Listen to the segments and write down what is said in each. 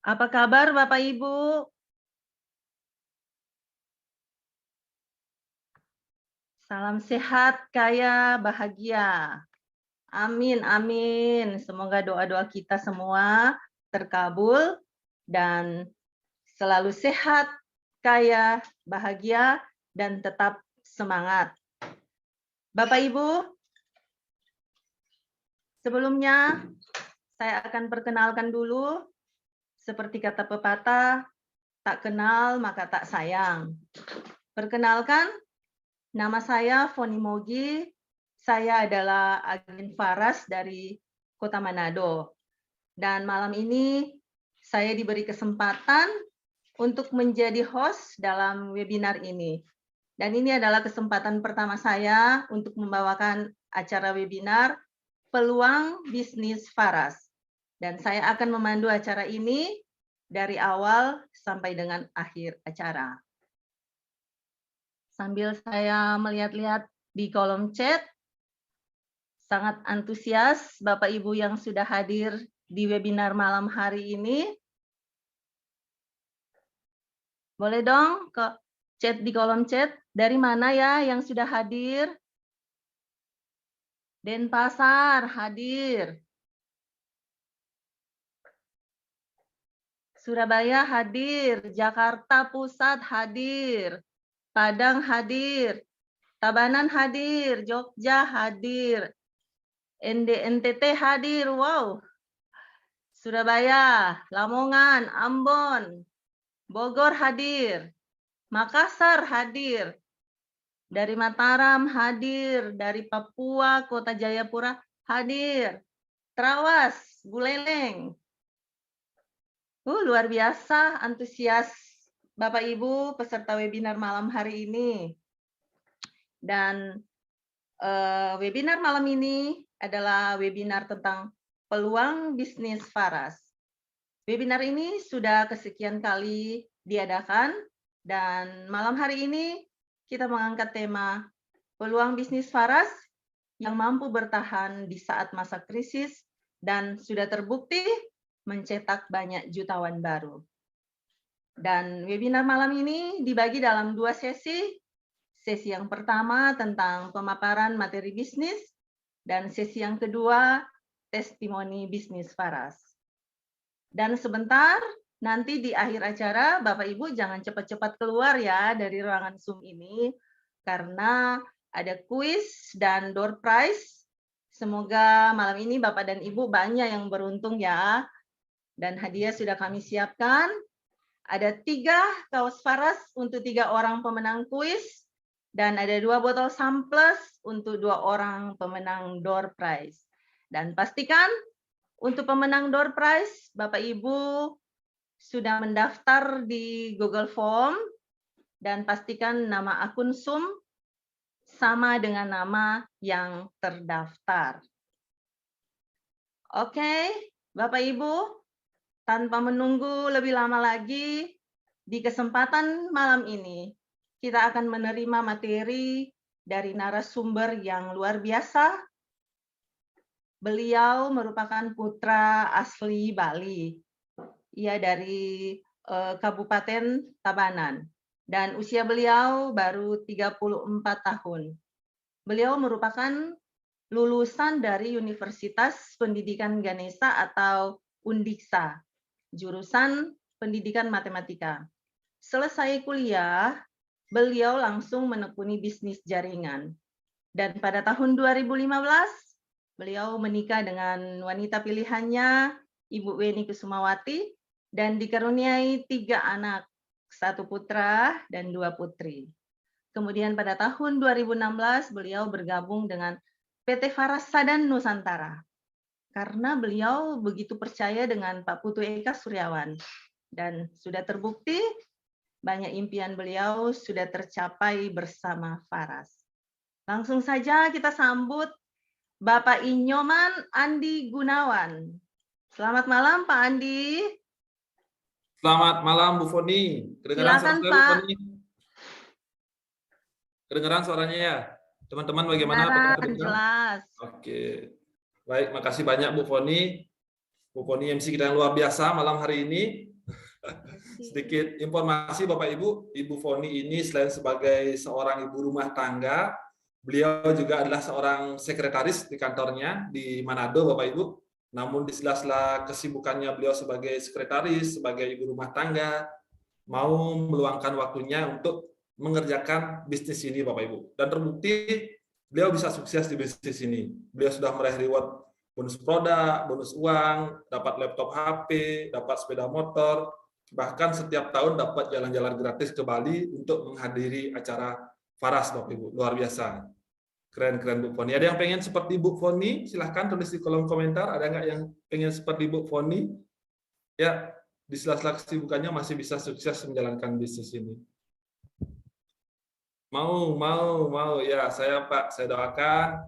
Apa kabar Bapak Ibu? Salam sehat, kaya, bahagia. Amin, amin. Semoga doa-doa kita semua terkabul dan selalu sehat, kaya, bahagia, dan tetap semangat. Bapak Ibu, sebelumnya saya akan perkenalkan dulu. Seperti kata pepatah, tak kenal maka tak sayang. Perkenalkan, nama saya Foni Mogi. Saya adalah agen Faras dari Kota Manado. Dan malam ini saya diberi kesempatan untuk menjadi host dalam webinar ini. Dan ini adalah kesempatan pertama saya untuk membawakan acara webinar Peluang Bisnis Faras. Dan saya akan memandu acara ini dari awal sampai dengan akhir acara. Sambil saya melihat-lihat di kolom chat, sangat antusias Bapak Ibu yang sudah hadir di webinar malam hari ini. Boleh dong ke chat di kolom chat, dari mana ya yang sudah hadir? Denpasar hadir. Surabaya hadir, Jakarta Pusat hadir, Padang hadir, Tabanan hadir, Jogja hadir, NTT hadir, wow. Surabaya, Lamongan, Ambon, Bogor hadir, Makassar hadir, dari Mataram hadir, dari Papua, Kota Jayapura hadir, Trawas, Buleleng. Luar biasa antusias Bapak Ibu peserta webinar malam hari ini. Dan webinar malam ini adalah webinar tentang peluang bisnis Faras. Webinar ini sudah kesekian kali diadakan dan malam hari ini kita mengangkat tema peluang bisnis Faras yang mampu bertahan di saat masa krisis dan sudah terbukti mencetak banyak jutawan baru. Dan webinar malam ini dibagi dalam 2 sesi. Sesi yang pertama tentang pemaparan materi bisnis dan sesi yang kedua testimoni bisnis Faras. Dan sebentar nanti di akhir acara Bapak Ibu jangan cepat-cepat keluar ya dari ruangan Zoom ini karena ada kuis dan door prize. Semoga malam ini Bapak dan Ibu banyak yang beruntung ya. Dan hadiah sudah kami siapkan. Ada 3 kaos Faras untuk 3 orang pemenang kuis. Dan ada 2 botol samples untuk 2 orang pemenang door prize. Dan pastikan untuk pemenang door prize, Bapak Ibu sudah mendaftar di Google Form. Dan pastikan nama akun Zoom sama dengan nama yang terdaftar. Oke, Bapak Ibu. Tanpa menunggu lebih lama lagi, di kesempatan malam ini, kita akan menerima materi dari narasumber yang luar biasa. Beliau merupakan putra asli Bali. Ia dari Kabupaten Tabanan. Dan usia beliau baru 34 tahun. Beliau merupakan lulusan dari Universitas Pendidikan Ganesha atau Undiksa. Jurusan Pendidikan Matematika. Selesai kuliah, beliau langsung menekuni bisnis jaringan. Dan pada tahun 2015, beliau menikah dengan wanita pilihannya, Ibu Weni Kusumawati, dan dikaruniai 3 anak, 1 putra dan 2 putri. Kemudian pada tahun 2016, beliau bergabung dengan PT Faras Sadan Nusantara. Karena beliau begitu percaya dengan Pak Putu Eka Suryawan. Dan sudah terbukti banyak impian beliau sudah tercapai bersama Faras. Langsung saja kita sambut Bapak Inyoman Andi Gunawan. Selamat malam Pak Andi. Selamat malam Bu Foni. Kedengaran Silakan suara Pak. Bu Foni? Kedengaran suaranya ya? Teman-teman bagaimana? Apakah kedengaran? Jelas. Oke. Baik, makasih banyak Bu Foni. Bu Foni MC kita yang luar biasa malam hari ini. Sedikit informasi Bapak Ibu, Ibu Foni ini selain sebagai seorang ibu rumah tangga, beliau juga adalah seorang sekretaris di kantornya di Manado Bapak Ibu. Namun di sela-sela kesibukannya beliau sebagai sekretaris, sebagai ibu rumah tangga, mau meluangkan waktunya untuk mengerjakan bisnis ini Bapak Ibu. Dan terbukti beliau bisa sukses di bisnis ini. Beliau sudah meraih reward bonus produk, bonus uang, dapat laptop HP, dapat sepeda motor, bahkan setiap tahun dapat jalan-jalan gratis ke Bali untuk menghadiri acara Faras Bapak Ibu. Luar biasa. Keren-keren Bu Foni. Ada yang pengen seperti Bu Foni? Silahkan tulis di kolom komentar. Ada nggak yang pengen seperti Bu Foni? Ya, di sela-sela kesibukannya masih bisa sukses menjalankan bisnis ini. Mau. Ya, Pak. Saya doakan.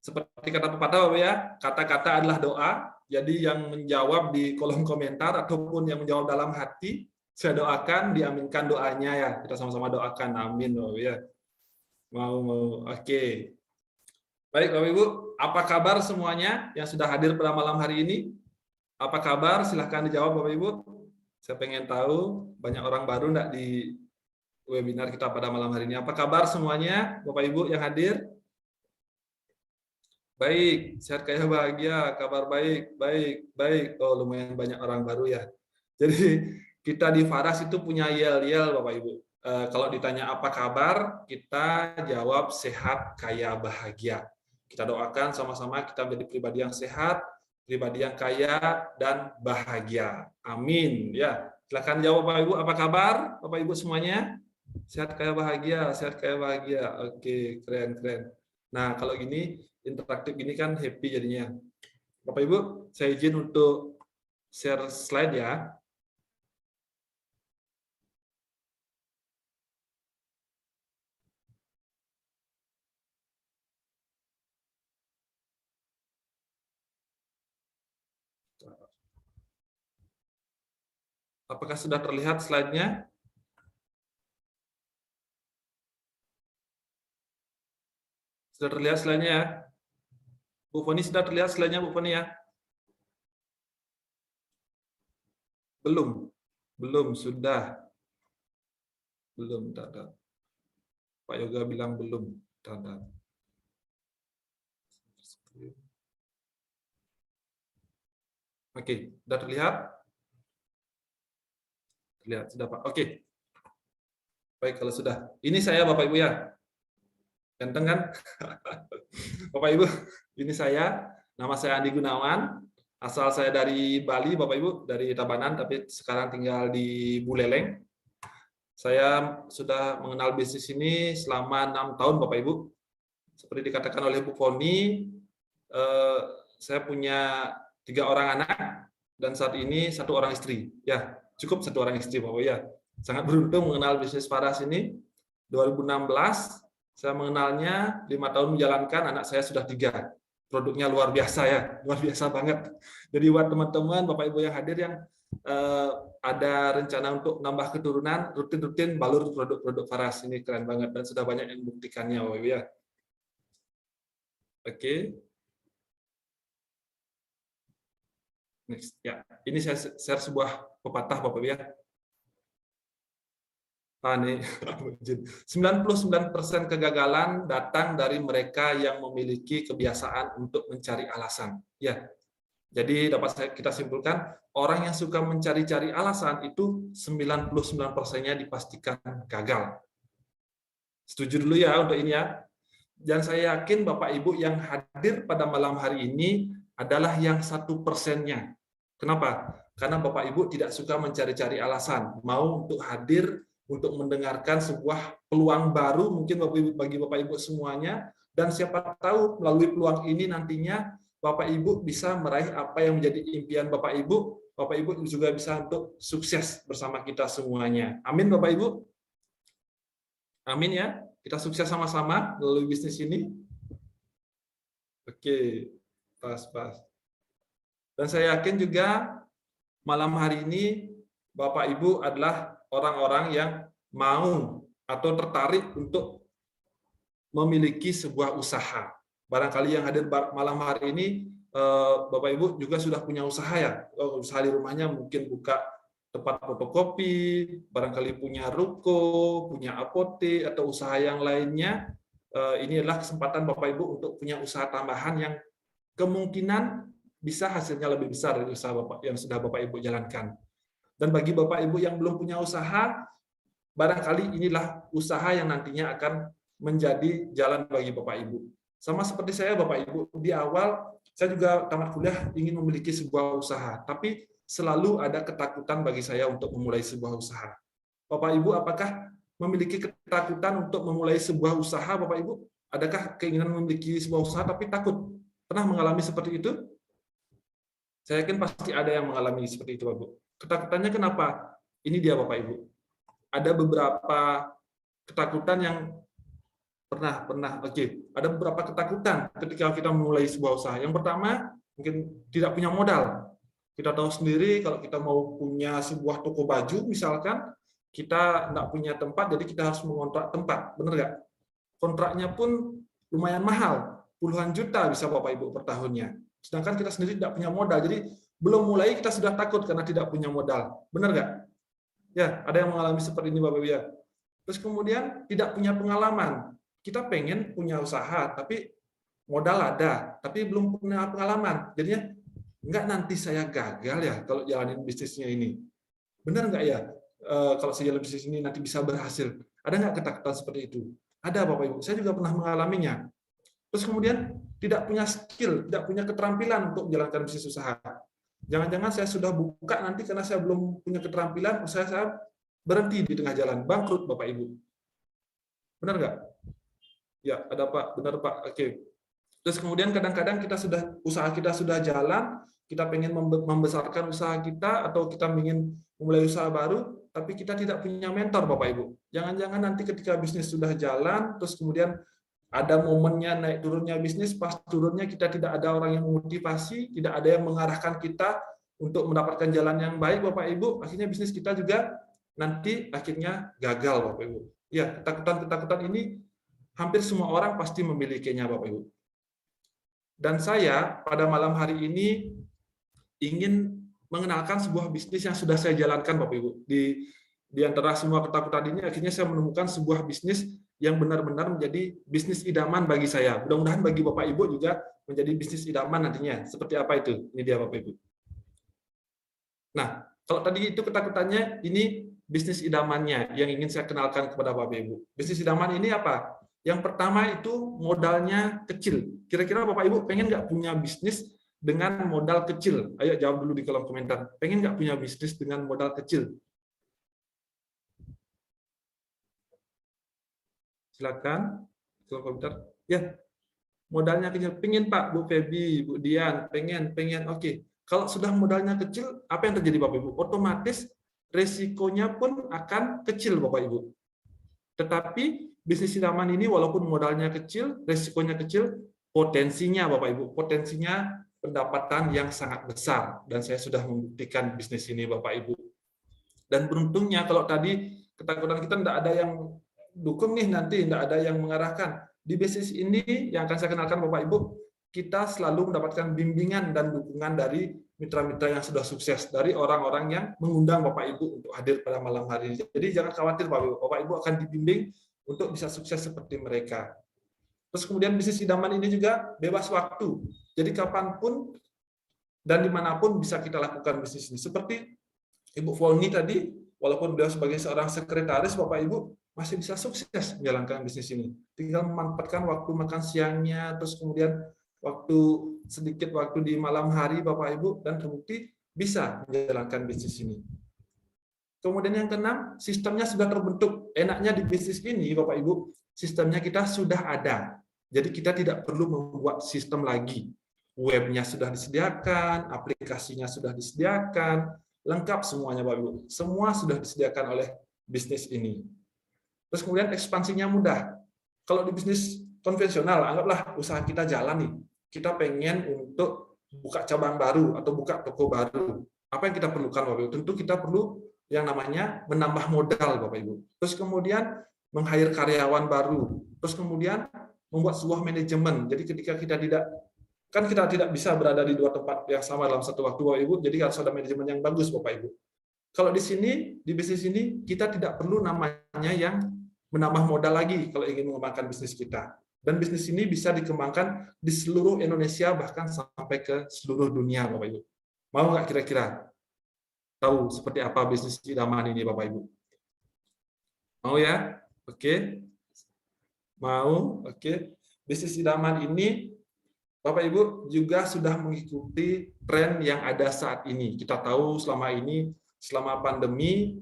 Seperti kata pepatah Bapak ya, kata-kata adalah doa. Jadi yang menjawab di kolom komentar ataupun yang menjawab dalam hati, saya doakan diaminkan doanya ya. Kita sama-sama doakan. Amin Bapak ya. Mau. Oke. Baik Bapak Ibu, apa kabar semuanya yang sudah hadir pada malam hari ini? Apa kabar? Silahkan dijawab Bapak Ibu. Saya pengen tahu banyak orang baru enggak di webinar kita pada malam hari ini. Apa kabar semuanya Bapak Ibu yang hadir? Baik, sehat kaya bahagia, kabar baik. Oh, lumayan banyak orang baru ya. Jadi kita di Faras itu punya yel-yel Bapak Ibu. Kalau ditanya apa kabar, kita jawab sehat kaya bahagia. Kita doakan sama-sama kita menjadi pribadi yang sehat, pribadi yang kaya dan bahagia. Amin. Ya, silakan jawab Bapak Ibu, apa kabar Bapak Ibu semuanya? Sehat kaya bahagia, sehat kaya bahagia. Oke, keren. Nah, kalau gini interaktif gini kan happy jadinya. Bapak Ibu, saya izin untuk share slide ya. Apakah sudah terlihat slide-nya? Sudah terlihat slide-nya ya? Bu Foni sudah terlihat slide-nya Bu Foni ya? Belum, sudah. Belum, tak. Pak Yoga bilang belum, tak. Oke, sudah terlihat? Terlihat, sudah Pak. Oke. Baik, kalau sudah. Ini saya Bapak Ibu ya. Ganteng kan? Bapak Ibu, ini saya. Nama saya Andi Gunawan. Asal saya dari Bali, Bapak Ibu, dari Tabanan, tapi sekarang tinggal di Buleleng. Saya sudah mengenal bisnis ini selama 6 tahun, Bapak Ibu. Seperti dikatakan oleh Bu Foni, saya punya 3 orang anak dan saat ini 1 orang istri. Ya, cukup 1 orang istri, Bapak ya. Sangat beruntung mengenal bisnis Faras ini. 2016 saya mengenalnya, 5 tahun menjalankan, anak saya sudah 3. Produknya luar biasa ya, luar biasa banget. Jadi buat teman-teman, Bapak Ibu yang hadir yang ada rencana untuk nambah keturunan, rutin-rutin balur produk-produk Faras ini keren banget dan sudah banyak yang membuktikannya, Bapak Ibu ya. Oke. Next. Ya, ini saya share sebuah pepatah Bapak Ibu ya. 99% kegagalan datang dari mereka yang memiliki kebiasaan untuk mencari alasan. Ya, jadi dapat kita simpulkan, orang yang suka mencari-cari alasan itu 99%-nya dipastikan gagal. Setuju dulu ya untuk ini ya. Dan saya yakin Bapak Ibu yang hadir pada malam hari ini adalah yang 1%-nya. Kenapa? Karena Bapak Ibu tidak suka mencari-cari alasan, mau untuk hadir untuk mendengarkan sebuah peluang baru mungkin bagi Bapak Ibu semuanya, dan siapa tahu melalui peluang ini nantinya Bapak Ibu bisa meraih apa yang menjadi impian Bapak Ibu juga bisa untuk sukses bersama kita semuanya. Amin Bapak Ibu. Amin ya. Kita sukses sama-sama melalui bisnis ini. Oke, pas. Dan saya yakin juga malam hari ini Bapak Ibu adalah orang-orang yang mau atau tertarik untuk memiliki sebuah usaha. Barangkali yang hadir malam hari ini, Bapak Ibu juga sudah punya usaha ya, usaha di rumahnya mungkin buka tempat fotokopi, barangkali punya ruko, punya apotek, atau usaha yang lainnya, ini adalah kesempatan Bapak Ibu untuk punya usaha tambahan yang kemungkinan bisa hasilnya lebih besar dari usaha Bapak yang sudah Bapak Ibu jalankan. Dan bagi Bapak Ibu yang belum punya usaha, barangkali inilah usaha yang nantinya akan menjadi jalan bagi Bapak Ibu. Sama seperti saya, Bapak Ibu, di awal saya juga tamat kuliah ingin memiliki sebuah usaha, tapi selalu ada ketakutan bagi saya untuk memulai sebuah usaha. Bapak Ibu, apakah memiliki ketakutan untuk memulai sebuah usaha, Bapak Ibu? Adakah keinginan memiliki sebuah usaha tapi takut? Pernah mengalami seperti itu? Saya yakin pasti ada yang mengalami seperti itu, Bapak Ibu. Ketakutannya kenapa? Ini dia, Bapak Ibu. Ada beberapa ketakutan yang ada beberapa ketakutan ketika kita memulai sebuah usaha. Yang pertama, mungkin tidak punya modal. Kita tahu sendiri kalau kita mau punya sebuah toko baju, misalkan, kita nggak punya tempat, jadi kita harus mengontrak tempat. Benar nggak? Kontraknya pun lumayan mahal, puluhan juta bisa Bapak Ibu per tahunnya. Sedangkan kita sendiri tidak punya modal, jadi belum mulai kita sudah takut karena tidak punya modal. Benar nggak? Ya, ada yang mengalami seperti ini Bapak Ibu ya. Terus kemudian tidak punya pengalaman. Kita pengen punya usaha, tapi modal ada, tapi belum punya pengalaman. Jadinya, enggak nanti saya gagal ya kalau jalanin bisnisnya ini. Benar nggak ya? Kalau saya jalan bisnis ini nanti bisa berhasil. Ada nggak ketakutan seperti itu? Ada Bapak Ibu. Saya juga pernah mengalaminya. Terus kemudian tidak punya skill, tidak punya keterampilan untuk menjalankan bisnis usaha. Jangan-jangan saya sudah buka nanti karena saya belum punya keterampilan, usaha saya berhenti di tengah jalan, bangkrut Bapak Ibu. Benar nggak? Ya, ada Pak, benar Pak. Oke. Terus kemudian kadang-kadang usaha kita sudah jalan, kita pengen membesarkan usaha kita atau kita ingin memulai usaha baru, tapi kita tidak punya mentor Bapak Ibu. Jangan-jangan nanti ketika bisnis sudah jalan, terus kemudian ada momennya naik turunnya bisnis, pas turunnya kita tidak ada orang yang memotivasi, tidak ada yang mengarahkan kita untuk mendapatkan jalan yang baik Bapak Ibu, akhirnya bisnis kita juga nanti akhirnya gagal Bapak Ibu. Ya, ketakutan-ketakutan ini hampir semua orang pasti memilikinya Bapak Ibu. Dan saya pada malam hari ini ingin mengenalkan sebuah bisnis yang sudah saya jalankan Bapak Ibu. Di antara semua ketakutan ini akhirnya saya menemukan sebuah bisnis yang benar-benar menjadi bisnis idaman bagi saya. Mudah-mudahan bagi Bapak Ibu juga menjadi bisnis idaman nantinya. Seperti apa itu? Ini dia Bapak Ibu. Nah, kalau tadi itu ketakutannya, ini bisnis idamannya yang ingin saya kenalkan kepada Bapak Ibu. Bisnis idaman ini apa? Yang pertama itu modalnya kecil. Kira-kira Bapak Ibu pengen nggak punya bisnis dengan modal kecil? Ayo jawab dulu di kolom komentar. Pengen nggak punya bisnis dengan modal kecil? Silakan kolom komentar. Ya, modalnya kecil. Pengen Pak, Bu Febi, Bu Dian, pengen. Oke. Kalau sudah modalnya kecil, apa yang terjadi Bapak Ibu? Otomatis resikonya pun akan kecil Bapak Ibu. Tetapi bisnis idaman ini walaupun modalnya kecil, resikonya kecil, potensinya Bapak Ibu, potensinya pendapatan yang sangat besar. Dan saya sudah membuktikan bisnis ini Bapak Ibu. Dan beruntungnya kalau tadi ketakutan kita tidak ada yang dukung nih nanti, tidak ada yang mengarahkan. Di bisnis ini yang akan saya kenalkan Bapak Ibu, kita selalu mendapatkan bimbingan dan dukungan dari mitra-mitra yang sudah sukses, dari orang-orang yang mengundang Bapak Ibu untuk hadir pada malam hari ini. Jadi jangan khawatir Bapak Ibu, Bapak Ibu akan dibimbing untuk bisa sukses seperti mereka. Terus kemudian bisnis idaman ini juga bebas waktu. Jadi kapanpun dan dimanapun bisa kita lakukan bisnis ini. Seperti Ibu Foni tadi, walaupun beliau sebagai seorang sekretaris, Bapak Ibu masih bisa sukses menjalankan bisnis ini. Tinggal memanfaatkan waktu makan siangnya, terus kemudian sedikit waktu di malam hari Bapak Ibu, dan terbukti bisa menjalankan bisnis ini. Kemudian yang keenam, sistemnya sudah terbentuk. Enaknya di bisnis ini Bapak Ibu, sistemnya kita sudah ada. Jadi kita tidak perlu membuat sistem lagi. Webnya sudah disediakan, aplikasinya sudah disediakan, lengkap semuanya Bapak Ibu. Semua sudah disediakan oleh bisnis ini. Terus kemudian ekspansinya mudah. Kalau di bisnis konvensional, anggaplah usaha kita jalan nih. Kita pengen untuk buka cabang baru atau buka toko baru. Apa yang kita perlukan Bapak Ibu? Tentu kita perlu yang namanya menambah modal Bapak Ibu. Terus kemudian meng-hire karyawan baru. Terus kemudian membuat sebuah manajemen. Jadi ketika kita tidak bisa berada di dua tempat yang sama dalam satu waktu Bapak Ibu, jadi harus ada manajemen yang bagus Bapak Ibu. Kalau di sini, di bisnis ini, kita tidak perlu namanya yang menambah modal lagi kalau ingin mengembangkan bisnis kita. Dan bisnis ini bisa dikembangkan di seluruh Indonesia, bahkan sampai ke seluruh dunia, Bapak Ibu. Mau nggak kira-kira tahu seperti apa bisnis idaman ini, Bapak Ibu? Mau ya? Oke. Mau? Oke. Bisnis idaman ini, Bapak Ibu juga sudah mengikuti tren yang ada saat ini. Kita tahu selama ini, selama pandemi,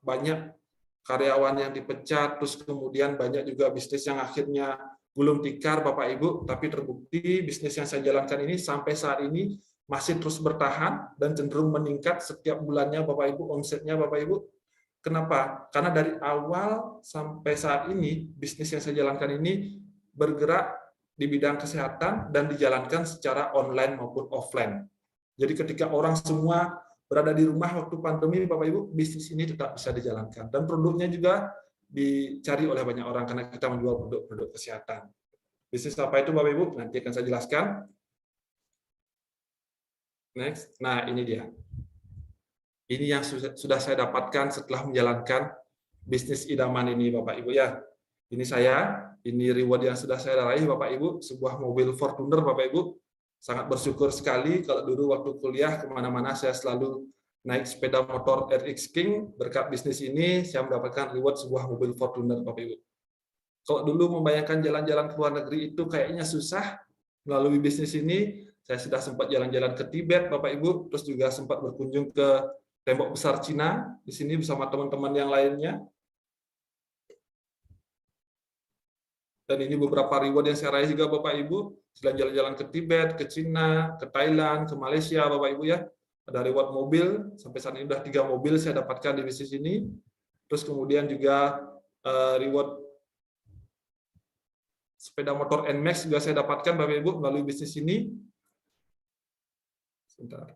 banyak karyawan yang dipecat, terus kemudian banyak juga bisnis yang akhirnya gulung tikar, Bapak Ibu, tapi terbukti bisnis yang saya jalankan ini sampai saat ini masih terus bertahan dan cenderung meningkat setiap bulannya, Bapak Ibu, omsetnya, Bapak Ibu. Kenapa? Karena dari awal sampai saat ini, bisnis yang saya jalankan ini bergerak di bidang kesehatan dan dijalankan secara online maupun offline. Jadi ketika orang semua berada di rumah waktu pandemi, Bapak Ibu, bisnis ini tetap bisa dijalankan. Dan produknya juga dicari oleh banyak orang karena kita menjual produk-produk kesehatan. Bisnis apa itu, Bapak Ibu? Nanti akan saya jelaskan. Next. Nah, ini dia. Ini yang sudah saya dapatkan setelah menjalankan bisnis idaman ini, Bapak Ibu ya. Ini saya, ini reward yang sudah saya raih, Bapak Ibu, sebuah mobil Fortuner, Bapak Ibu. Sangat bersyukur sekali kalau dulu waktu kuliah kemana-mana saya selalu naik sepeda motor RX King. Berkat bisnis ini saya mendapatkan reward sebuah mobil Fortuner, Bapak Ibu. Kalau dulu membayangkan jalan-jalan ke luar negeri itu kayaknya susah, melalui bisnis ini saya sudah sempat jalan-jalan ke Tibet, Bapak Ibu, terus juga sempat berkunjung ke Tembok Besar Cina di sini bersama teman-teman yang lainnya. Dan ini beberapa reward yang saya raih juga, Bapak Ibu. Selain jalan-jalan ke Tibet, ke Cina, ke Thailand, ke Malaysia, Bapak Ibu ya. Ada reward mobil, sampai saat ini sudah 3 mobil saya dapatkan di bisnis ini. Terus kemudian juga reward sepeda motor NMAX juga saya dapatkan, Bapak Ibu, melalui bisnis ini. Sebentar.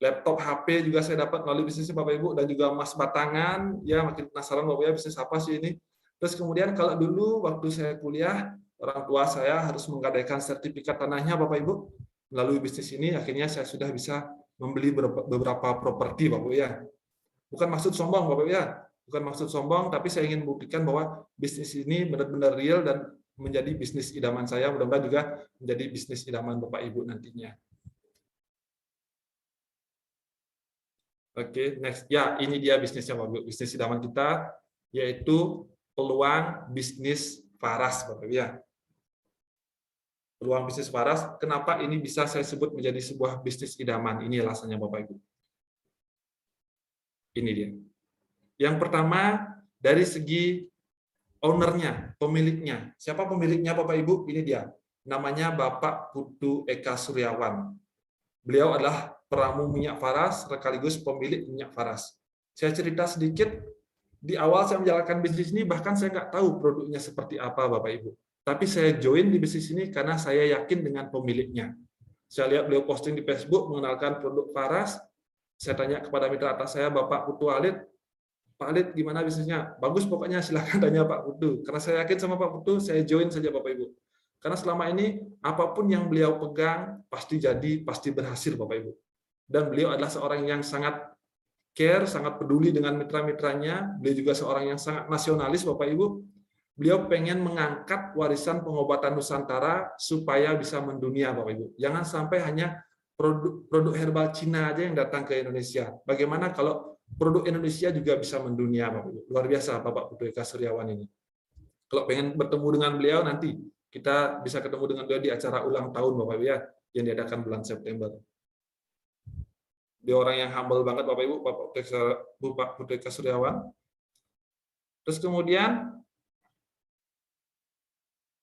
Laptop HP juga saya dapat melalui bisnis Bapak Ibu, dan juga emas batangan. Ya, makin penasaran Bapak Ibu, bisnis apa sih ini? Terus kemudian kalau dulu waktu saya kuliah, orang tua saya harus menggadaikan sertifikat tanahnya, Bapak Ibu. Melalui bisnis ini akhirnya saya sudah bisa membeli beberapa properti, Bapak Ibu ya. Bukan maksud sombong, Bapak Ibu ya. Bukan maksud sombong, tapi saya ingin membuktikan bahwa bisnis ini benar-benar real dan menjadi bisnis idaman saya, mudah-mudahan juga menjadi bisnis idaman Bapak Ibu nantinya. Oke, next. Ya, ini dia bisnisnya, Bapak Ibu. Bisnis idaman kita yaitu peluang bisnis Faras, Bapak Ibu ya. Peluang bisnis Faras, kenapa ini bisa saya sebut menjadi sebuah bisnis idaman? Ini alasannya, Bapak Ibu. Ini dia. Yang pertama, dari segi ownernya, pemiliknya. Siapa pemiliknya, Bapak Ibu? Ini dia. Namanya Bapak Putu Eka Suryawan. Beliau adalah peramu minyak Faras, sekaligus pemilik minyak Faras. Saya cerita sedikit, di awal saya menjalankan bisnis ini, bahkan saya nggak tahu produknya seperti apa, Bapak Ibu. Tapi saya join di bisnis ini karena saya yakin dengan pemiliknya. Saya lihat beliau posting di Facebook mengenalkan produk Faras. Saya tanya kepada mitra atas saya, Bapak Putu Alit, Pak Alit, gimana bisnisnya? Bagus pokoknya, silakan tanya Pak Putu. Karena saya yakin sama Pak Putu, saya join saja, Bapak Ibu. Karena selama ini, apapun yang beliau pegang, pasti jadi, pasti berhasil, Bapak Ibu. Dan beliau adalah seorang yang sangat care, sangat peduli dengan mitra-mitranya. Beliau juga seorang yang sangat nasionalis, Bapak Ibu. Beliau pengen mengangkat warisan pengobatan Nusantara supaya bisa mendunia, Bapak Ibu. Jangan sampai hanya produk herbal Cina aja yang datang ke Indonesia. Bagaimana kalau produk Indonesia juga bisa mendunia, Bapak Ibu? Luar biasa Bapak Putu Eka Suryawan ini. Kalau pengen bertemu dengan beliau, nanti kita bisa ketemu dengan beliau di acara ulang tahun, Bapak Ibu ya, yang diadakan bulan September. Dia orang yang humble banget, Bapak Ibu, Bapak Putu Eka Suryawan. Terus kemudian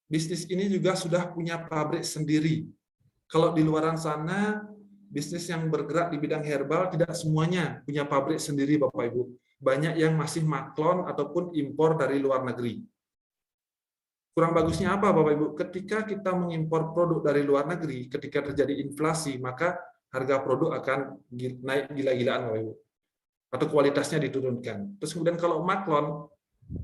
bisnis ini juga sudah punya pabrik sendiri. Kalau di luaran sana, bisnis yang bergerak di bidang herbal tidak semuanya punya pabrik sendiri, Bapak Ibu. Banyak yang masih maklon ataupun impor dari luar negeri. Kurang bagusnya apa, Bapak Ibu? Ketika kita mengimpor produk dari luar negeri, ketika terjadi inflasi, maka harga produk akan naik gila-gilaan, Bapak Ibu. Atau kualitasnya diturunkan. Terus kemudian kalau maklon,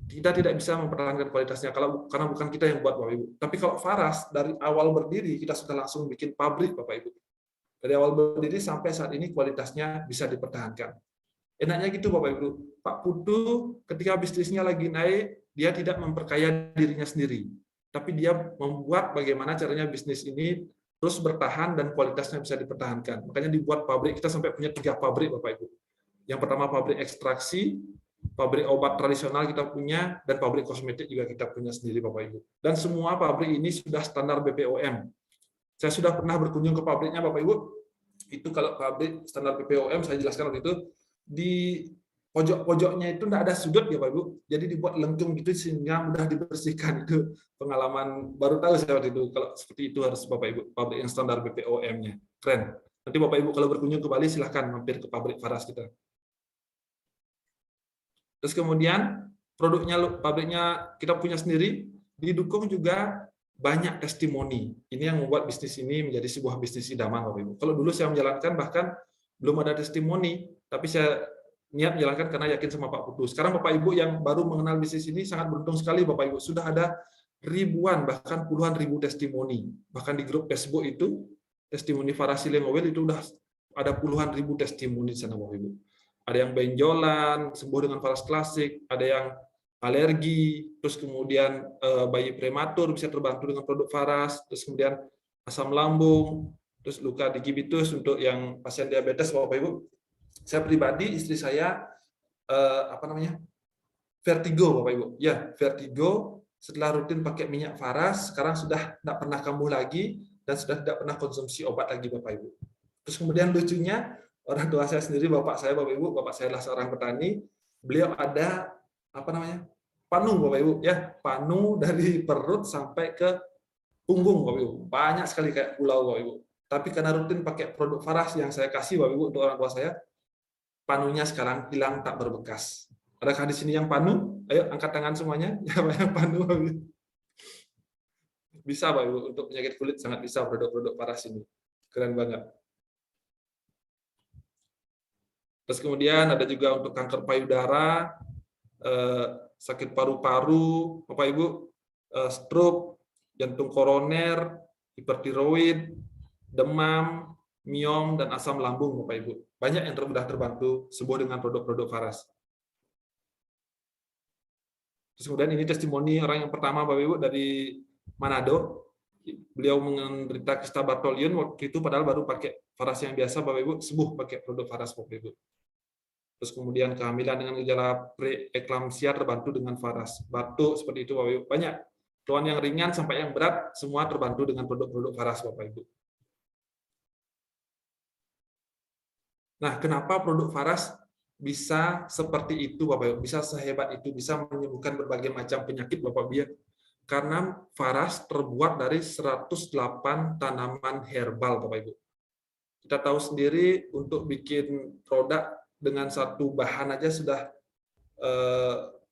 kita tidak bisa mempertahankan kualitasnya karena bukan kita yang buat, Bapak Ibu. Tapi kalau Faras dari awal berdiri kita sudah langsung bikin pabrik, Bapak Ibu. Dari awal berdiri sampai saat ini kualitasnya bisa dipertahankan. Enaknya gitu Bapak Ibu. Pak Putu ketika bisnisnya lagi naik, dia tidak memperkaya dirinya sendiri, tapi dia membuat bagaimana caranya bisnis ini terus bertahan dan kualitasnya bisa dipertahankan. Makanya dibuat pabrik, kita sampai punya 3 pabrik Bapak Ibu. Yang pertama pabrik ekstraksi, pabrik obat tradisional kita punya, dan pabrik kosmetik juga kita punya sendiri Bapak Ibu. Dan semua pabrik ini sudah standar BPOM. Saya sudah pernah berkunjung ke pabriknya Bapak Ibu. Itu kalau pabrik standar BPOM, saya jelaskan waktu itu, di pojok-pojoknya itu tidak ada sudut ya Bapak Ibu. Jadi dibuat lengkung gitu sehingga mudah dibersihkan. Itu pengalaman baru tahu saya waktu itu. Kalau seperti itu harus Bapak Ibu, pabrik yang standar BPOM-nya. Keren. Nanti Bapak Ibu kalau berkunjung ke Bali silahkan mampir ke pabrik Faras kita. Terus kemudian pabriknya kita punya sendiri, didukung juga banyak testimoni. Ini yang membuat bisnis ini menjadi sebuah bisnis idaman Bapak Ibu. Kalau dulu saya menjalankan bahkan belum ada testimoni, tapi saya niat menjalankan karena yakin sama Pak Putu. Sekarang Bapak Ibu yang baru mengenal bisnis ini sangat beruntung sekali Bapak Ibu. Sudah ada ribuan bahkan puluhan ribu testimoni. Bahkan di grup Facebook itu testimoni Faras Healing Oil itu udah ada puluhan ribu testimoni di sana Bapak Ibu. Ada yang benjolan sembuh dengan Faras Klasik, ada yang alergi, terus kemudian bayi prematur bisa terbantu dengan produk Faras, terus kemudian asam lambung, terus luka digibitus untuk yang pasien diabetes Bapak Ibu. Saya pribadi, istri saya vertigo Bapak Ibu. Ya, vertigo setelah rutin pakai minyak Faras, sekarang sudah tidak pernah kambuh lagi dan sudah tidak pernah konsumsi obat lagi Bapak Ibu. Terus kemudian lucunya orang tua saya sendiri, bapak saya Bapak Ibu, bapak saya adalah seorang petani, beliau ada panu Bapak Ibu, ya panu dari perut sampai ke punggung Bapak Ibu, banyak sekali kayak pulau Bapak Ibu. Tapi karena rutin pakai produk Faras yang saya kasih Bapak Ibu untuk orang tua saya, panunya sekarang hilang tak berbekas. Adakah di sini yang panu? Ayo angkat tangan semuanya. Yang panu Bapak Ibu. Bisa Bapak Ibu, untuk penyakit kulit sangat bisa produk-produk Faras ini. Keren banget. Terus kemudian ada juga untuk kanker payudara, sakit paru-paru, Bapak Ibu, stroke, jantung koroner, hipertiroid, demam, miom, dan asam lambung, Bapak Ibu. Banyak yang mudah terbantu sembuh dengan produk-produk Faras. Terus kemudian ini testimoni orang yang pertama, Bapak Ibu, dari Manado. Beliau menderita kista Bartolian waktu itu padahal baru pakai Faras yang biasa Bapak Ibu, sembuh pakai produk Faras Bapak Ibu. Terus kemudian kehamilan dengan gejala preeklamsia terbantu dengan Faras. Batuk seperti itu Bapak Ibu. Banyak. Keluhan yang ringan sampai yang berat semua terbantu dengan produk-produk Faras Bapak Ibu. Nah, kenapa produk Faras bisa seperti itu Bapak Ibu? Bisa sehebat itu, bisa menyembuhkan berbagai macam penyakit Bapak Ibu? Karena Faras terbuat dari 108 tanaman herbal, Bapak Ibu. Kita tahu sendiri untuk bikin produk dengan satu bahan aja sudah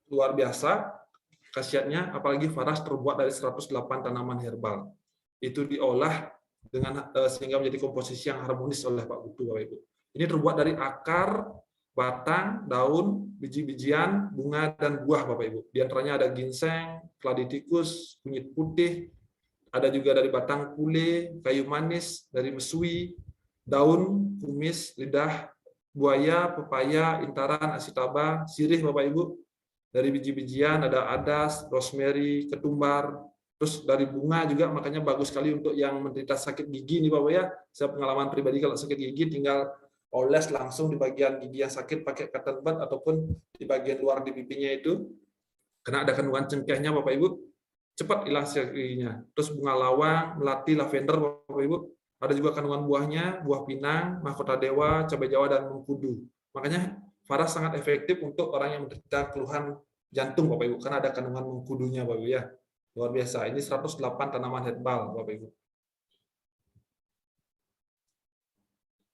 luar biasa khasiatnya, apalagi Faras terbuat dari 108 tanaman herbal. Itu diolah dengan sehingga menjadi komposisi yang harmonis oleh Pak Putu, Bapak Ibu. Ini terbuat dari akar, batang, daun, biji-bijian, bunga, dan buah Bapak Ibu. Di antaranya ada ginseng, keladi tikus, kunyit putih, ada juga dari batang kule, kayu manis, dari mesui, daun, kumis, lidah buaya, pepaya, intaran, asitaba, sirih Bapak Ibu. Dari biji-bijian ada adas, rosemary, ketumbar, terus dari bunga juga, makanya bagus sekali untuk yang menderita sakit gigi nih Bapak ya. Saya pengalaman pribadi kalau sakit gigi tinggal oles langsung di bagian gigi yang sakit pakai cotton bud ataupun di bagian luar di pipinya itu, karena ada kandungan cengkehnya Bapak Ibu, cepat hilang sakit giginya. Terus bunga lawang, melati, lavender Bapak Ibu, ada juga kandungan buahnya, buah pinang, mahkota dewa, cabai jawa, dan mengkudu. Makanya Faras sangat efektif untuk orang yang menderita keluhan jantung Bapak Ibu, karena ada kandungan mengkudunya Bapak Ibu ya. Luar biasa. Ini 108 tanaman herbal Bapak Ibu.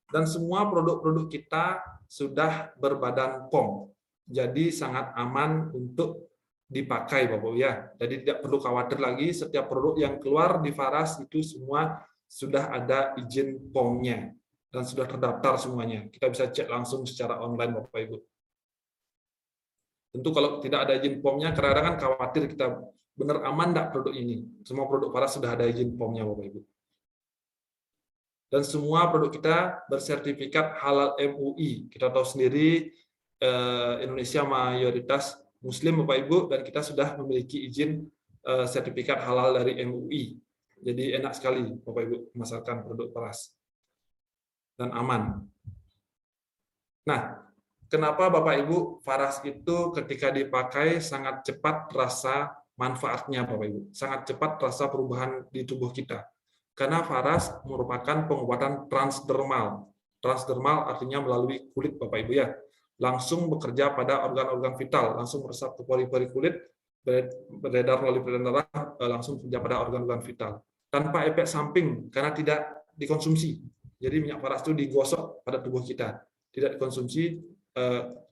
Dan semua produk-produk kita sudah berbadan POM. Jadi sangat aman untuk dipakai Bapak Ibu ya. Jadi tidak perlu khawatir lagi, setiap produk yang keluar di Faras itu semua sudah ada izin POM-nya dan sudah terdaftar semuanya. Kita bisa cek langsung secara online Bapak Ibu. Tentu kalau tidak ada izin POM-nya, kadang-kadang kan khawatir kita benar aman enggak produk ini. Semua produk Faras sudah ada izin POM-nya Bapak Ibu. dan semua produk kita bersertifikat halal MUI. Kita tahu sendiri Indonesia mayoritas Muslim, Bapak Ibu, dan kita sudah memiliki izin sertifikat halal dari MUI. Jadi enak sekali Bapak Ibu memasarkan produk faras dan aman. Nah, kenapa Bapak Ibu faras itu ketika dipakai sangat cepat terasa manfaatnya Bapak Ibu, sangat cepat terasa perubahan di tubuh kita. Karena faras merupakan pengobatan transdermal. Transdermal artinya melalui kulit Bapak Ibu ya. Langsung bekerja pada organ-organ vital, langsung meresap ke pori-pori kulit, beredar melalui peredaran darah, langsung bekerja pada organ-organ vital. Tanpa efek samping karena tidak dikonsumsi. Jadi minyak faras itu digosok pada tubuh kita, tidak dikonsumsi,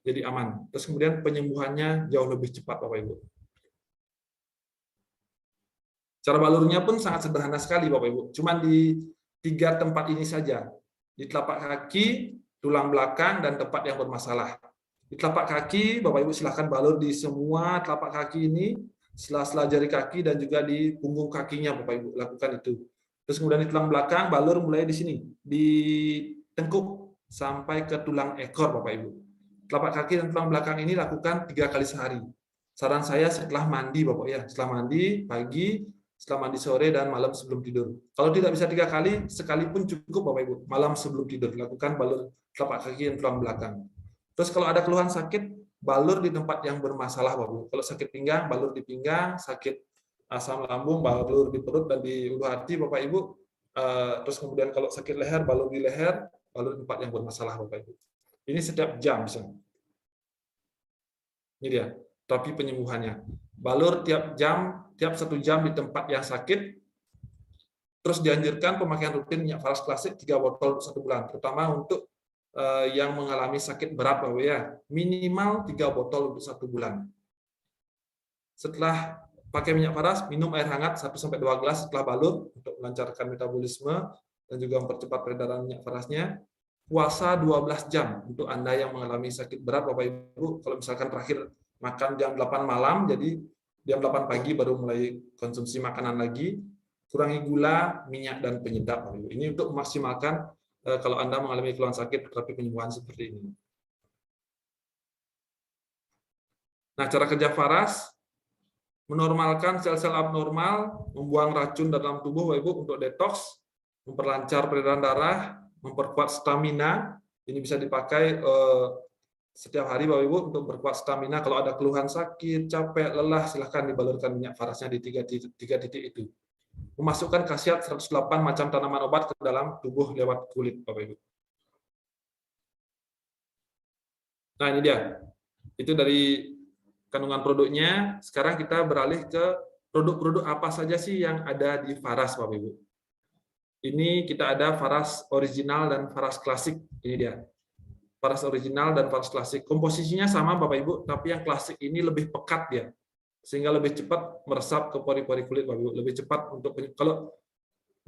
jadi aman. Terus kemudian penyembuhannya jauh lebih cepat Bapak Ibu. Cara balurnya pun sangat sederhana sekali Bapak Ibu. Cuma di 3 tempat ini saja. Di telapak kaki, tulang belakang, dan tempat yang bermasalah. Di telapak kaki, Bapak Ibu silahkan balur di semua telapak kaki ini, sela-sela jari kaki, dan juga di punggung kakinya Bapak Ibu. Lakukan itu. Terus kemudian di tulang belakang, balur mulai di sini. Di tengkuk sampai ke tulang ekor Bapak Ibu. Telapak kaki dan tulang belakang ini lakukan 3 kali sehari. Saran saya setelah mandi Bapak ya. Setelah mandi, pagi, setelah mandi sore, dan malam sebelum tidur. Kalau tidak bisa 3 kali, sekalipun cukup Bapak Ibu. Malam sebelum tidur, lakukan balur telapak kaki dan tulang belakang. Terus kalau ada keluhan sakit, balur di tempat yang bermasalah Bapak Ibu. Kalau sakit pinggang, balur di pinggang, sakit asam lambung, balur di perut dan di ulu hati Bapak Ibu. Terus kemudian kalau sakit leher, balur di leher, balur di tempat yang bermasalah Bapak Ibu. Ini setiap jam bisa. Ini dia, terapi penyembuhannya. Balur tiap jam, tiap 1 jam di tempat yang sakit. Terus dianjurkan pemakaian rutin minyak faras klasik 3 botol 1 bulan, terutama untuk yang mengalami sakit berat Bapak ya. Minimal 3 botol untuk 1 bulan. Setelah pakai minyak faras, minum air hangat 1-2 gelas setelah balur untuk melancarkan metabolisme dan juga mempercepat peredaran minyak farasnya. Puasa 12 jam untuk Anda yang mengalami sakit berat Bapak Ibu. Kalau misalkan terakhir makan jam 8 malam, jadi jam 8 pagi baru mulai konsumsi makanan lagi. Kurangi gula, minyak, dan penyedap. Ini untuk memaksimalkan kalau Anda mengalami keluhan sakit, terapi penyembuhan seperti ini. Nah, cara kerja faras, menormalkan sel-sel abnormal, membuang racun dalam tubuh Bapak Ibu untuk detox, memperlancar peredaran darah, memperkuat stamina. Ini bisa dipakai setiap hari Bapak Ibu untuk memperkuat stamina. Kalau ada keluhan sakit, capek, lelah, silahkan dibalurkan minyak farasnya di 3 titik itu. Memasukkan khasiat 108 macam tanaman obat ke dalam tubuh lewat kulit Bapak Ibu. Nah, ini dia. Itu dari kandungan produknya. Sekarang kita beralih ke produk-produk apa saja sih yang ada di faras Bapak Ibu. Ini kita ada faras original dan faras klasik. Ini dia. Faras original dan faras klasik. Komposisinya sama Bapak Ibu, tapi yang klasik ini lebih pekat dia. Sehingga lebih cepat meresap ke pori-pori kulit Bapak Ibu. Lebih cepat kalau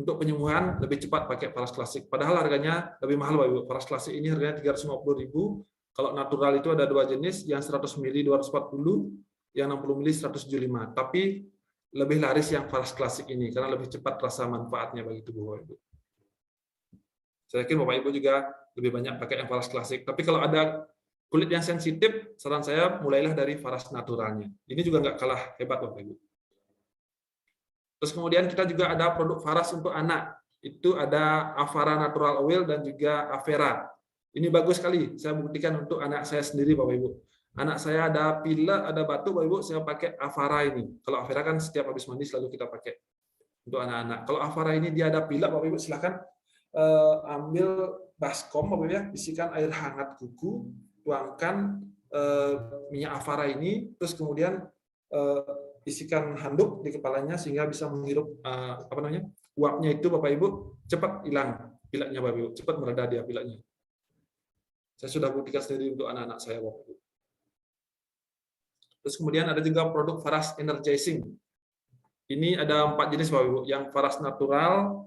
untuk penyembuhan lebih cepat pakai faras klasik. Padahal harganya lebih mahal Bapak Ibu. Faras klasik ini harganya 350.000. Kalau natural itu ada 2 jenis, yang 100 ml 240, yang 60 ml 175. Tapi lebih laris yang faras klasik ini karena lebih cepat rasa manfaatnya bagi tubuh Bapak Ibu. Saya yakin Bapak Ibu juga lebih banyak pakai yang faras klasik. Tapi kalau ada kulit yang sensitif, saran saya mulailah dari faras naturalnya. Ini juga nggak kalah hebat Bapak Ibu. Terus kemudian kita juga ada produk faras untuk anak. Itu ada Avara Natural Oil dan juga Avera. Ini bagus sekali. Saya buktikan untuk anak saya sendiri Bapak Ibu. Anak saya ada pilek, ada batuk, Bapak Ibu, saya pakai Avara ini. Kalau Avera kan setiap habis mandi selalu kita pakai untuk anak-anak. Kalau Avara ini dia ada pilek, Bapak Ibu, silakan ambil baskom, Bapak Ibu ya, isikan air hangat kuku, tuangkan minyak Avara ini, terus kemudian isikan handuk di kepalanya sehingga bisa menghirup uapnya itu Bapak Ibu, cepat hilang pileknya Bapak Ibu, cepat mereda dia pileknya. Saya sudah buktikan sendiri untuk anak-anak saya Bapak Ibu. Terus kemudian ada juga produk faras energizing. Ini ada 4 jenis Bapak Ibu, yang faras natural,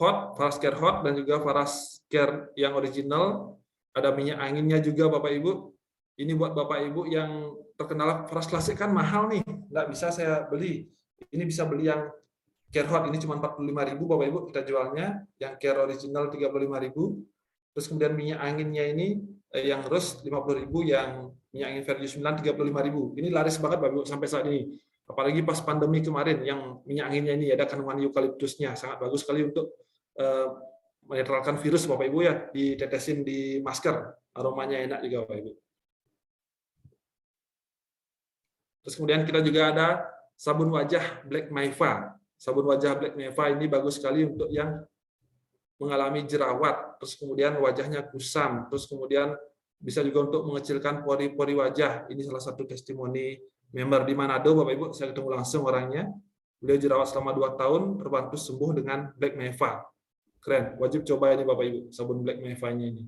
hot, faras care hot, dan juga faras care yang original. Ada minyak anginnya juga Bapak Ibu. Ini buat Bapak Ibu yang terkenal faras klasik kan mahal nih, nggak bisa saya beli. Ini bisa beli yang Care Hot ini cuma 45.000 Bapak Ibu kita jualnya, yang Care Original 35.000. Terus kemudian minyak anginnya ini yang Rose 50.000, yang minyak angin Verju 9 35.000. Ini laris banget Bapak Ibu sampai saat ini. Apalagi pas pandemi kemarin yang minyak anginnya ini ada kandungan eukaliptusnya, sangat bagus sekali untuk menetralkan virus Bapak Ibu ya, ditetesin di masker, aromanya enak juga Bapak Ibu. Terus kemudian kita juga ada sabun wajah Black Maiva. Sabun wajah Black Maiva ini bagus sekali untuk yang mengalami jerawat, terus kemudian wajahnya kusam, terus kemudian bisa juga untuk mengecilkan pori-pori wajah. Ini salah satu testimoni member di Manado Bapak Ibu, saya ketemu langsung orangnya. Beliau jerawat selama 2 tahun, terbantu sembuh dengan Black Maiva. Keren, wajib coba ini Bapak Ibu, sabun Black Maiva-nya ini.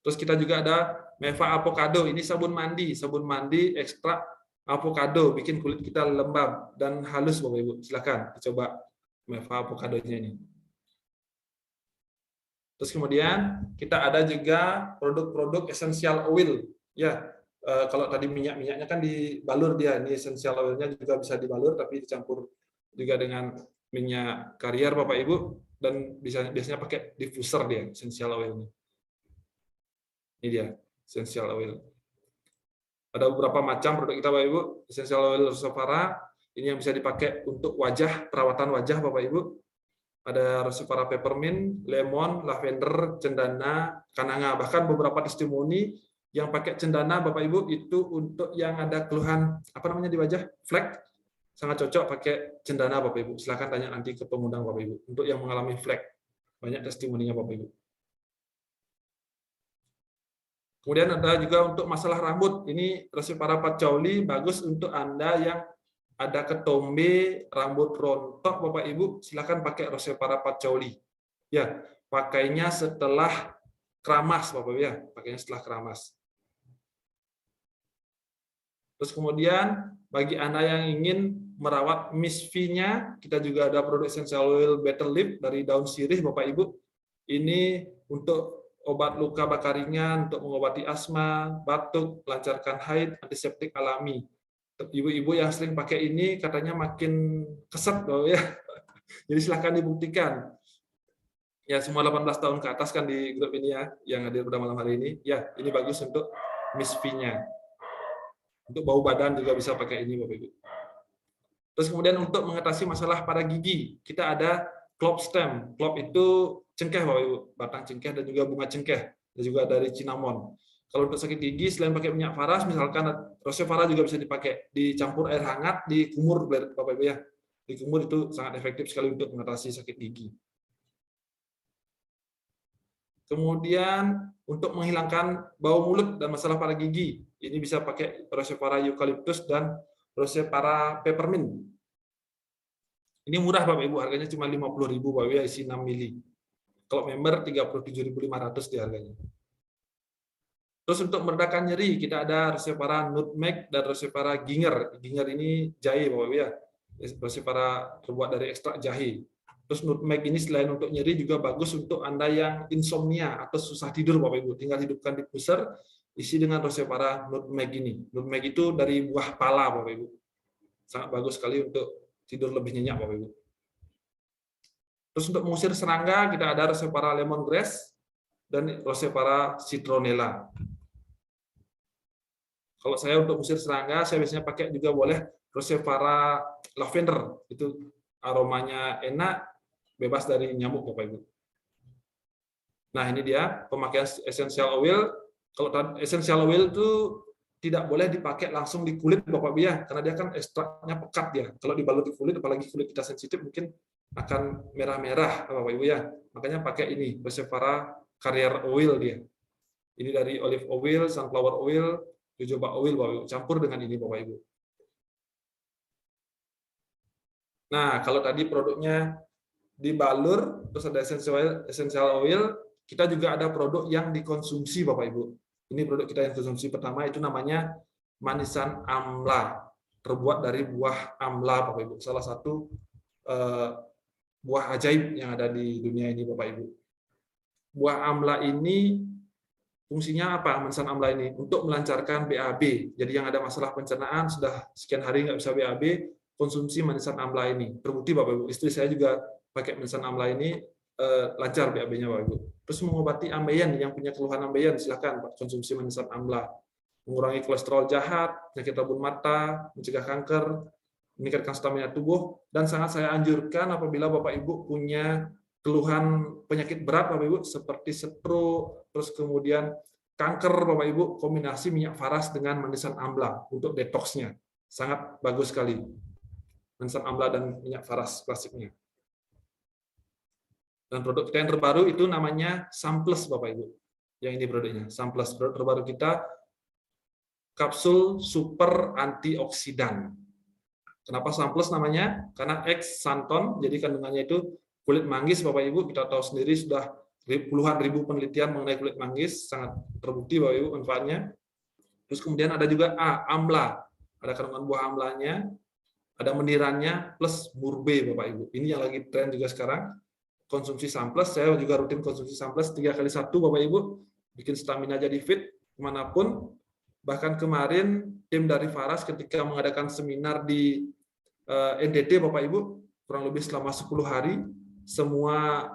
Terus kita juga ada Maiva Avocado, ini sabun mandi ekstrak avocado, bikin kulit kita lembab dan halus Bapak Ibu. Silakan dicoba Maiva Avocado-nya ini. Terus kemudian kita ada juga produk-produk essential oil. Ya, kalau tadi minyaknya kan dibalur dia, ini essential oil-nya juga bisa dibalur tapi dicampur juga dengan minyak karier Bapak Ibu, dan biasanya pakai diffuser dia essential oil ini. Ini dia essential oil. Ada beberapa macam produk kita Bapak Ibu. Essential oil Rosevara ini yang bisa dipakai untuk wajah, perawatan wajah Bapak Ibu. Ada Rosevara peppermint, lemon, lavender, cendana, kananga. Bahkan beberapa testimoni yang pakai cendana Bapak Ibu itu untuk yang ada keluhan di wajah, flek, sangat cocok pakai cendana Bapak Ibu. Silakan tanya nanti ke pengundang Bapak Ibu untuk yang mengalami flek. Banyak testimoninya Bapak Ibu. Kemudian ada juga untuk masalah rambut. Ini Rosevara Patchouli bagus untuk Anda yang ada ketombe, rambut rontok Bapak Ibu, silakan pakai Rosevara Patchouli. Ya, pakainya setelah keramas Bapak Ibu ya, pakainya setelah keramas. Terus kemudian bagi Anda yang ingin merawat misfinya, kita juga ada produk essential oil Better Lip dari daun sirih Bapak Ibu. Ini untuk obat luka bakar ringan, untuk mengobati asma, batuk, lancarkan haid, antiseptik alami. Ibu-ibu yang sering pakai ini katanya makin keset Bapak ya. Jadi silahkan dibuktikan. Ya, semua 18 tahun ke atas kan di grup ini ya, yang hadir pada malam hari ini. Ya, ini bagus untuk misfinya. Untuk bau badan juga bisa pakai ini Bapak Ibu. Terus kemudian untuk mengatasi masalah pada gigi, kita ada clove stem. Clove itu cengkeh Bapak Ibu, batang cengkeh dan juga bunga cengkeh, dan juga dari cinnamon. Kalau untuk sakit gigi, selain pakai minyak faras, misalkan Rosevara juga bisa dipakai, dicampur air hangat, dikumur Bapak Ibu ya. Dikumur itu sangat efektif sekali untuk mengatasi sakit gigi. Kemudian untuk menghilangkan bau mulut dan masalah pada gigi, ini bisa pakai Rosevara eucalyptus dan Rosevara peppermint. Ini murah Bapak Ibu, harganya cuma 50.000 Bapak Ibu, isi 6 mili. Kalau member 37.500 di harganya. Terus untuk meredakan nyeri, kita ada Rosevara nutmeg dan Rosevara ginger. Ginger ini jahe Bapak Ibu ya. Rosevara terbuat dari ekstrak jahe. Terus nutmeg ini selain untuk nyeri juga bagus untuk Anda yang insomnia atau susah tidur Bapak Ibu. Tinggal hidupkan diffuser, isi dengan Rosevara nutmeg ini. Nutmeg itu dari buah pala Bapak Ibu. Sangat bagus sekali untuk tidur lebih nyenyak Bapak Ibu. Terus untuk mengusir serangga, kita ada Rosevara lemongrass dan Rosevara citronella. Kalau saya untuk mengusir serangga, saya biasanya pakai juga boleh Rosevara lavender. Itu aromanya enak, bebas dari nyamuk Bapak Ibu. Nah, ini dia pemakaian essential oil. Kalau essential oil itu tidak boleh dipakai langsung di kulit Bapak Ibu ya, karena dia kan ekstraknya pekat ya. Kalau dibalut di kulit, apalagi kulit kita sensitif, mungkin akan merah-merah Bapak Ibu ya. Makanya pakai ini, Rosevara carrier oil dia. Ini dari olive oil, sunflower oil, jojoba oil Bapak Ibu. Campur dengan ini Bapak Ibu. Nah, kalau tadi produknya dibalur, terus ada essential oil, kita juga ada produk yang dikonsumsi Bapak Ibu. Ini produk kita yang konsumsi pertama, itu namanya manisan amla, terbuat dari buah amla Bapak Ibu. Salah satu buah ajaib yang ada di dunia ini Bapak Ibu. Buah amla ini Fungsinya apa Mensan Amla ini? Untuk melancarkan BAB. Jadi yang ada masalah pencernaan sudah sekian hari nggak bisa BAB, konsumsi Mensan Amla ini. Terbukti Bapak Ibu, istri saya juga pakai Mensan Amla ini lancar BAB-nya Bapak Ibu. Terus mengobati ambeien, yang punya keluhan ambeien silakan Pak konsumsi Mensan Amla. Mengurangi kolesterol jahat, penyakit rabun mata, mencegah kanker, meningkatkan stamina tubuh, dan sangat saya anjurkan apabila Bapak Ibu punya keluhan penyakit berat Bapak Ibu seperti stroke, terus kemudian kanker Bapak Ibu, kombinasi minyak faras dengan manisan amla untuk detoksnya. Sangat bagus sekali. Manisan amla dan minyak faras klasiknya. Dan produk kita yang terbaru itu namanya Samples Bapak Ibu. Yang ini produknya, Samples. Produk terbaru kita kapsul super antioksidan. Kenapa Samples namanya? Karena X santon, jadi kandungannya itu kulit manggis Bapak Ibu, kita tahu sendiri sudah puluhan ribu penelitian mengenai kulit manggis, sangat terbukti Bapak Ibu manfaatnya. Terus kemudian ada juga A, amla. Ada kandungan buah amlanya, ada menirannya, plus murbe Bapak Ibu. Ini yang lagi tren juga sekarang. Konsumsi Samples, saya juga rutin konsumsi Samples 3x1 Bapak Ibu, bikin stamina jadi fit, kemanapun. Bahkan kemarin tim dari Faras ketika mengadakan seminar di NTT Bapak Ibu, kurang lebih selama 10 hari, semua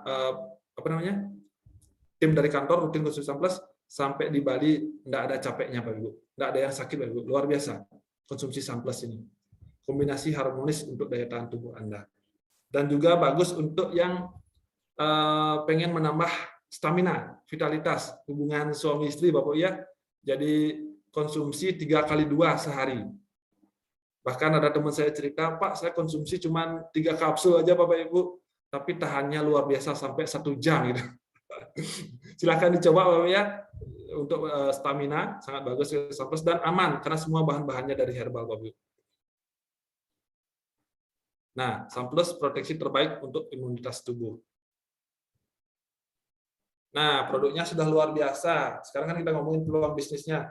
tim dari kantor rutin konsumsi Samples sampai di Bali nggak ada capeknya Bapak Ibu, nggak ada yang sakit Bapak Ibu, luar biasa konsumsi Samples ini. Kombinasi harmonis untuk daya tahan tubuh Anda. Dan juga bagus untuk yang pengen menambah stamina, vitalitas, hubungan suami istri Bapak ya. Jadi konsumsi 3x2 sehari. Bahkan ada teman saya cerita, Pak, saya konsumsi cuma 3 kapsul aja Bapak Ibu, tapi tahannya luar biasa sampai 1 jam gitu. Silahkan dicoba Bapak ya, untuk stamina sangat bagus Samples dan aman karena semua bahan-bahannya dari herbal Bapak Ibu. Nah, Samples proteksi terbaik untuk imunitas tubuh. Nah, produknya sudah luar biasa. Sekarang kan kita ngomongin peluang bisnisnya.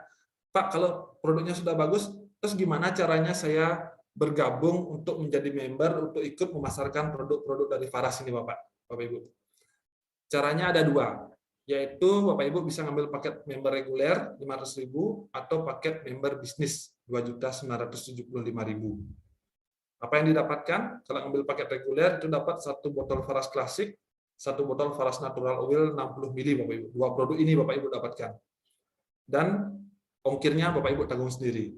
Pak, kalau produknya sudah bagus, terus gimana caranya saya bergabung untuk menjadi member, untuk ikut memasarkan produk-produk dari Faras ini, Bapak Ibu? Caranya ada 2, yaitu Bapak Ibu bisa ngambil paket member reguler 500.000 atau paket member bisnis 2.975.000. Apa yang didapatkan? Kalau ngambil paket reguler itu dapat 1 botol Faras klasik, 1 botol Faras Natural Oil 60 ml Bapak Ibu. 2 produk ini Bapak Ibu dapatkan. Dan ongkirnya Bapak Ibu tanggung sendiri.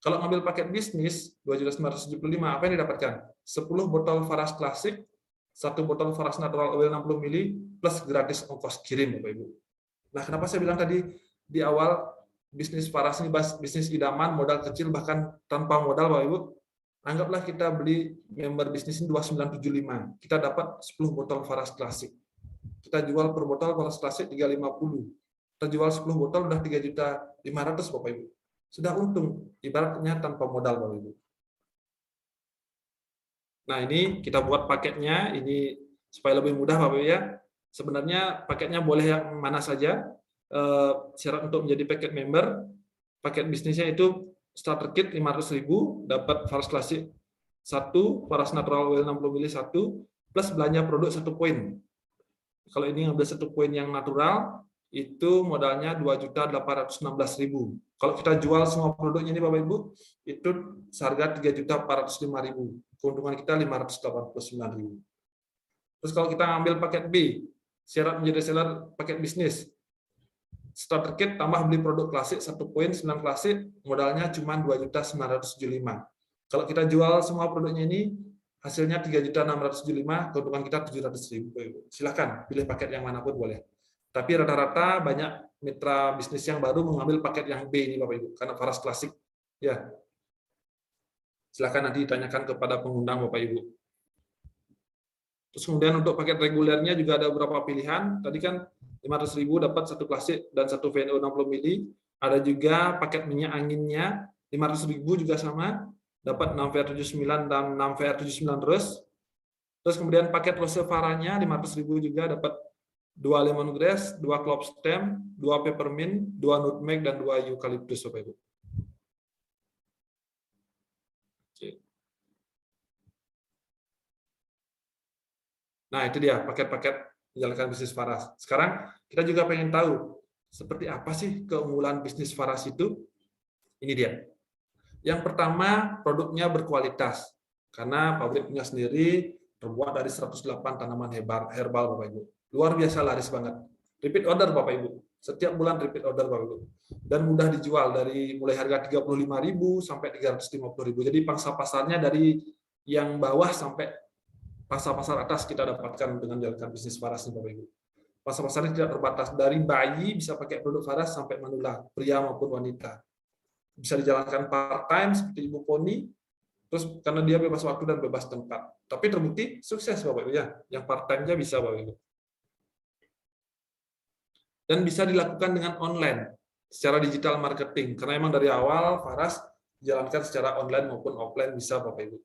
Kalau ngambil paket bisnis 2.975 apa yang didapatkan? 10 botol Faras klasik, 1 botol Faras Natural Oil 60 ml plus gratis ongkos kirim Bapak Ibu. Nah, kenapa saya bilang tadi di awal bisnis Faras ini bisnis idaman, modal kecil bahkan tanpa modal Bapak Ibu. Anggaplah kita beli member bisnis ini 2.975. Kita dapat 10 botol Faras klasik. Kita jual per botol Faras klasik 350. Kita jual 10 botol udah 3.500.000 Bapak Ibu. Sudah untung, ibaratnya tanpa modal Bapak Ibu. Nah, ini kita buat paketnya ini supaya lebih mudah Bapak Ibu ya. Sebenarnya paketnya boleh yang mana saja. Syarat untuk menjadi paket member, paket bisnisnya itu starter kit 500.000, dapat Faras klasik 1, Faras Natural Oil 60 ml 1, plus belanja produk 1 poin. Kalau ini ngambil 1 poin yang natural, itu modalnya 2.816.000. Kalau kita jual semua produknya ini Bapak Ibu, itu seharga 3.405.000. Keuntungan kita 589.000. Terus kalau kita ngambil paket B, syarat menjadi seller paket bisnis, starter kit tambah beli produk klasik 1 poin 9 klasik, modalnya cuma 2.975. Kalau kita jual semua produknya ini, hasilnya 3.675, keuntungan kita 700.000. Silakan pilih paket yang manapun boleh. Tapi rata-rata banyak mitra bisnis yang baru mengambil paket yang B ini Bapak Ibu, karena Faras klasik. Ya. Silakan nanti ditanyakan kepada pengundang Bapak Ibu. Terus kemudian untuk paket regulernya juga ada beberapa pilihan. Tadi kan 500.000 dapat 1 klasik dan 1 VNO 60 ml. Ada juga paket minyak anginnya 500.000 juga sama, dapat 6 VR79 dan 6 VR79 terus. Terus kemudian paket rose faranya 500.000 juga dapat 2 lemongrass, 2 clove stem, 2 peppermint, 2 nutmeg dan 2 eucalyptus Bapak Ibu. Nah, itu dia paket-paket menjalankan bisnis Faras. Sekarang kita juga pengen tahu Seperti apa sih keunggulan bisnis Faras itu? Ini dia. Yang pertama, produknya berkualitas. Karena pabrik punya sendiri, terbuat dari 108 tanaman herbal, Bapak Ibu. Luar biasa laris banget. Repeat order, Bapak Ibu. Setiap bulan repeat order, Bapak Ibu. Dan mudah dijual dari mulai harga 35.000 sampai 350.000. Jadi pangsa pasarnya dari yang bawah sampai pasar-pasar atas kita dapatkan dengan jalankan bisnis Faras ini, Bapak Ibu. Pasar-pasarnya tidak terbatas. Dari bayi bisa pakai produk Faras sampai manula, pria maupun wanita. Bisa dijalankan part-time seperti Ibu Poni, terus karena dia bebas waktu dan bebas tempat. Tapi terbukti sukses, Bapak Ibu ya. Yang part-time-nya bisa, Bapak Ibu. Dan bisa dilakukan dengan online, secara digital marketing. Karena memang dari awal Faras dijalankan secara online maupun offline bisa, Bapak Ibu.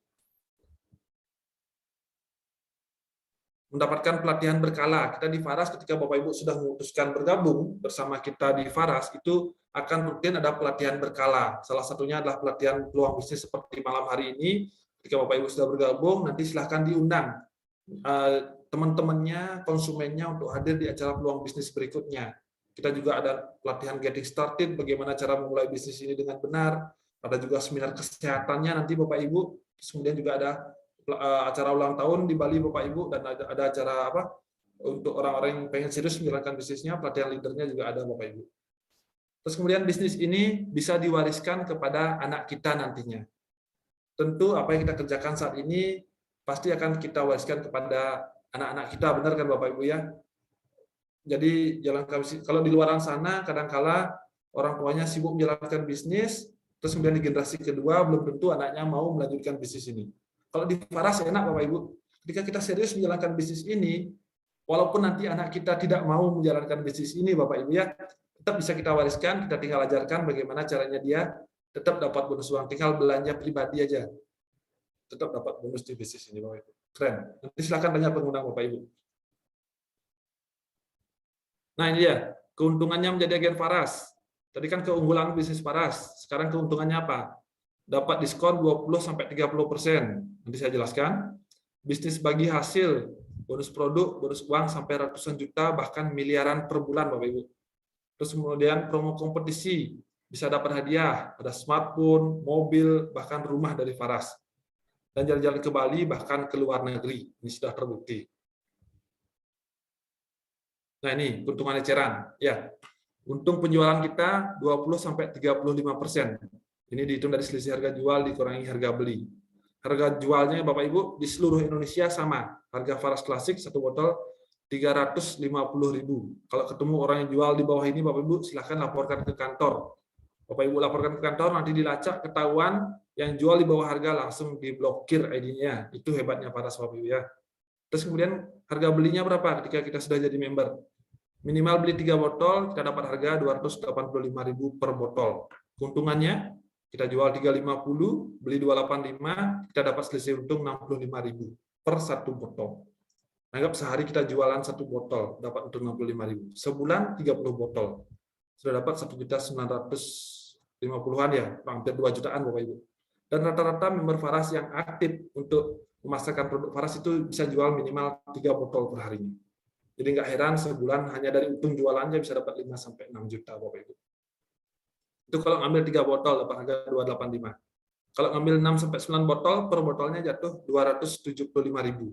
Mendapatkan pelatihan berkala. Kita di Faras ketika Bapak Ibu sudah memutuskan bergabung bersama kita di Faras, itu akan rutin ada pelatihan berkala. Salah satunya adalah pelatihan peluang bisnis seperti malam hari ini. Ketika Bapak Ibu sudah bergabung, nanti silahkan diundang teman-temannya, konsumennya untuk hadir di acara peluang bisnis berikutnya. Kita juga ada pelatihan getting started, bagaimana cara memulai bisnis ini dengan benar. Ada juga seminar kesehatannya nanti Bapak Ibu. Terus kemudian juga ada acara ulang tahun di Bali Bapak Ibu, dan ada acara apa untuk orang-orang yang pengen serius menjalankan bisnisnya, pelatihan leadernya juga ada Bapak Ibu. Terus kemudian bisnis ini bisa diwariskan kepada anak kita nantinya. Tentu apa yang kita kerjakan saat ini pasti akan kita wariskan kepada anak-anak kita, benar kan Bapak Ibu ya? Jadi jalankan bisnis. Kalau di luar sana kadang-kala orang tuanya sibuk menjalankan bisnis, terus kemudian di generasi kedua belum tentu anaknya mau melanjutkan bisnis ini. Kalau di Faras enak Bapak Ibu, ketika kita serius menjalankan bisnis ini, walaupun nanti anak kita tidak mau menjalankan bisnis ini Bapak Ibu ya, tetap bisa kita wariskan, kita tinggal ajarkan bagaimana caranya dia tetap dapat bonus uang, tinggal belanja pribadi aja. Tetap dapat bonus di bisnis ini Bapak Ibu. Keren. Nanti silakan tanya pengundang Bapak Ibu. Nah ini dia, keuntungannya menjadi agen Faras. Tadi kan keunggulan bisnis Faras, sekarang keuntungannya apa? Dapat diskon 20-30%. Nanti saya jelaskan. Bisnis bagi hasil, bonus produk, bonus uang sampai ratusan juta, bahkan miliaran per bulan, Bapak Ibu. Terus kemudian promo kompetisi, bisa dapat hadiah, ada smartphone, mobil, bahkan rumah dari Faras. Dan jalan-jalan ke Bali, bahkan ke luar negeri. Ini sudah terbukti. Nah ini, keuntungan eceran. Ya, untung penjualan kita 20-35%. Ini dihitung dari selisih harga jual dikurangi harga beli. Harga jualnya Bapak Ibu di seluruh Indonesia sama. Harga Faras Klasik satu botol 350.000. Kalau ketemu orang yang jual di bawah ini Bapak Ibu silahkan laporkan ke kantor. Bapak Ibu laporkan ke kantor, nanti dilacak ketahuan yang jual di bawah harga langsung diblokir ID-nya. Itu hebatnya Faras Bapak Ibu ya. Terus kemudian harga belinya berapa ketika kita sudah jadi member? Minimal beli 3 botol, kita dapat harga 285.000 per botol. Keuntungannya kita jual 350, beli 285, kita dapat selisih untung 65.000 per satu botol. Anggap sehari kita jualan 1 botol, dapat untung 65.000. Sebulan 30 botol. Sudah dapat 1.950.000-an ya, hampir 2 jutaan Bapak Ibu. Dan rata-rata member Faras yang aktif untuk memasarkan produk Faras itu bisa jual minimal 3 botol per harinya. Jadi nggak heran sebulan hanya dari untung jualannya bisa dapat 5-6 juta Bapak Ibu. Itu kalau ngambil 3 botol dapat harga 285. Kalau ngambil 6-9 botol, per botolnya jatuh 275.000.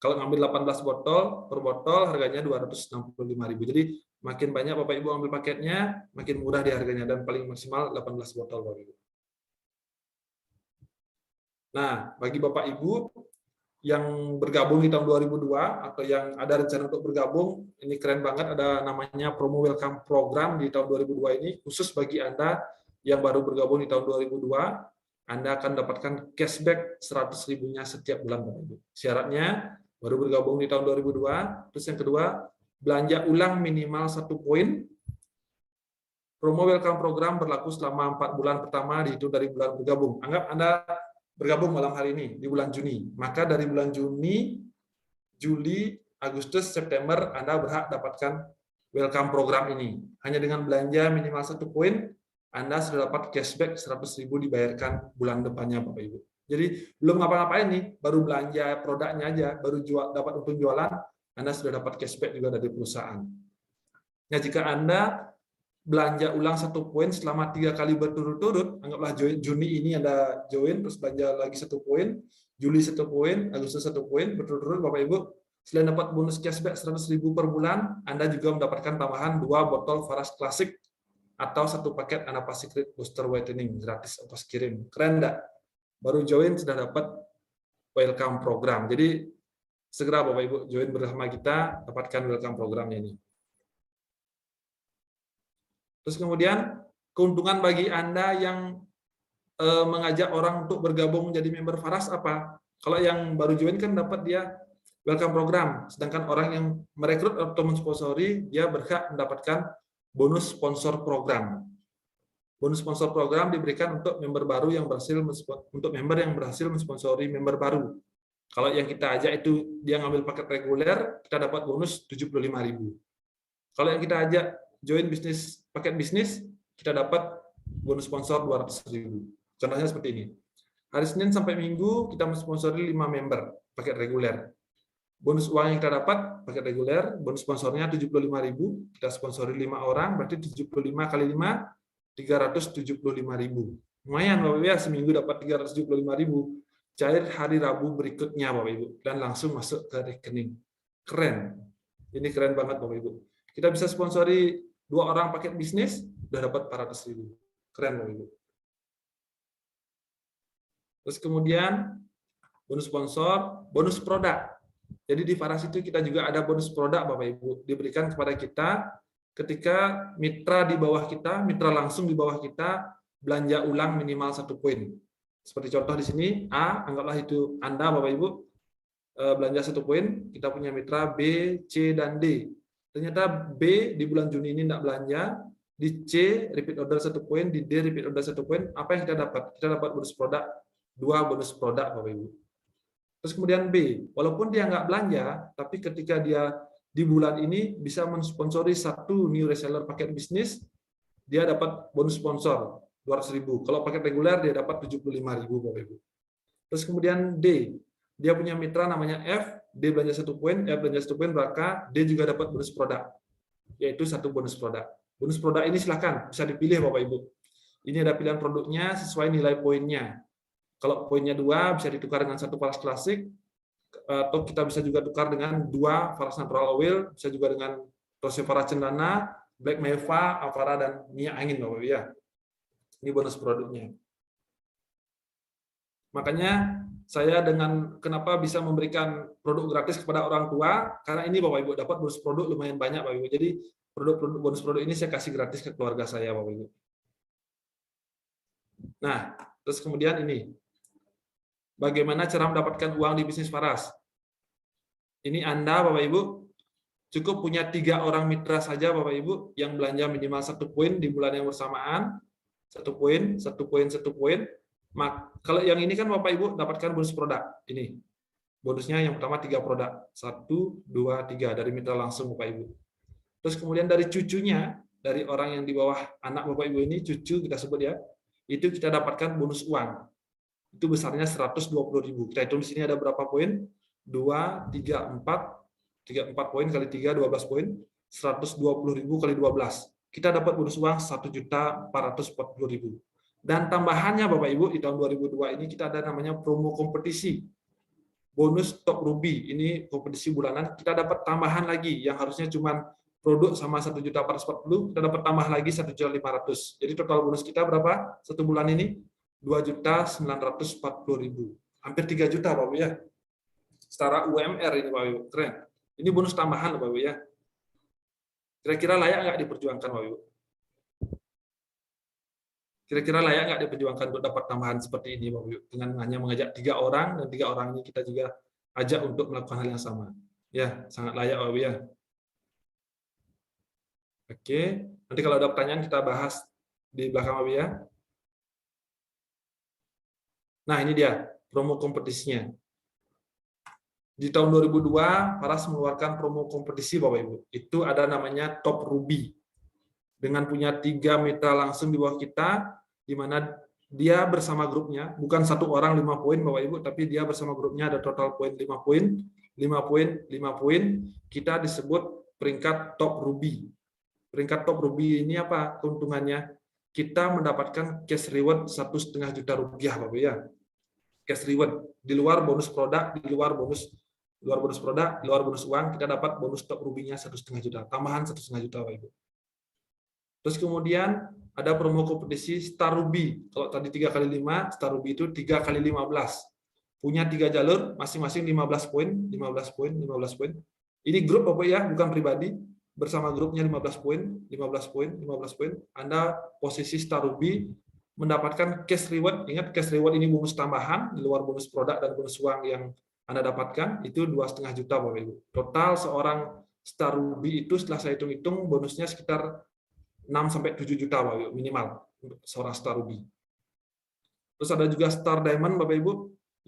Kalau ngambil 18 botol, per botol harganya 265.000. Jadi makin banyak Bapak Ibu ambil paketnya, makin murah di harganya, dan paling maksimal 18 botol Bapak Ibu. Nah, bagi Bapak Ibu yang bergabung di tahun 2002 atau yang ada rencana untuk bergabung, ini keren banget, ada namanya promo welcome program di tahun 2002 ini, khusus bagi Anda yang baru bergabung di tahun 2002, Anda akan dapatkan cashback 100.000-nya setiap bulan Bapak Ibu. Syaratnya baru bergabung di tahun 2002, terus yang kedua, belanja ulang minimal 1 poin. Promo welcome program berlaku selama 4 bulan pertama dihitung dari bulan bergabung. Anggap Anda bergabung malam hari ini di bulan Juni, maka dari bulan Juni, Juli, Agustus, September Anda berhak dapatkan welcome program ini. Hanya dengan belanja minimal 1 poin, Anda sudah dapat cashback 100.000 dibayarkan bulan depannya Bapak Ibu. Jadi belum ngapa-ngapain nih, baru belanja produknya aja, baru dapat untung jualan, Anda sudah dapat cashback juga dari perusahaan. Nah, jika Anda belanja ulang 1 poin selama 3 kali berturut-turut, anggaplah Juni ini Anda join, terus belanja lagi 1 poin, Juli 1 poin, Agustus 1 poin, berturut-turut Bapak Ibu, selain dapat bonus cashback 100.000 per bulan, Anda juga mendapatkan tambahan 2 botol Faras Classic atau 1 paket Anapa Secret Booster Whitening gratis ongkos kirim. Keren enggak? Baru join sudah dapat welcome program. Jadi segera Bapak Ibu join bersama kita, dapatkan welcome programnya ini. Terus kemudian keuntungan bagi Anda yang mengajak orang untuk bergabung menjadi member Faras apa? Kalau yang baru join kan dapat dia welcome program, sedangkan orang yang merekrut atau mensponsori dia berhak mendapatkan bonus sponsor program. Bonus sponsor program diberikan untuk member baru yang berhasil mensponsori member baru. Kalau yang kita ajak itu dia ngambil paket reguler, kita dapat bonus 75.000. Kalau yang kita ajak join bisnis paket bisnis, kita dapat bonus sponsor 200.000. Contohnya seperti ini. Hari Senin sampai Minggu kita mensponsori 5 member paket reguler. Bonus uang yang kita dapat paket reguler, bonus sponsornya 75.000, kita sponsori 5 orang, berarti 75 kali 5 375.000. Lumayan Bapak Ibu ya, seminggu dapat 375.000. Cair hari Rabu berikutnya Bapak Ibu dan langsung masuk ke rekening. Keren. Ini keren banget Bapak Ibu. Kita bisa sponsori 2 orang paket bisnis, udah dapat 400.000. Keren Bapak Ibu. Terus kemudian bonus sponsor, bonus produk. Jadi di Faras itu kita juga ada bonus produk Bapak Ibu, diberikan kepada kita ketika mitra di bawah kita, mitra langsung di bawah kita belanja ulang minimal 1 poin. Seperti contoh di sini A, anggaplah itu Anda Bapak Ibu belanja 1 poin, kita punya mitra B, C dan D. Ternyata B di bulan Juni ini tidak belanja, di C repeat order 1 poin, di D repeat order 1 poin. Apa yang kita dapat? Kita dapat bonus produk, 2 bonus produk Bapak Ibu. Terus kemudian B, walaupun dia nggak belanja, tapi ketika dia di bulan ini bisa mensponsori 1 new reseller paket bisnis, dia dapat bonus sponsor 200.000. Kalau paket reguler dia dapat 75.000 Bapak Ibu. Terus kemudian D, dia punya mitra namanya F, D belanja 1 poin, F belanja 1 poin, maka D juga dapat bonus produk, yaitu 1 bonus produk. Bonus produk ini silakan bisa dipilih Bapak Ibu. Ini ada pilihan produknya sesuai nilai poinnya. Kalau poinnya 2 bisa ditukar dengan 1 Faras Classic, atau kita bisa juga tukar dengan 2 Faras Natural Oil, bisa juga dengan Rosé Faras Cendana, Black Meva, Avara, dan minyak angin Bapak Ibu ya. Ini bonus produknya. Makanya saya kenapa bisa memberikan produk gratis kepada orang tua, karena ini Bapak Ibu dapat bonus produk lumayan banyak Bapak Ibu. Jadi bonus produk ini saya kasih gratis ke keluarga saya Bapak Ibu. Nah, terus kemudian ini. Bagaimana cara mendapatkan uang di bisnis Faras? Ini Anda Bapak Ibu cukup punya 3 orang mitra saja Bapak Ibu yang belanja minimal 1 poin di bulan yang bersamaan. 1 poin, 1 poin, 1 poin. Kalau yang ini kan Bapak Ibu dapatkan bonus produk. Ini bonusnya yang pertama 3 produk. 1, 2, 3 dari mitra langsung Bapak Ibu. Terus kemudian dari cucunya, dari orang yang di bawah anak Bapak Ibu ini, cucu kita sebut ya, itu kita dapatkan bonus uang. Itu besarnya 120.000. Kita hitung di sini ada berapa poin? 2, 3, 4. 4 poin kali 3, 12 poin. 120.000 kali 12. Kita dapat bonus uang 1.440.000. Dan tambahannya Bapak Ibu, di tahun 2002 ini kita ada namanya promo kompetisi. Bonus Top Ruby. Ini kompetisi bulanan. Kita dapat tambahan lagi yang harusnya cuma produk sama 1.440.000, kita dapat tambah lagi 1.500.000. Jadi total bonus kita berapa? 1 bulan ini? 2.940.000, hampir 3 juta Bapak Ibu ya. Setara UMR ini Bapak Ibu, keren. Ini bonus tambahan Bapak Ibu ya. Kira-kira layak nggak diperjuangkan Bapak Ibu? Kira-kira layak nggak diperjuangkan untuk dapat tambahan seperti ini Bapak Ibu? Dengan hanya mengajak 3 orang, dan 3 orang ini kita juga ajak untuk melakukan hal yang sama. Ya, sangat layak Bapak Ibu ya. Oke, nanti kalau ada pertanyaan kita bahas di belakang Bapak Ibu ya. Nah, ini dia promo kompetisinya. Di tahun 2002, Faras mengeluarkan promo kompetisi, Bapak Ibu. Itu ada namanya Top Ruby. Dengan punya 3 mitra langsung di bawah kita, di mana dia bersama grupnya, bukan 1 orang 5 poin, Bapak Ibu, tapi dia bersama grupnya ada total poin 5 poin, 5 poin, 5 poin. Kita disebut peringkat Top Ruby. Peringkat top Ruby ini apa keuntungannya? Kita mendapatkan cash reward 1,5 juta rupiah, Bapak ya. Cash reward di luar bonus produk, di luar bonus produk, di luar bonus uang, kita dapat bonus top Ruby-nya 1,5 juta, tambahan 1,5 juta, Bapak Ibu. Terus kemudian ada promo kompetisi Star Ruby. Kalau tadi 3x5, Star Ruby itu 3x15. Punya 3 jalur, masing-masing 15 poin, 15 poin, 15 poin. Ini grup Bapak ya, bukan pribadi. Bersama grupnya 15 poin, 15 poin, 15 poin. Anda posisi Star Ruby mendapatkan cash reward. Ingat, cash reward ini bonus tambahan di luar bonus produk dan bonus uang yang Anda dapatkan, itu 2,5 juta Bapak Ibu. Total seorang Star Ruby itu setelah saya hitung-hitung bonusnya sekitar 6-7 juta Bapak Ibu, minimal untuk seorang Star Ruby. Terus ada juga Star Diamond Bapak Ibu,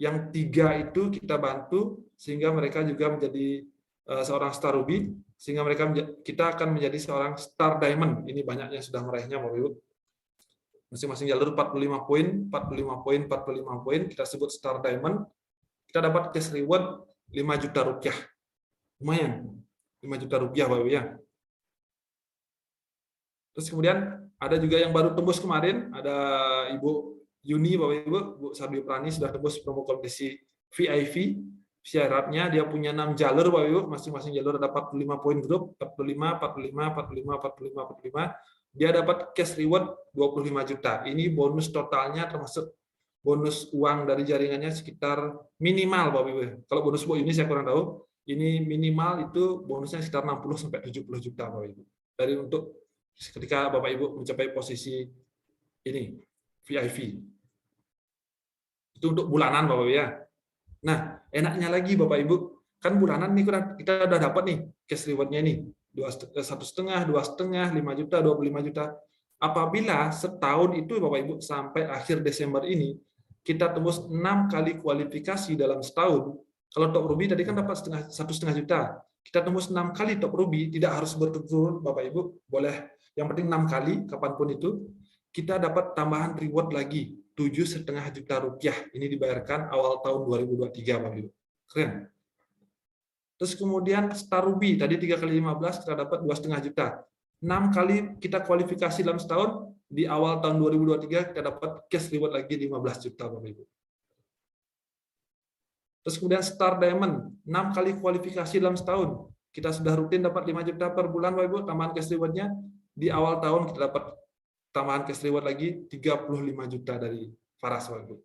yang 3 itu kita bantu sehingga mereka juga menjadi seorang Star Ruby, sehingga kita akan menjadi seorang Star Diamond. Ini banyak yang sudah meraihnya Bapak Ibu. Masing-masing jalur 45 poin, 45 poin, 45 poin, kita sebut Star Diamond. Kita dapat cash reward 5 juta rupiah. Lumayan, 5 juta rupiah Bapak Ibu ya. Terus kemudian ada juga yang baru tembus kemarin, ada Ibu Yuni, Bapak Ibu, Bu Sardi Prani sudah tembus promo kompetisi VIP. Syaratnya dia punya 6 jalur, Bapak Ibu, masing-masing jalur ada 45 poin grup, 45, 45, 45, 45, 45. Dia dapat cash reward 25 juta. Ini bonus totalnya termasuk bonus uang dari jaringannya sekitar minimal, Bapak Ibu. Kalau bonus Bu Yuni saya kurang tahu, ini minimal itu bonusnya sekitar 60-70 juta, Bapak Ibu. Dari untuk ketika Bapak Ibu mencapai posisi ini VIP. Itu untuk bulanan Bapak Ibu ya. Nah, enaknya lagi Bapak Ibu, kan bulanan nih kita udah dapat nih cash reward-nya nih. 1,5, 2,5, 5 juta, 25 juta. Apabila setahun itu Bapak Ibu sampai akhir Desember ini kita tembus 6 kali kualifikasi dalam setahun. Kalau top Ruby tadi kan dapat 1,5 juta. Kita tembus 6 kali top Ruby, tidak harus berturut-turut Bapak Ibu, boleh yang penting 6 kali, kapanpun itu, kita dapat tambahan reward lagi, 7,5 juta rupiah. Ini dibayarkan awal tahun 2023, Bapak Ibu. Keren. Terus kemudian Star Ruby, tadi 3x15, kita dapat 2,5 juta. 6 kali kita kualifikasi dalam setahun, di awal tahun 2023, kita dapat cash reward lagi 15 juta, Bapak Ibu. Terus kemudian Star Diamond, 6 kali kualifikasi dalam setahun. Kita sudah rutin dapat 5 juta per bulan, Bapak Ibu, tambahan cash reward-nya. Di awal tahun kita dapat tambahan cash reward lagi 35 juta dari Faras, Bapak Ibu.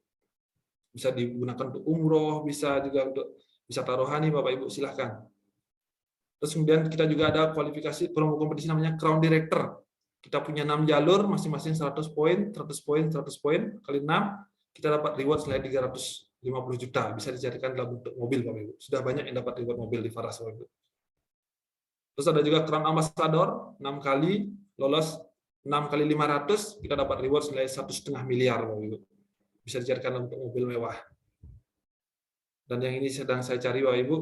Bisa digunakan untuk umroh, bisa juga untuk wisata rohani, Bapak Ibu, silahkan. Terus kemudian kita juga ada kualifikasi promo kompetisi namanya Crown Director. Kita punya 6 jalur, masing-masing 100 poin, 100 poin, 100 poin, kali 6, kita dapat reward senilai 350 juta. Bisa dijadikan dalam bentuk mobil, Bapak Ibu. Sudah banyak yang dapat reward mobil di Faras, Bapak Ibu. Terus ada juga Crown Ambassador, 6 kali, lolos 6 kali 500, kita dapat reward senilai 1,5 miliar, Bapak Ibu. Bisa dijadikan untuk mobil mewah. Dan yang ini sedang saya cari, Bapak Ibu,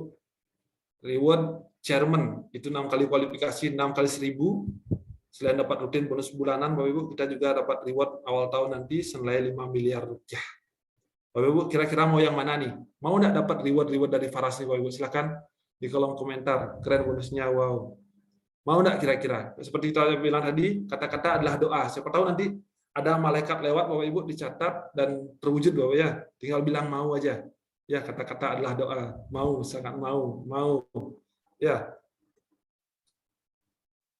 reward chairman, itu 6 kali kualifikasi, 6 kali 1.000. Selain dapat rutin bonus bulanan, Bapak Ibu, kita juga dapat reward awal tahun nanti senilai 5 miliar rupiah. Bapak Ibu, kira-kira mau yang mana nih? Mau nggak dapat reward dari Faras nih, Bapak Ibu? Silakan di kolom komentar. Keren bonusnya, wow. Mau nggak kira-kira? Seperti kita bilang tadi, kata-kata adalah doa. Siapa tahu nanti ada malaikat lewat, Bapak Ibu, dicatat dan terwujud, Bapak ya. Tinggal bilang mau aja. Ya, kata-kata adalah doa. Mau, sangat mau, mau. Ya.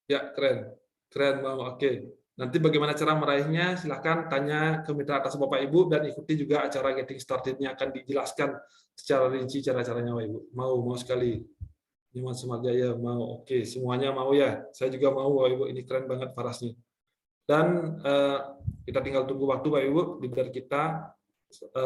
Ya, keren. Keren, mau. Oke. Nanti bagaimana cara meraihnya? Silahkan tanya ke mitra atas Bapak Ibu dan ikuti juga acara Getting Started-nya, akan dijelaskan secara rinci cara-caranya, Bapak Ibu. Mau sekali. Iman Sumarjaya mau. Oke, semuanya mau ya. Saya juga mau, Bapak Ibu. Ini keren banget Farasnya. Dan kita tinggal tunggu waktu, Bapak Ibu, leader kita,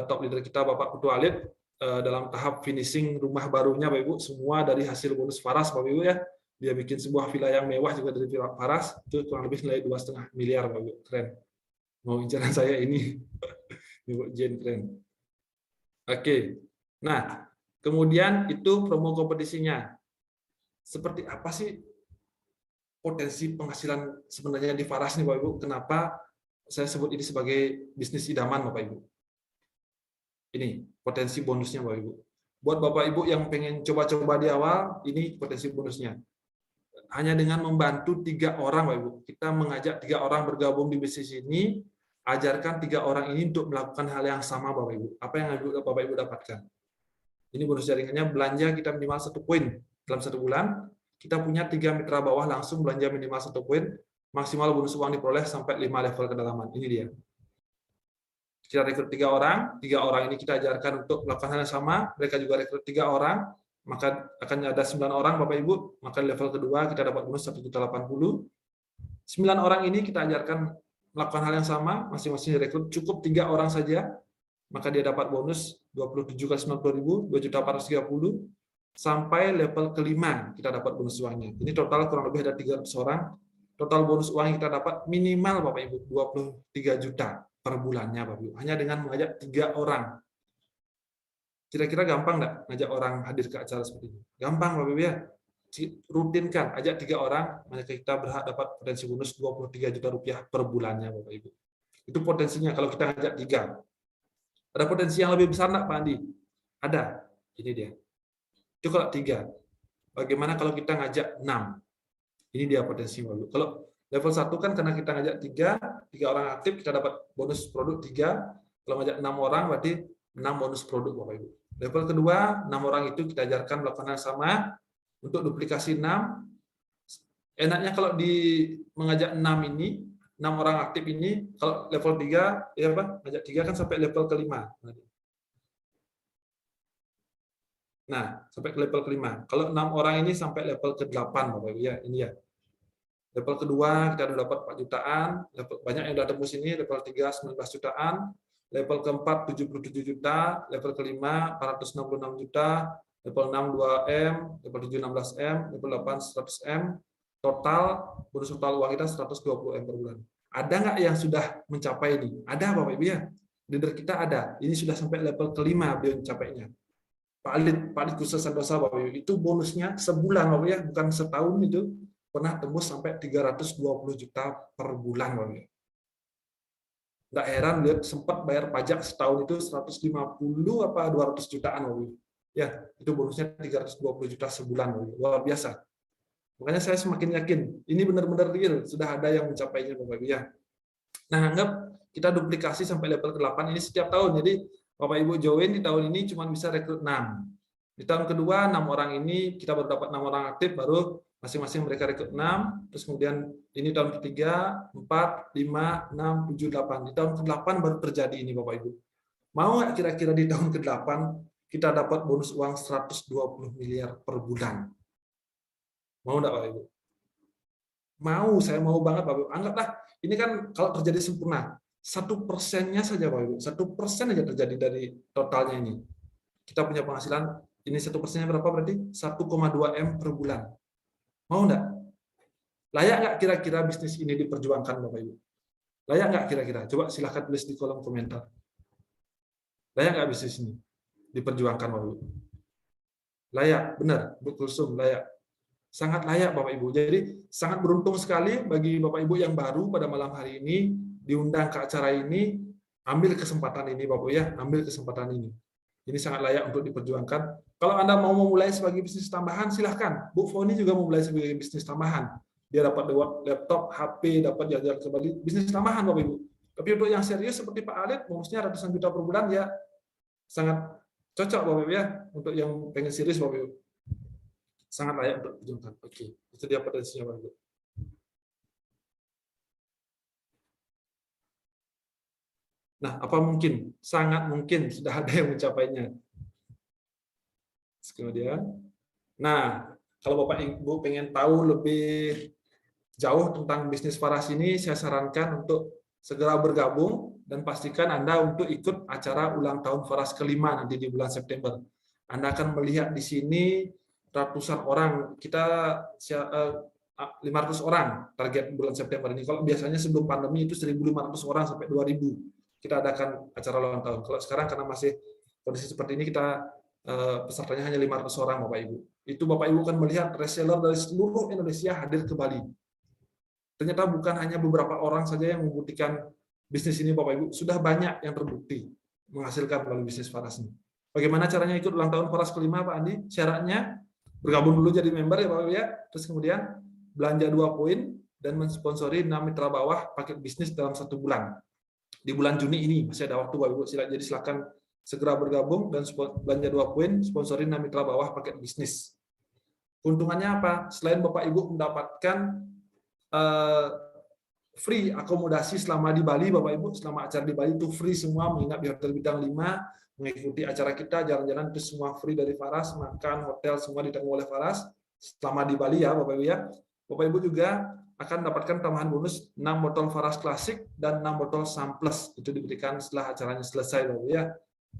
top leader kita Bapak Putu Alit, dalam tahap finishing rumah barunya, Bapak Ibu. Semua dari hasil bonus Faras, Bapak Ibu ya. Dia bikin sebuah villa yang mewah juga dari Faras, itu kurang lebih nilai 2,5 miliar, Bapak Ibu. Keren. Mau incaran saya ini. Ibu Jen, keren. Oke. Nah, kemudian itu promo kompetisinya. Seperti apa sih potensi penghasilan sebenarnya di Faras nih, Bapak Ibu? Kenapa saya sebut ini sebagai bisnis idaman, Bapak Ibu? Ini potensi bonusnya, Bapak Ibu. Buat Bapak Ibu yang pengen coba-coba di awal, ini potensi bonusnya. hanya dengan membantu 3 orang, Bapak Ibu. Kita mengajak 3 orang bergabung di bisnis ini, ajarkan 3 orang ini untuk melakukan hal yang sama, Bapak Ibu. Apa yang Bapak Ibu dapatkan? Ini bonus jaringannya, belanja kita minimal 1 poin dalam 1 bulan. Kita punya 3 mitra bawah langsung belanja minimal 1 poin, maksimal bonus uang diperoleh sampai 5 level kedalaman. Ini dia. Kita rekrut 3 orang ini kita ajarkan untuk melakukan hal yang sama, mereka juga rekrut 3 orang, maka akan ada 9 orang Bapak Ibu, maka level kedua kita dapat bonus 1.080. 9 orang ini kita ajarkan melakukan hal yang sama, masing-masing direkrut cukup 3 orang saja, maka dia dapat bonus 27 kali 90.000, 2.430, sampai level kelima kita dapat bonus uangnya. Ini total kurang lebih ada 300 orang. Total bonus uang yang kita dapat minimal Bapak Ibu 23 juta per bulannya Bapak Ibu. Hanya dengan mengajak 3 orang. Kira-kira gampang nggak ngajak orang hadir ke acara seperti ini? Gampang Bapak Ibu ya. Rutinkan, ajak 3 orang, maka kita berhak dapat potensi bonus 23 juta rupiah per bulannya Bapak Ibu. Itu potensinya kalau kita ngajak 3. Ada potensi yang lebih besar nggak Pak Andi? Ada. Ini dia. Itu kalau 3. Bagaimana kalau kita ngajak 6? Ini dia potensi Bapak Ibu. Kalau level 1 kan karena kita ngajak 3 orang aktif, kita dapat bonus produk 3. Kalau ngajak 6 orang berarti 6 bonus produk Bapak Ibu. Level kedua, 6 orang itu kita ajarkan melakukan hal sama. Untuk duplikasi 6, enaknya kalau mengajak 6 ini, 6 orang aktif ini, kalau level 3, ya Pak, ngajak 3 kan sampai level kelima. Nah, sampai ke level kelima. Kalau 6 orang ini sampai level ke-8, Bapak Ibu ya, ini ya. Level kedua kita sudah dapat 4 jutaan, banyak yang sudah tembus ini, level 3 19 jutaan, level keempat 77 juta, level kelima 466 juta, level 6 2M, level 7 16M, level 8 100M, total bonus total uang kita 120M per bulan. Ada nggak yang sudah mencapai ini? Ada Bapak Ibu ya. Leader kita ada. Ini sudah sampai level kelima beliau mencapainya. Pak Alit Khusus Santosa Bapak Ibu, itu bonusnya sebulan Bapak ya, bukan setahun itu pernah tembus sampai 320 juta per bulan Bapak Ibu. Nggak heran lihat sempat bayar pajak setahun itu 150 apa 200 jutaan Bapak Ibu. Ya, itu bonusnya 320 juta sebulan Bapak Ibu. Luar biasa. Makanya saya semakin yakin ini benar-benar real, sudah ada yang mencapainya Bapak Ibu ya. Nah, anggap kita duplikasi sampai level ke-8 ini setiap tahun. Jadi Bapak Ibu join di tahun ini cuma bisa rekrut 6. Di tahun kedua 6 orang ini kita baru dapat 6 orang aktif, baru masing-masing mereka rekrut 6, terus kemudian ini tahun ketiga 4, 5, 6, 7, 8. Di tahun ke-8 baru terjadi ini Bapak Ibu. Mau nggak kira-kira di tahun ke-8 kita dapat bonus uang 120 miliar per bulan? Mau nggak Bapak Ibu? Mau, saya mau banget Bapak Ibu. Anggaplah ini kan kalau terjadi sempurna, 1%-nya saja Bapak Ibu, 1% aja terjadi dari totalnya ini. Kita punya penghasilan, ini 1%-nya berapa berarti? 1,2M per bulan. Mau nggak? Layak nggak kira-kira bisnis ini diperjuangkan Bapak Ibu? Layak nggak kira-kira? Coba silahkan tulis di kolom komentar. Layak nggak bisnis ini diperjuangkan Bapak Ibu? Layak, benar, Bu Kulsum, layak. Sangat layak Bapak Ibu. Jadi sangat beruntung sekali bagi Bapak Ibu yang baru pada malam hari ini diundang ke acara ini, ambil kesempatan ini Bapak Ibu ya, ambil kesempatan ini. Ini sangat layak untuk diperjuangkan. Kalau Anda mau memulai sebagai bisnis tambahan, silahkan. Bu Foni juga memulai sebagai bisnis tambahan. Dia dapat laptop, HP, dapat jalan-jalan kembali, bisnis tambahan Bapak Ibu. Tapi untuk yang serius seperti Pak Alit, bonusnya ratusan juta per bulan, ya sangat cocok Bapak Ibu ya, untuk yang pengen serius Bapak Ibu. Sangat layak untuk diperjuangkan. Oke, itu dia potensinya Bapak Ibu. Nah, apa mungkin? Sangat mungkin sudah ada yang mencapainya. Kemudian, nah, kalau Bapak Ibu pengen tahu lebih jauh tentang bisnis Faras ini, saya sarankan untuk segera bergabung dan pastikan Anda untuk ikut acara ulang tahun Faras kelima nanti di bulan September. Anda akan melihat di sini ratusan orang, kita 500 orang target bulan September ini. Kalau biasanya sebelum pandemi itu 1.500 orang sampai 2.000 kita adakan acara ulang tahun. Kalau sekarang karena masih kondisi seperti ini, kita pesertanya hanya 500 orang Bapak Ibu. Itu Bapak Ibu akan melihat reseller dari seluruh Indonesia hadir ke Bali. Ternyata bukan hanya beberapa orang saja yang membuktikan bisnis ini Bapak Ibu, sudah banyak yang terbukti menghasilkan melalui bisnis Faras ini. Bagaimana caranya ikut ulang tahun Faras kelima Pak Andi? Syaratnya bergabung dulu jadi member ya Bapak Ibu ya. Terus kemudian belanja 2 poin dan mensponsori 6 mitra bawah paket bisnis dalam 1 bulan. Di bulan Juni ini masih ada waktu Bapak Ibu, jadi silakan segera bergabung dan belanja 2 poin, sponsori 6 mitra bawah paket bisnis. Keuntungannya apa? Selain Bapak Ibu mendapatkan free akomodasi selama di Bali, Bapak Ibu, selama acara di Bali itu free semua, menginap di Hotel Bintang 5, mengikuti acara kita, jalan-jalan itu semua free dari Faras, makan, hotel semua ditanggung oleh Faras selama di Bali ya Bapak Ibu ya. Bapak Ibu juga akan mendapatkan tambahan bonus 6 botol Faras Klasik dan 6 botol Samplus. Itu diberikan setelah acaranya selesai Bapak Ibu ya.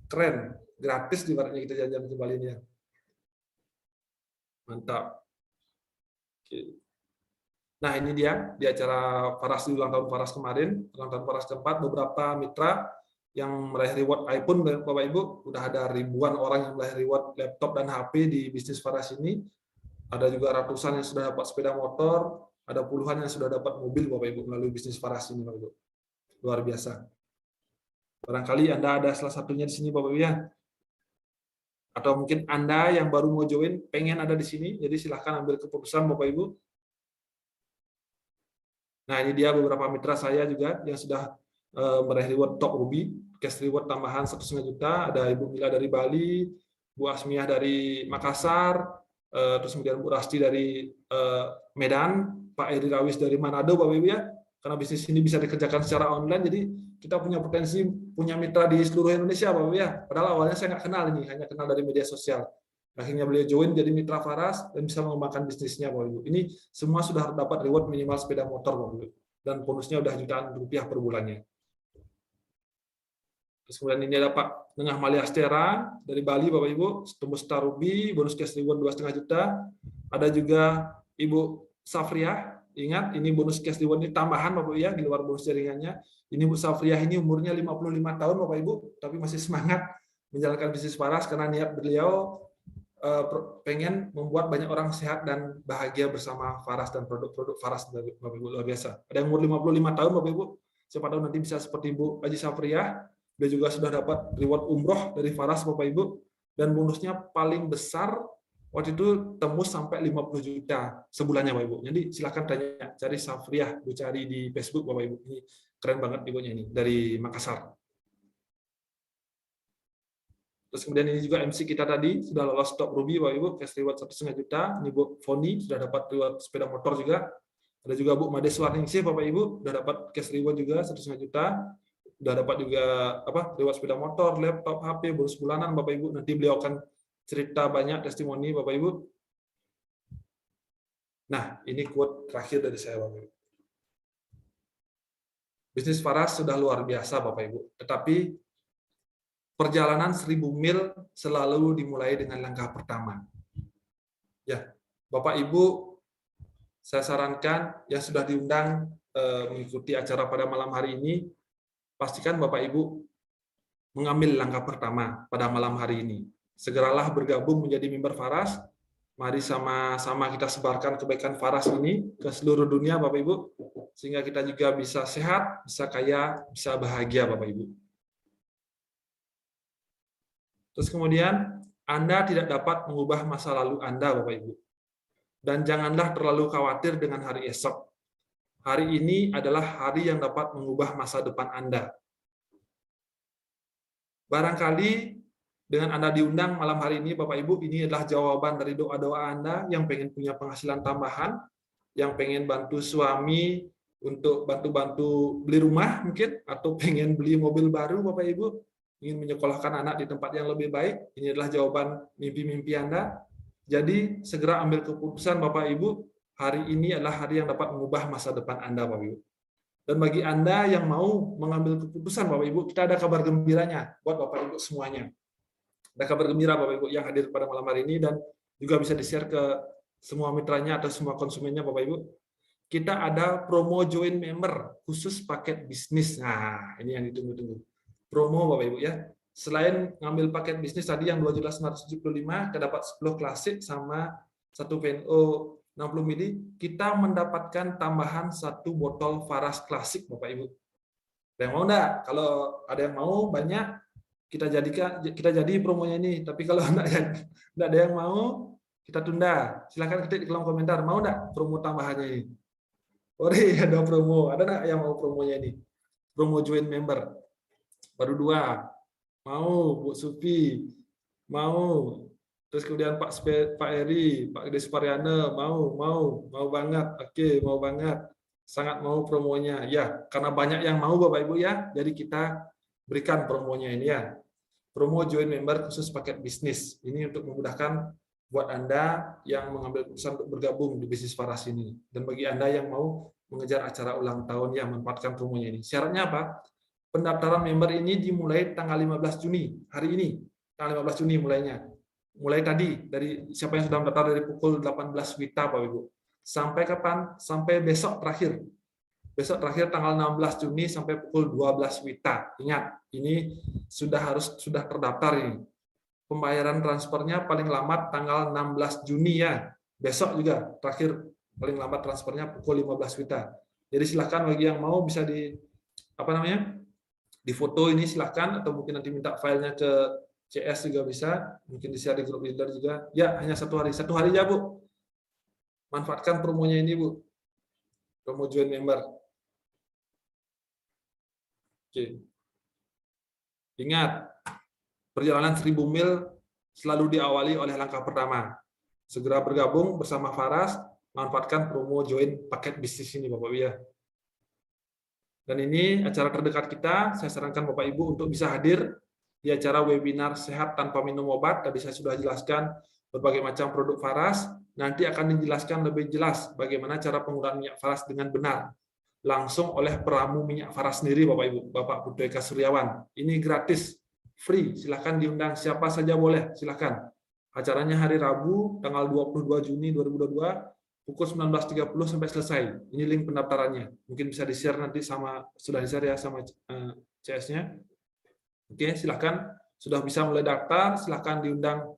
Keren, gratis ibaratnya kita jalan-jalan ke Bali ini ya. Mantap. Oke. Nah, ini dia di acara Faras di ulang tahun Faras kemarin, ulang tahun Faras keempat, beberapa mitra yang meraih reward iPhone Bapak Ibu, udah ada ribuan orang yang meraih reward laptop dan HP di bisnis Faras ini. Ada juga ratusan yang sudah dapat sepeda motor, ada puluhan yang sudah dapat mobil Bapak Ibu melalui bisnis Faras ini Bapak Ibu. Luar biasa. Barangkali Anda ada salah satunya di sini Bapak Ibu ya. Atau mungkin Anda yang baru mau join pengen ada di sini, jadi silahkan ambil keputusan Bapak Ibu. Nah, ini dia beberapa mitra saya juga yang sudah meraih reward top Ruby, cash reward tambahan 1,5 juta, ada Ibu Mila dari Bali, Bu Asmiah dari Makassar, terus kemudian Bu Rasti dari Medan, Pak Eri Rawis dari Manado, Bapak Ibu ya. Karena bisnis ini bisa dikerjakan secara online, jadi kita punya potensi punya mitra di seluruh Indonesia, Bapak Ibu ya. Padahal awalnya saya nggak kenal ini, hanya kenal dari media sosial. Akhirnya beliau join jadi mitra Faras dan bisa mengembangkan bisnisnya, Bapak Ibu. Ini semua sudah dapat reward minimal sepeda motor, Bapak Ibu. Dan bonusnya udah jutaan rupiah per bulannya. Terus kemudian ini ada Pak Nengah Maliastera dari Bali, Bapak Ibu, tembus Star Ruby, bonus cash reward 2,5 juta. Ada juga Ibu Safriah, ingat ini bonus cash reward ini tambahan Bapak Ibu ya, di luar bonus jaringannya. Ini Bu Safriah ini umurnya 55 tahun Bapak Ibu, tapi masih semangat menjalankan bisnis Faras karena niat beliau pengen membuat banyak orang sehat dan bahagia bersama Faras dan produk-produk Faras Bapak Ibu, luar biasa. Ada yang umur 55 tahun Bapak Ibu, siapa tahu nanti bisa seperti Bu Haji Safriah. Dia juga sudah dapat reward umroh dari Faras Bapak Ibu, dan bonusnya paling besar waktu itu tembus sampai 50 juta sebulannya Bapak Ibu. Jadi silakan tanya, cari Safriah, Bu cari di Facebook Bapak Ibu. Ini keren banget ibunya ini dari Makassar. Terus kemudian ini juga MC kita tadi sudah lolos top Ruby Bapak Ibu, cash reward 1,5 juta. Ini Bu Foni sudah dapat reward sepeda motor juga. Ada juga Bu Made Suwarningsih Bapak Ibu sudah dapat cash reward juga 1,5 juta. Sudah dapat juga reward sepeda motor, laptop, HP, bonus bulanan Bapak Ibu. Nanti beliau akan cerita banyak testimoni Bapak Ibu. Nah, ini quote terakhir dari saya Bapak Ibu. Bisnis Faras sudah luar biasa Bapak Ibu, tetapi perjalanan 1000 mil selalu dimulai dengan langkah pertama. Ya, Bapak Ibu, saya sarankan yang sudah diundang mengikuti acara pada malam hari ini, pastikan Bapak Ibu mengambil langkah pertama pada malam hari ini. Segeralah bergabung menjadi member Faras. Mari sama-sama kita sebarkan kebaikan Faras ini ke seluruh dunia Bapak Ibu, sehingga kita juga bisa sehat, bisa kaya, bisa bahagia Bapak Ibu. Terus kemudian, Anda tidak dapat mengubah masa lalu Anda, Bapak Ibu. Dan janganlah terlalu khawatir dengan hari esok. Hari ini adalah hari yang dapat mengubah masa depan Anda. Barangkali dengan Anda diundang malam hari ini, Bapak Ibu, ini adalah jawaban dari doa-doa Anda yang pengen punya penghasilan tambahan, yang pengen bantu suami untuk bantu-bantu beli rumah mungkin, atau pengen beli mobil baru, Bapak Ibu, ingin menyekolahkan anak di tempat yang lebih baik. Ini adalah jawaban mimpi-mimpi Anda. Jadi segera ambil keputusan Bapak Ibu, hari ini adalah hari yang dapat mengubah masa depan Anda Bapak Ibu. Dan bagi Anda yang mau mengambil keputusan Bapak Ibu, kita ada kabar gembiranya buat Bapak Ibu semuanya. Ada kabar gembira Bapak Ibu yang hadir pada malam hari ini dan juga bisa di-share ke semua mitranya atau semua konsumennya Bapak Ibu. Kita ada promo join member khusus paket bisnis. Nah, ini yang ditunggu-tunggu. Promo Bapak Ibu ya. Selain ngambil paket bisnis tadi yang 2.975, kita dapat 10 klasik sama 1 VNO 60 mili, kita mendapatkan tambahan 1 botol Faras klasik Bapak Ibu. Ada yang mau enggak? Kalau ada yang mau banyak, kita jadi promonya ini. Tapi kalau enggak ada yang mau, kita tunda. Silakan ketik di kolom komentar, mau nggak promo tambahannya ini? Ori, ada promo. Ada nggak yang mau promonya ini? Promo join member. Baru 2. Mau, Bu Supi. Mau. Terus kemudian Pak Eri, Pak Gede Supariana, mau banget. Oke, mau banget. Sangat mau promonya. Ya, karena banyak yang mau Bapak Ibu ya, jadi kita berikan promonya ini ya. Promo join member khusus paket bisnis. Ini untuk memudahkan buat Anda yang mengambil keputusan untuk bergabung di bisnis Faras ini. Dan bagi Anda yang mau mengejar acara ulang tahun yang memanfaatkan promonya ini. Syaratnya apa? Pendaftaran member ini dimulai tanggal 15 Juni, hari ini. Tanggal 15 Juni mulainya. Mulai tadi, dari siapa yang sudah mendaftar dari pukul 18 WITA, Bapak Ibu. Sampai kapan? Sampai besok terakhir. Besok terakhir tanggal 16 Juni sampai pukul 12 WITA. Ingat, ini sudah terdaftar ini. Pembayaran transfernya paling lambat tanggal 16 Juni ya. Besok juga terakhir paling lambat transfernya pukul 15 WITA. Jadi silakan bagi yang mau bisa di di foto ini silakan, atau mungkin nanti minta filenya ke CS juga bisa, mungkin di share di grup leader juga. Ya, hanya 1 hari. 1 hari ya, Bu. Manfaatkan promonya ini, Bu. Promo join member. Oke. Ingat, perjalanan 1000 mil selalu diawali oleh langkah pertama. Segera bergabung bersama Faras, manfaatkan promo join paket bisnis ini, Bapak Ibu ya. Dan ini acara terdekat kita, saya sarankan Bapak Ibu untuk bisa hadir di acara webinar sehat tanpa minum obat. Tadi saya sudah jelaskan berbagai macam produk Faras. Nanti akan dijelaskan lebih jelas bagaimana cara penggunaan minyak Faras dengan benar. Langsung oleh peramu minyak Faras sendiri, Bapak Ibu, Bapak Putu Eka Suryawan. Ini gratis, free. Silahkan diundang siapa saja boleh, silahkan. Acaranya hari Rabu, tanggal 22 Juni 2022, pukul 19.30 sampai selesai. Ini link pendaftarannya. Mungkin bisa di-share nanti sudah di-share ya sama CS-nya. Oke, silakan. Sudah bisa mulai daftar, silakan diundang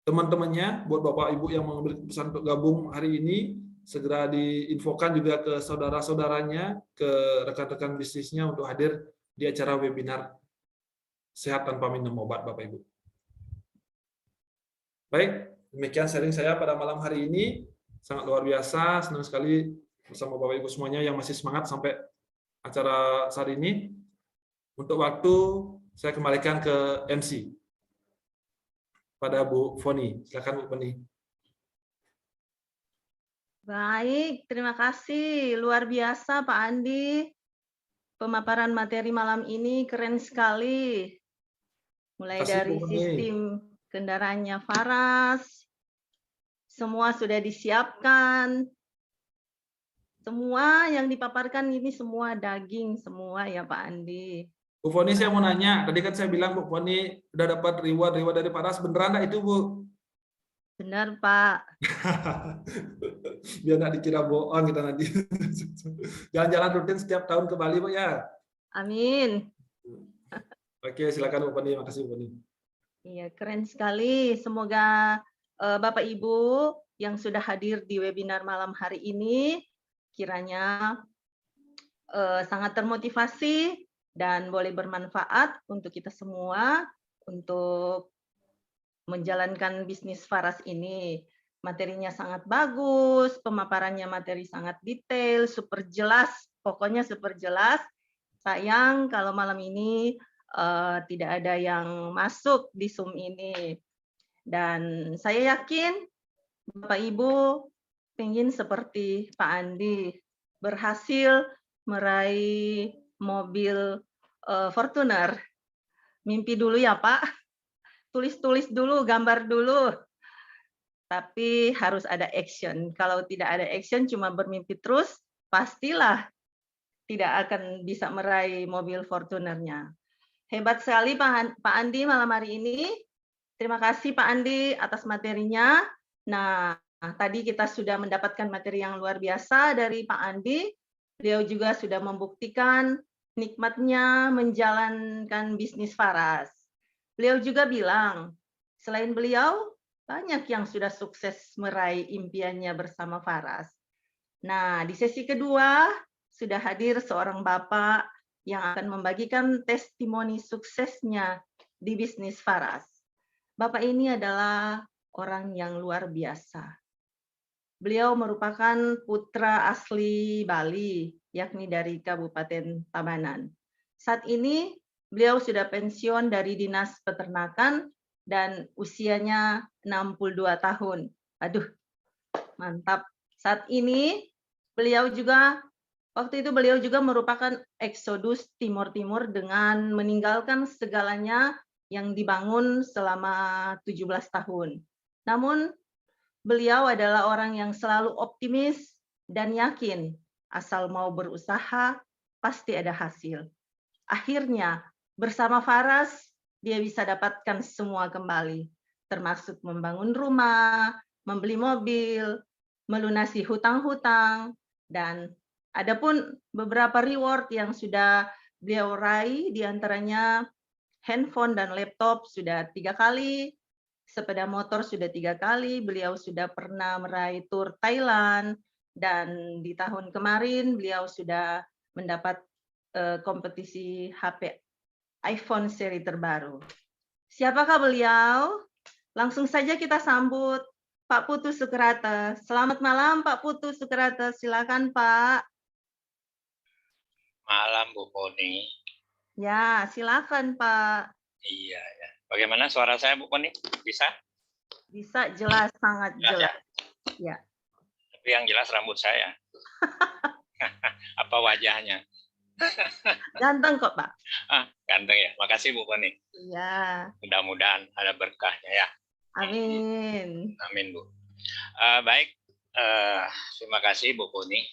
teman-temannya buat Bapak Ibu yang mengambil keputusan untuk gabung hari ini, segera diinfokan juga ke saudara-saudaranya, ke rekan-rekan bisnisnya untuk hadir di acara webinar sehat tanpa minum obat, Bapak Ibu. Baik, demikian sharing saya pada malam hari ini. Sangat luar biasa, senang sekali bersama Bapak Ibu semuanya yang masih semangat sampai acara saat ini. Untuk waktu, saya kembalikan ke MC. Pada Bu Foni. Silakan Bu Foni. Baik, terima kasih. Luar biasa Pak Andi. Pemaparan materi malam ini keren sekali. Mulai dari sistem kendaraannya Faras, semua sudah disiapkan. Semua yang dipaparkan ini semua daging semua ya Pak Andi. Bu Foni, saya mau nanya. Tadi kan saya bilang Bu Foni udah dapat reward dari Faras. Beneran nggak itu, Bu? Benar, Pak. Biar nggak dikira bohong kita nanti. Jalan-jalan rutin setiap tahun ke Bali, Bu ya? Amin. Oke, silakan Bu Foni. Makasih Bu Foni. Iya, keren sekali. Semoga Bapak Ibu yang sudah hadir di webinar malam hari ini kiranya sangat termotivasi dan boleh bermanfaat untuk kita semua untuk menjalankan bisnis Faras ini. Materinya sangat bagus, pemaparannya materi sangat detail, super jelas, pokoknya super jelas. Sayang kalau malam ini tidak ada yang masuk di Zoom ini. Dan saya yakin Bapak Ibu ingin seperti Pak Andi, berhasil meraih mobil Fortuner. Mimpi dulu ya Pak, tulis-tulis dulu, gambar dulu. Tapi harus ada action. Kalau tidak ada action, cuma bermimpi terus, pastilah tidak akan bisa meraih mobil Fortunernya. Hebat sekali Pak Andi malam hari ini. Terima kasih Pak Andi atas materinya. Nah, tadi kita sudah mendapatkan materi yang luar biasa dari Pak Andi. Beliau juga sudah membuktikan nikmatnya menjalankan bisnis Faras. Beliau juga bilang, selain beliau, banyak yang sudah sukses meraih impiannya bersama Faras. Nah, di sesi kedua sudah hadir seorang Bapak yang akan membagikan testimoni suksesnya di bisnis Faras. Bapak ini adalah orang yang luar biasa. Beliau merupakan putra asli Bali, yakni dari Kabupaten Tabanan. Saat ini beliau sudah pensiun dari Dinas Peternakan dan usianya 62 tahun. Aduh, mantap. Saat ini waktu itu beliau juga merupakan eksodus Timur-Timur dengan meninggalkan segalanya yang dibangun selama 17 tahun. Namun beliau adalah orang yang selalu optimis dan yakin asal mau berusaha pasti ada hasil. Akhirnya bersama Faras dia bisa dapatkan semua kembali, termasuk membangun rumah, membeli mobil, melunasi hutang-hutang, dan ada pun beberapa reward yang sudah beliau raih, diantaranya handphone dan laptop sudah 3 kali, sepeda motor sudah 3 kali, beliau sudah pernah meraih tur Thailand, dan di tahun kemarin beliau sudah mendapat kompetisi HP iPhone seri terbaru. Siapakah beliau? Langsung saja kita sambut Pak Putu Sukrata. Selamat malam Pak Putu Sukrata, silakan Pak. Malam Bu Poni. Ya, silakan Pak. Iya ya. Bagaimana suara saya Bu Poni? Bisa? Bisa, jelas, sangat Jelas, jelas. Ya. Tapi yang jelas rambut saya. Apa wajahnya? Ganteng kok Pak. Ganteng ya. Makasih Bu Poni. Iya. Mudah-mudahan ada berkahnya ya. Amin. Amin Bu. Baik. Terima kasih Bu Poni.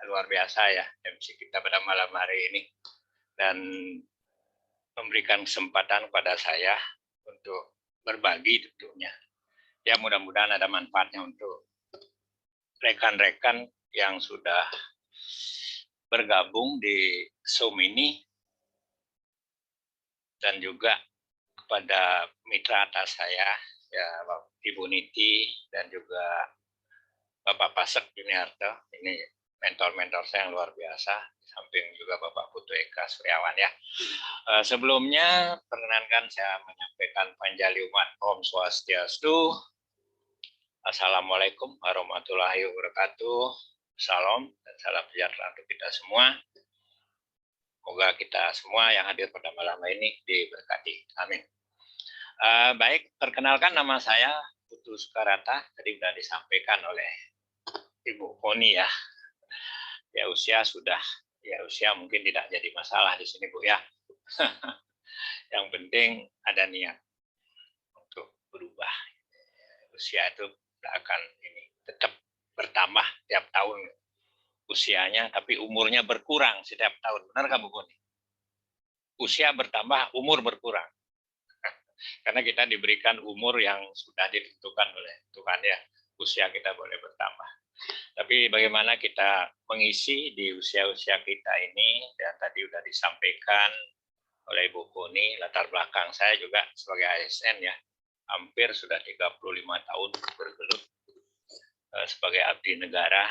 Luar biasa ya MC kita pada malam hari ini. Dan memberikan kesempatan kepada saya untuk berbagi tentunya. Ya mudah-mudahan ada manfaatnya untuk rekan-rekan yang sudah bergabung di Zoom ini dan juga kepada mitra atas saya, ya Ibu Niti dan juga Bapak Pasek Juniarto. Ini mentor-mentor saya yang luar biasa, samping juga Bapak Putu Eka Suryawan ya. Sebelumnya perkenankan saya menyampaikan panjali umat Om Swastiastu. Assalamualaikum warahmatullahi wabarakatuh. Salam dan salam sejahtera untuk kita semua. Semoga kita semua yang hadir pada malam ini diberkati. Amin. Baik, perkenalkan nama saya Putu Sukarata. Tadi sudah disampaikan oleh Ibu Poni ya. Ya usia mungkin tidak jadi masalah di sini Bu ya. Yang penting ada niat untuk berubah. Usia itu akan tetap bertambah tiap tahun usianya, tapi umurnya berkurang setiap tahun. Benar nggak Bu Poni? Usia bertambah, umur berkurang. Karena kita diberikan umur yang sudah ditentukan oleh Tuhan ya. Usia kita boleh bertambah. Tapi bagaimana kita mengisi di usia-usia kita ini, dan tadi sudah disampaikan oleh Ibu Poni, latar belakang saya juga sebagai ASN ya, hampir sudah 35 tahun bergelut sebagai abdi negara,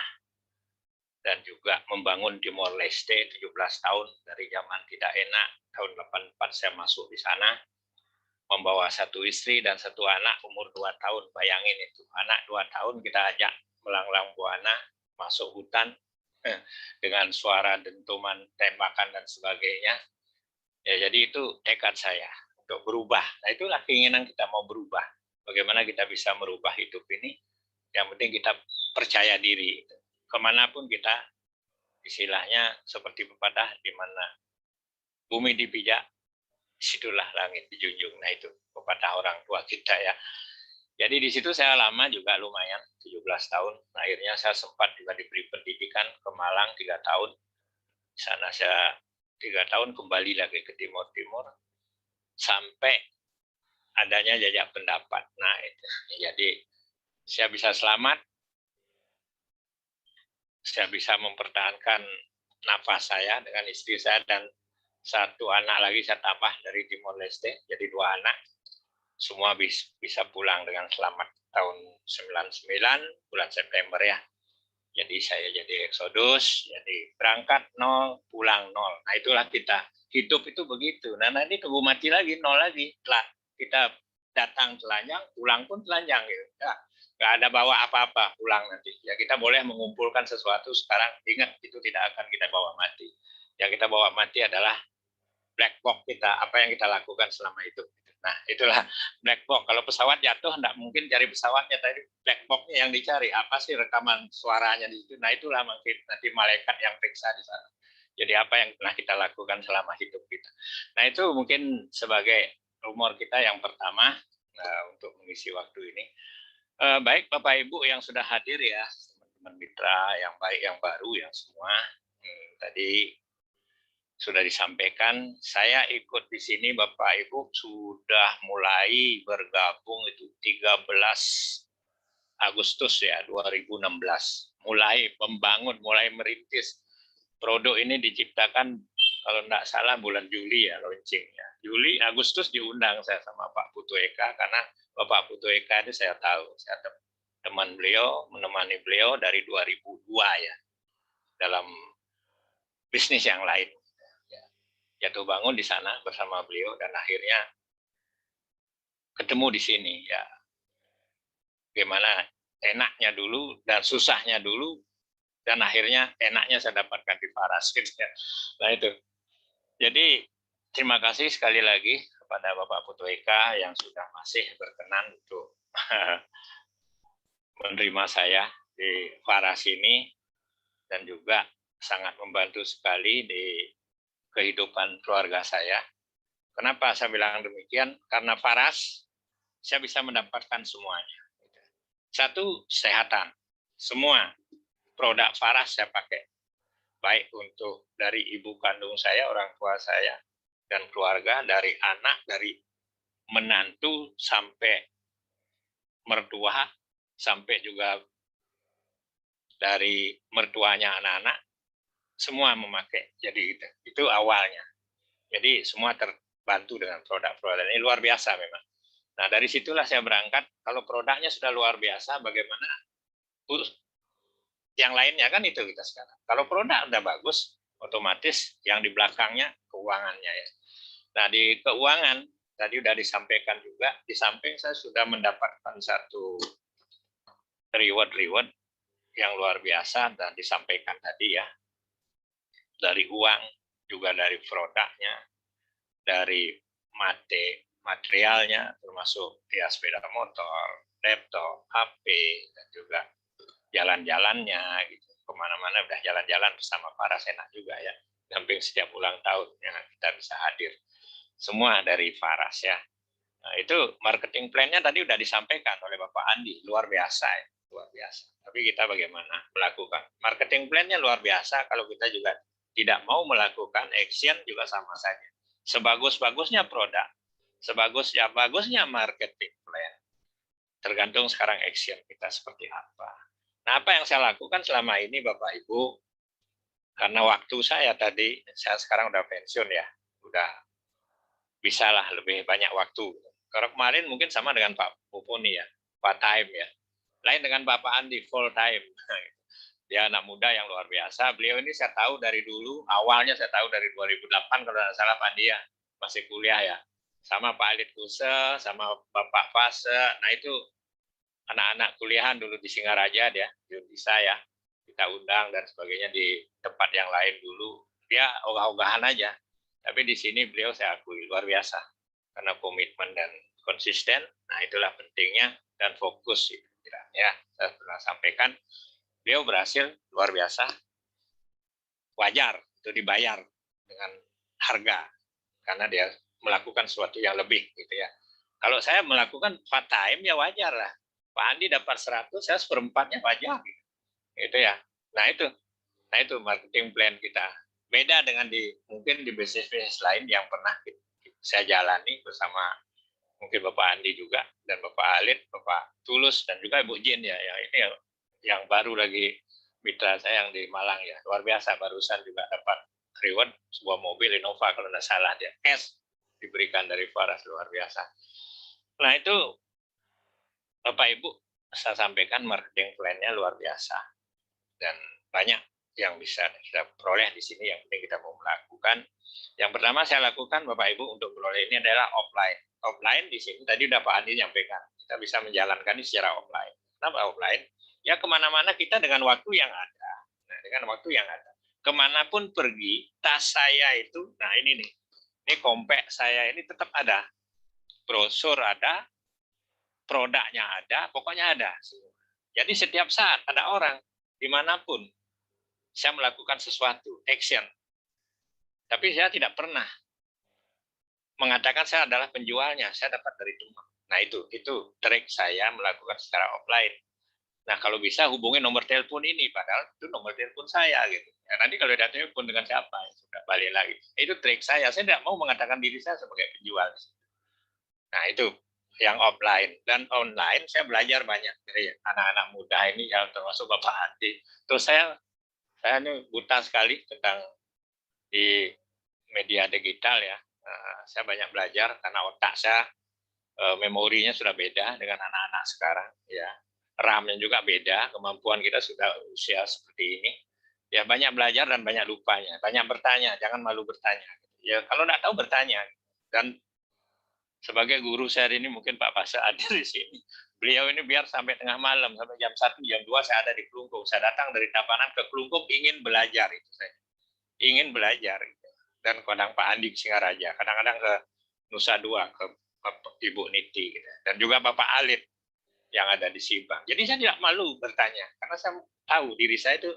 dan juga membangun Timor Leste 17 tahun, dari zaman tidak enak, tahun 84 saya masuk di sana, membawa 1 istri dan 1 anak umur 2 tahun, bayangin itu, anak 2 tahun kita ajak melanglang buana, masuk hutan, dengan suara dentuman, tembakan, dan sebagainya. Ya, jadi itu tekad saya untuk berubah. Nah, itulah keinginan kita mau berubah. Bagaimana kita bisa merubah hidup ini? Yang penting kita percaya diri. Kemanapun kita, istilahnya seperti pepatah, di mana bumi dipijak, situlah langit dijunjung. Nah, itu pepatah orang tua kita ya. Jadi di situ saya lama juga, lumayan 17 tahun. Akhirnya saya sempat juga diberi pendidikan ke Malang 3 tahun. Di sana saya 3 tahun kembali lagi ke Timur-Timur sampai adanya jajak pendapat. Nah, itu. Jadi saya bisa selamat, saya bisa mempertahankan nafas saya dengan istri saya, dan 1 anak lagi saya tambah dari Timor Leste, jadi 2 anak. Semua bisa pulang dengan selamat tahun 99 bulan September ya. Jadi saya jadi eksodus, jadi berangkat 0, pulang 0. Nah itulah kita, hidup itu begitu. Nah nanti tunggu mati lagi, 0 lagi. Setelah kita datang telanjang, pulang pun telanjang gitu. Ya, nggak ada bawa apa-apa pulang nanti. Ya kita boleh mengumpulkan sesuatu sekarang. Ingat itu tidak akan kita bawa mati. Yang kita bawa mati adalah black box kita, apa yang kita lakukan selama itu. Nah, itulah black box. Kalau pesawat jatuh, tidak mungkin cari pesawatnya, tadi black box-nya yang dicari. Apa sih rekaman suaranya di situ? Nah, itulah mungkin nanti malaikat yang periksa di sana. Jadi apa yang pernah kita lakukan selama hidup kita. Nah, itu mungkin sebagai rumor kita yang pertama untuk mengisi waktu ini. Baik Bapak Ibu yang sudah hadir ya, teman-teman mitra yang baik, yang baru, yang semua. Tadi sudah disampaikan, saya ikut di sini Bapak Ibu sudah mulai bergabung itu 13 Agustus ya 2016. Mulai membangun, mulai merintis. Produk ini diciptakan kalau tidak salah bulan Juli ya launchingnya. Juli, Agustus diundang saya sama Pak Putu Eka karena Bapak Putu Eka ini saya tahu, saya teman beliau, menemani beliau dari 2002 ya dalam bisnis yang lain. Jatuh bangun di sana bersama beliau dan akhirnya ketemu di sini ya. Gimana enaknya dulu dan susahnya dulu dan akhirnya enaknya saya dapatkan di Faras gitu ya. Nah itu. Jadi terima kasih sekali lagi kepada Bapak Putu Eka yang sudah masih berkenan untuk menerima saya di Faras ini dan juga sangat membantu sekali di kehidupan keluarga saya. Kenapa saya bilang demikian? Karena Faras, saya bisa mendapatkan semuanya. Satu, kesehatan. Semua produk Faras saya pakai. Baik untuk dari ibu kandung saya, orang tua saya, dan keluarga, dari anak, dari menantu, sampai mertua, sampai juga dari mertuanya anak-anak, semua memakai. Jadi itu awalnya. Jadi semua terbantu dengan produk-produk ini luar biasa memang. Nah dari situlah saya berangkat. Kalau produknya sudah luar biasa, bagaimana yang lainnya kan itu kita sekarang. Kalau produk udah bagus, otomatis yang di belakangnya keuangannya ya. Nah di keuangan tadi udah disampaikan juga. Di samping saya sudah mendapatkan satu reward yang luar biasa dan disampaikan tadi ya. Dari uang, juga dari produknya, dari materialnya, termasuk ya sepeda motor, laptop, HP, dan juga jalan-jalannya, gitu. Kemana-mana udah jalan-jalan bersama para Faras juga ya. Damping setiap ulang tahun yang kita bisa hadir. Semua dari Faras ya. Nah, itu marketing plan-nya tadi udah disampaikan oleh Bapak Andi, luar biasa ya. Luar biasa. Tapi kita bagaimana melakukan? Marketing plan-nya luar biasa kalau kita juga tidak mau melakukan action juga sama saja. Sebagus-bagusnya produk, sebagus-bagusnya marketing plan. Tergantung sekarang action kita seperti apa. Nah, apa yang saya lakukan selama ini Bapak Ibu, karena waktu saya tadi, saya sekarang udah pensiun ya, udah bisalah lebih banyak waktu. Kalau kemarin mungkin sama dengan Pak Pupuni ya, part time ya. Lain dengan Bapak Andi, full time. Dia anak muda yang luar biasa. Beliau ini saya tahu dari dulu, awalnya saya tahu dari 2008 kalau tidak salah Pak Dia masih kuliah ya. Sama Pak Alit Kuse, sama Bapak Fase. Nah itu anak-anak kuliahan dulu di Singaraja dia, di saya. Kita undang dan sebagainya di tempat yang lain dulu. Dia ogah-ogahan aja. Tapi di sini beliau saya akui luar biasa. Karena komitmen dan konsisten. Nah itulah pentingnya dan fokus. Ya, saya pernah sampaikan. Beliau berhasil luar biasa, wajar itu dibayar dengan harga karena dia melakukan sesuatu yang lebih gitu ya. Kalau saya melakukan part time ya wajar lah. Pak Andi dapat 100, saya seperempatnya wajar gitu ya. Nah itu marketing plan kita. Beda dengan mungkin di bisnis lain yang pernah saya jalani bersama mungkin Bapak Andi juga dan Bapak Alit, Bapak Tulus dan juga Ibu Jin ya. Yang ini yang baru lagi mitra saya yang di Malang ya, luar biasa barusan juga dapat reward sebuah mobil Innova kalau tidak salah dia cash diberikan dari Faras luar biasa. Nah itu Bapak Ibu saya sampaikan marketing plan-nya luar biasa dan banyak yang bisa kita peroleh di sini yang penting kita mau melakukan. Yang pertama saya lakukan Bapak Ibu untuk peroleh ini adalah offline. offline di sini tadi udah Pak Andi nyampaikan, kita bisa menjalankan ini secara offline. Kenapa offline? Ya kemana-mana kita dengan waktu yang ada. Nah, dengan waktu yang ada. Kemanapun pergi, tas saya itu, nah ini nih, ini compact saya ini tetap ada. Brosur ada, produknya ada, pokoknya ada. Jadi setiap saat ada orang, dimanapun, saya melakukan sesuatu, action. Tapi saya tidak pernah mengatakan saya adalah penjualnya, saya dapat dari teman. Nah itu trik saya melakukan secara offline. Nah kalau bisa hubungi nomor telepon ini, padahal itu nomor telepon saya gitu. Ya, nanti kalau ada telepon dengan siapa, ya sudah balik lagi. Itu trik saya tidak mau mengatakan diri saya sebagai penjual. Nah itu yang offline dan online saya belajar banyak dari anak-anak muda ini, yang termasuk Bapak Andi. Terus saya ini buta sekali tentang di media digital ya. Saya banyak belajar karena otak saya memorinya sudah beda dengan anak-anak sekarang ya. RAM-nya juga beda, kemampuan kita sudah usia seperti ini. Ya banyak belajar dan banyak lupanya, banyak bertanya, jangan malu bertanya. Ya kalau tidak tahu bertanya. Dan sebagai guru saya ini mungkin Pak Pasha ada di sini. Beliau ini biar sampai tengah malam, sampai jam 1, jam 2 saya ada di Kelungkung. Saya datang dari Tabanan ke Kelungkung ingin belajar itu saya. Ingin belajar. Dan kadang Pak Andi Singaraja, kadang-kadang ke Nusa Dua, ke Ibu Niti, gitu. Dan juga Bapak Alit yang ada di Sibang. Jadi saya tidak malu bertanya, karena saya tahu diri saya itu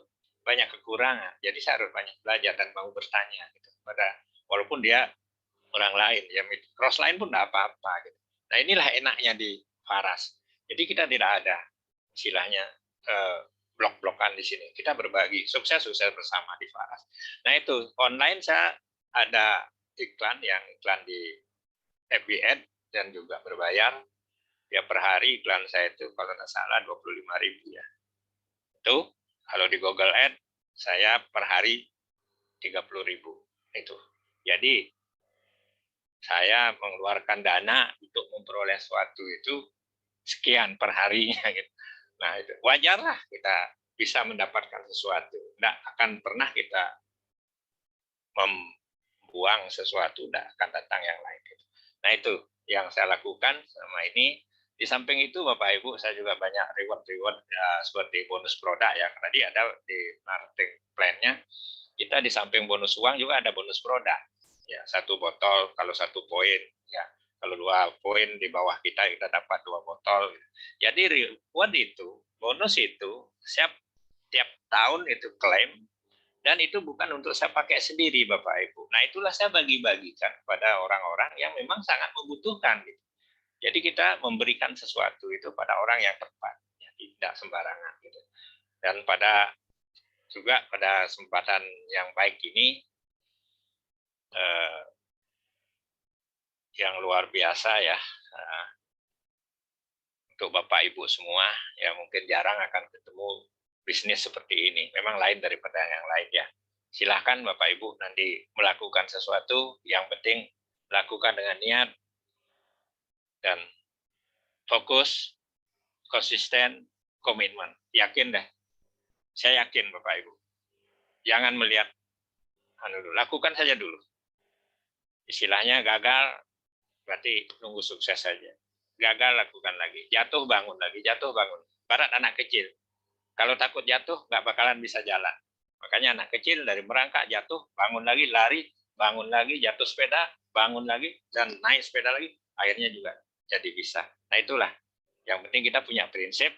banyak kekurangan. Jadi saya harus banyak belajar dan mau bertanya. Gitu. Walaupun dia orang lain, ya cross lain pun tidak apa-apa. Gitu. Nah inilah enaknya di Faras. Jadi kita tidak ada istilahnya blok-blokan di sini. Kita berbagi, sukses bersama di Faras. Nah itu online saya ada iklan di FB Ad dan juga berbayar. Ya per hari iklan saya itu kalau tidak salah 25.000 ya. Itu kalau di Google Ad saya per hari 30.000 itu. Jadi saya mengeluarkan dana untuk memperoleh sesuatu itu sekian per harinya gitu. Nah itu wajarlah kita bisa mendapatkan sesuatu. Tidak akan pernah kita membuang sesuatu, tidak akan datang yang lain. Gitu. Nah itu yang saya lakukan selama ini. Di samping itu Bapak Ibu saya juga banyak reward ya, seperti bonus produk ya. Tadi ada di marketing plan-nya kita di samping bonus uang juga ada bonus produk. Ya, 1 botol kalau 1 poin ya. Kalau 2 poin di bawah kita dapat 2 botol. Jadi reward itu, bonus itu tiap tahun itu klaim dan itu bukan untuk saya pakai sendiri Bapak Ibu. Nah, itulah saya bagi-bagikan kepada orang-orang yang memang sangat membutuhkan gitu. Jadi kita memberikan sesuatu itu pada orang yang tepat, ya, tidak sembarangan gitu. Dan pada kesempatan yang baik ini yang luar biasa ya untuk Bapak Ibu semua yang mungkin jarang akan ketemu bisnis seperti ini. Memang lain daripada yang lain ya. Silahkan Bapak Ibu nanti melakukan sesuatu, yang penting lakukan dengan niat dan fokus, konsisten, komitmen. Yakin deh. Saya yakin Bapak Ibu. Jangan melihat lakukan saja dulu. Istilahnya gagal berarti nunggu sukses saja. Gagal lakukan lagi. Jatuh bangun lagi, jatuh bangun. Barat anak kecil. Kalau takut jatuh nggak bakalan bisa jalan. Makanya anak kecil dari merangkak jatuh, bangun lagi, lari, bangun lagi, jatuh sepeda, bangun lagi, dan naik sepeda lagi, akhirnya juga jadi bisa. Nah itulah, yang penting kita punya prinsip,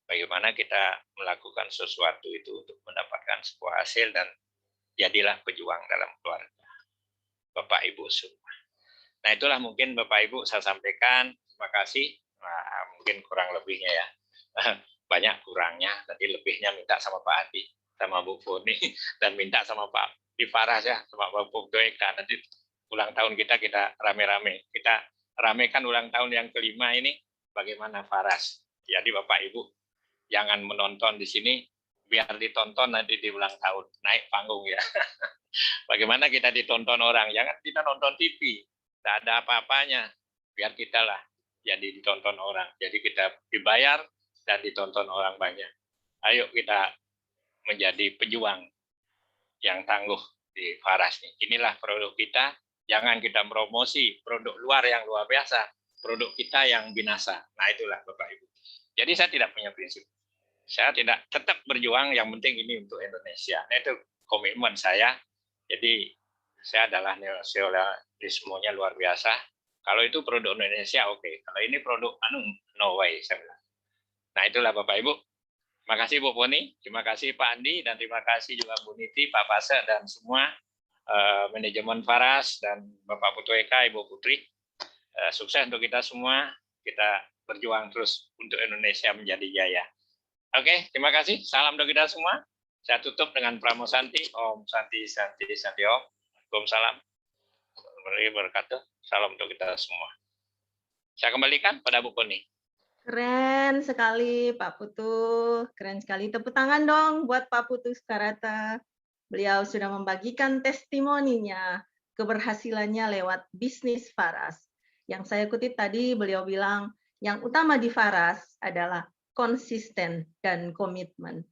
bagaimana kita melakukan sesuatu itu untuk mendapatkan sebuah hasil, dan jadilah pejuang dalam keluarga. Bapak Ibu semua. Nah itulah mungkin Bapak Ibu saya sampaikan, terima kasih, mungkin kurang lebihnya ya. Banyak kurangnya, nanti lebihnya minta sama Pak Adi, sama Bu Foni, dan minta sama Pak Di Faras ya, sama Pak Bukdo Eka. Nanti ulang tahun kita rame-rame. Kita ramekan ulang tahun yang kelima ini, bagaimana Faras. Jadi Bapak Ibu, jangan menonton di sini, biar ditonton nanti di ulang tahun, naik panggung ya. Bagaimana kita ditonton orang, jangan kita nonton TV, tidak ada apa-apanya, biar kita lah jadi ditonton orang. Jadi kita dibayar, dan ditonton orang banyak. Ayo kita menjadi pejuang yang tangguh di Faras nih. Inilah produk kita, Jangan kita promosi produk luar yang luar biasa, produk kita yang binasa. Nah, itulah Bapak Ibu. Jadi saya tidak punya prinsip. Saya tidak tetap berjuang, yang penting ini untuk Indonesia. Nah, itu komitmen saya. Jadi saya adalah nasionalismenya luar biasa. Kalau itu produk Indonesia, oke. Kalau ini produk no way, saya bilang. Nah, itulah Bapak Ibu. Terima kasih Bu Poni, terima kasih Pak Andi, dan terima kasih juga Bu Niti, Pak Pase, dan semua manajemen Faras, dan Bapak Putu Eka, Ibu Putri. Sukses untuk kita semua, kita berjuang terus untuk Indonesia menjadi jaya. Oke, terima kasih. Salam untuk kita semua. Saya tutup dengan Pramo Santi. Om Santi, Santi, Santi Om. Waalaikumsalam. Warahmatullahi wabarakatuh. Salam untuk kita semua. Saya kembalikan pada Bu Poni. Keren sekali Pak Putu, keren sekali. Tepuk tangan dong buat Pak Putu Sukarata. Beliau sudah membagikan testimoninya, keberhasilannya lewat bisnis Faras. Yang saya kutip tadi, beliau bilang, yang utama di Faras adalah konsisten dan komitmen.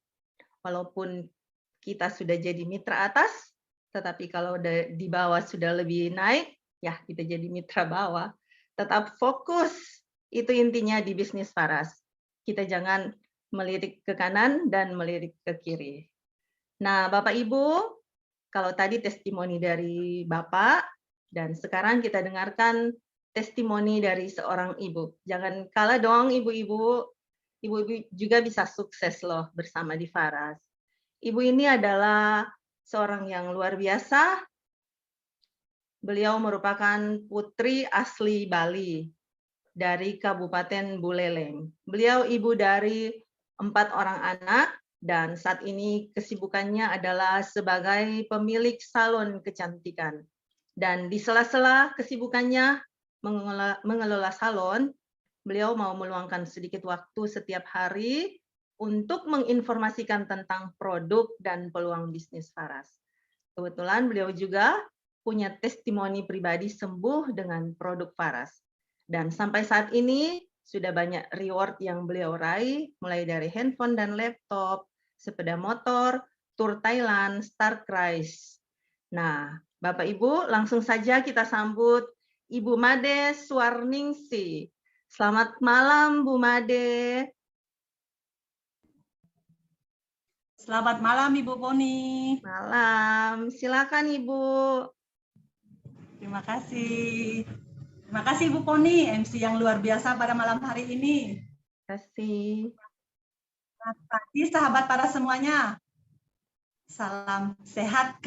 Walaupun kita sudah jadi mitra atas, tetapi kalau di bawah sudah lebih naik, ya kita jadi mitra bawah. Tetap fokus. Itu intinya di bisnis Faras. Kita jangan melirik ke kanan dan melirik ke kiri. Nah, Bapak Ibu, kalau tadi testimoni dari Bapak, dan sekarang kita dengarkan testimoni dari seorang ibu. Jangan kalah dong ibu-ibu. Ibu-ibu juga bisa sukses loh bersama di Faras. Ibu ini adalah seorang yang luar biasa. Beliau merupakan putri asli Bali, dari Kabupaten Buleleng. Beliau ibu dari 4 orang anak dan saat ini kesibukannya adalah sebagai pemilik salon kecantikan. Dan di sela-sela kesibukannya mengelola salon, beliau mau meluangkan sedikit waktu setiap hari untuk menginformasikan tentang produk dan peluang bisnis Faras. Kebetulan beliau juga punya testimoni pribadi sembuh dengan produk Faras. Dan sampai saat ini sudah banyak reward yang beliau raih, mulai dari handphone dan laptop, sepeda motor, tur Thailand, Star Cruise. Nah, Bapak Ibu, langsung saja kita sambut Ibu Made Suarningsi. Selamat malam, Bu Made. Selamat malam, Ibu Poni. Malam, silakan Ibu. Terima kasih. Terima kasih Ibu Poni, MC yang luar biasa pada malam hari ini. Terima kasih. Selamat pagi sahabat para semuanya. Salam sehat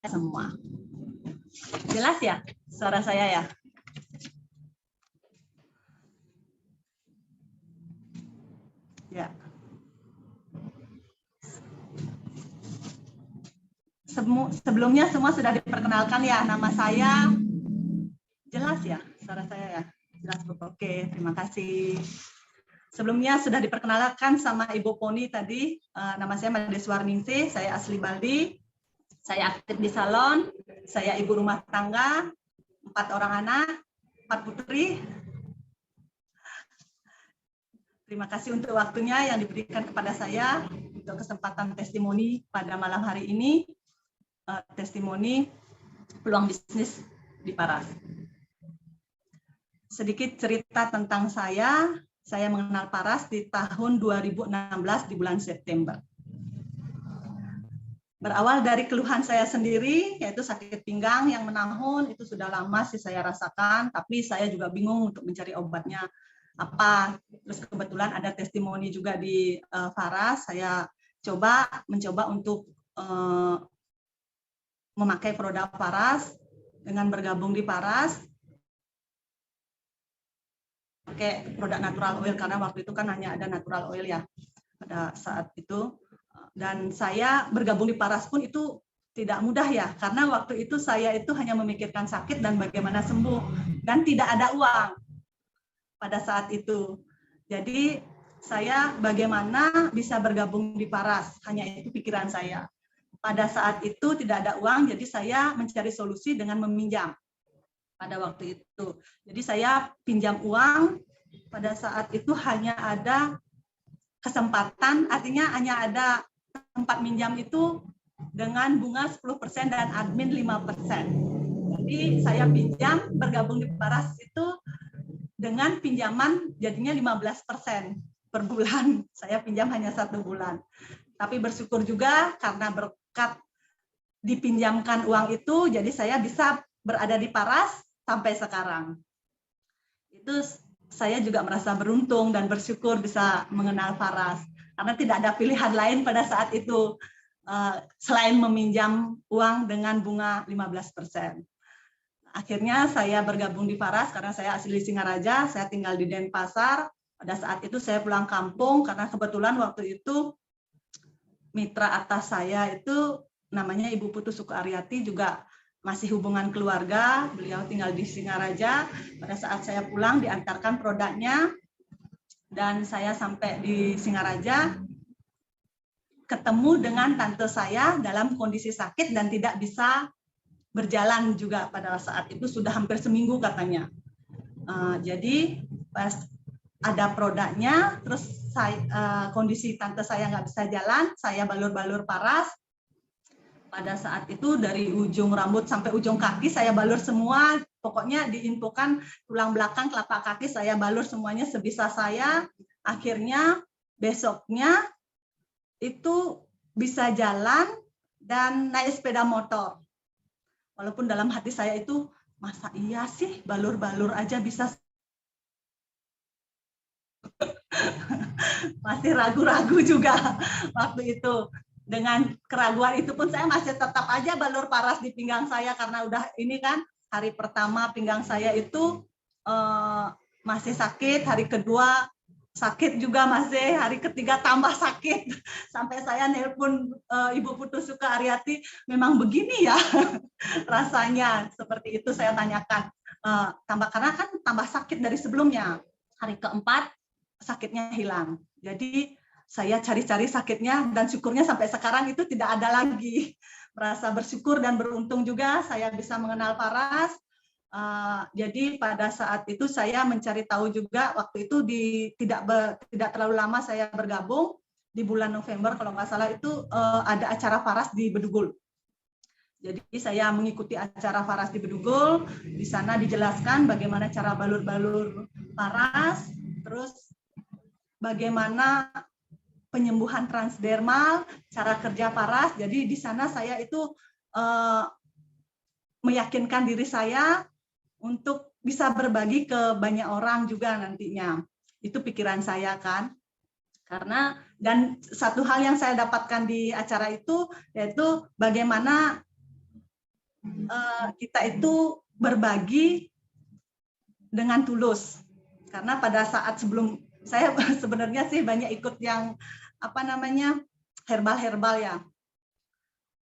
semua. Jelas ya suara saya ya? Ya. Sebelumnya semua sudah diperkenalkan ya, nama saya jelas ya, suara saya ya, jelas Bu. Oke, terima kasih. Sebelumnya sudah diperkenalkan sama Ibu Poni tadi, nama saya Made Suarningsi, saya asli Bali, saya aktif di salon, saya ibu rumah tangga, 4 orang anak, 4 putri. Terima kasih untuk waktunya yang diberikan kepada saya untuk kesempatan testimoni pada malam hari ini. Testimoni peluang bisnis di Faras. Sedikit cerita tentang saya mengenal Faras di tahun 2016 di bulan September. Berawal dari keluhan saya sendiri, yaitu sakit pinggang yang menahun, itu sudah lama sih saya rasakan, tapi saya juga bingung untuk mencari obatnya apa. Terus kebetulan ada testimoni juga di Faras, saya mencoba untuk memakai produk Faras, dengan bergabung di Faras, pakai produk natural oil, karena waktu itu kan hanya ada natural oil ya pada saat itu. Dan saya bergabung di Faras pun itu tidak mudah ya, karena waktu itu saya itu hanya memikirkan sakit dan bagaimana sembuh, dan tidak ada uang pada saat itu. Jadi saya bagaimana bisa bergabung di Faras, hanya itu pikiran saya. Pada saat itu tidak ada uang, jadi saya mencari solusi dengan meminjam pada waktu itu. Jadi saya pinjam uang, pada saat itu hanya ada kesempatan, artinya hanya ada tempat minjam itu dengan bunga 10% dan admin 5%. Jadi saya pinjam bergabung di Paras itu dengan pinjaman jadinya 15% per bulan. Saya pinjam hanya 1 bulan. Tapi bersyukur juga karena berkat dipinjamkan uang itu, jadi saya bisa berada di Paras sampai sekarang. Itu saya juga merasa beruntung dan bersyukur bisa mengenal Paras. Karena tidak ada pilihan lain pada saat itu selain meminjam uang dengan bunga 15%. Akhirnya saya bergabung di Paras karena saya asli Singaraja, saya tinggal di Denpasar. Pada saat itu saya pulang kampung karena kebetulan waktu itu mitra atas saya itu namanya Ibu Putu Sukaryati, juga masih hubungan keluarga. Beliau tinggal di Singaraja. Pada saat saya pulang diantarkan produknya dan saya sampai di Singaraja ketemu dengan tante saya dalam kondisi sakit dan tidak bisa berjalan juga pada saat itu, sudah hampir seminggu katanya. Jadi pas ada produknya, terus kondisi tante saya nggak bisa jalan, saya balur-balur Paras. Pada saat itu dari ujung rambut sampai ujung kaki saya balur semua, pokoknya diinfokan tulang belakang, telapak kaki saya balur semuanya sebisa saya. Akhirnya besoknya itu bisa jalan dan naik sepeda motor. Walaupun dalam hati saya itu, masa iya sih balur-balur aja bisa. Masih ragu-ragu juga waktu itu. Dengan keraguan itu pun saya masih tetap aja balur Paras di pinggang saya, karena udah ini kan hari pertama pinggang saya itu masih sakit, hari kedua sakit juga masih, hari ketiga tambah sakit. Sampai saya nelpon Ibu Putu Sukaryati, memang begini ya rasanya, seperti itu saya tanyakan. Karena kan tambah sakit dari sebelumnya. Hari keempat sakitnya hilang. Jadi saya cari-cari sakitnya dan syukurnya sampai sekarang itu tidak ada lagi. Merasa bersyukur dan beruntung juga saya bisa mengenal Paras. Jadi pada saat itu saya mencari tahu juga, waktu itu tidak terlalu lama saya bergabung, di bulan November kalau nggak salah itu ada acara Paras di Bedugul. Jadi saya mengikuti acara Paras di Bedugul, di sana dijelaskan bagaimana cara balur-balur Paras, terus bagaimana penyembuhan transdermal, cara kerja Paras. Jadi di sana saya itu meyakinkan diri saya untuk bisa berbagi ke banyak orang juga nantinya. Itu pikiran saya kan. Karena dan satu hal yang saya dapatkan di acara itu yaitu bagaimana kita itu berbagi dengan tulus. Karena pada saat sebelum saya sebenarnya sih banyak ikut yang herbal-herbal ya.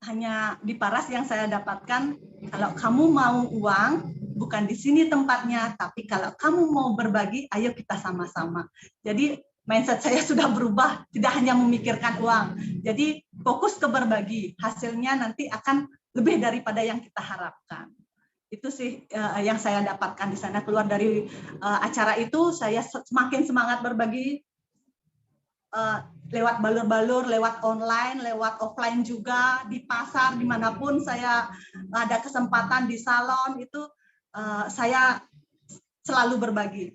Hanya di Paras yang saya dapatkan, kalau kamu mau uang, bukan di sini tempatnya, tapi kalau kamu mau berbagi, ayo kita sama-sama. Jadi mindset saya sudah berubah, tidak hanya memikirkan uang. Jadi fokus ke berbagi, hasilnya nanti akan lebih daripada yang kita harapkan. Itu sih yang saya dapatkan di sana. Keluar dari acara itu, saya semakin semangat berbagi, lewat balur-balur, lewat online, lewat offline juga, di pasar, dimanapun saya ada kesempatan di salon, itu saya selalu berbagi.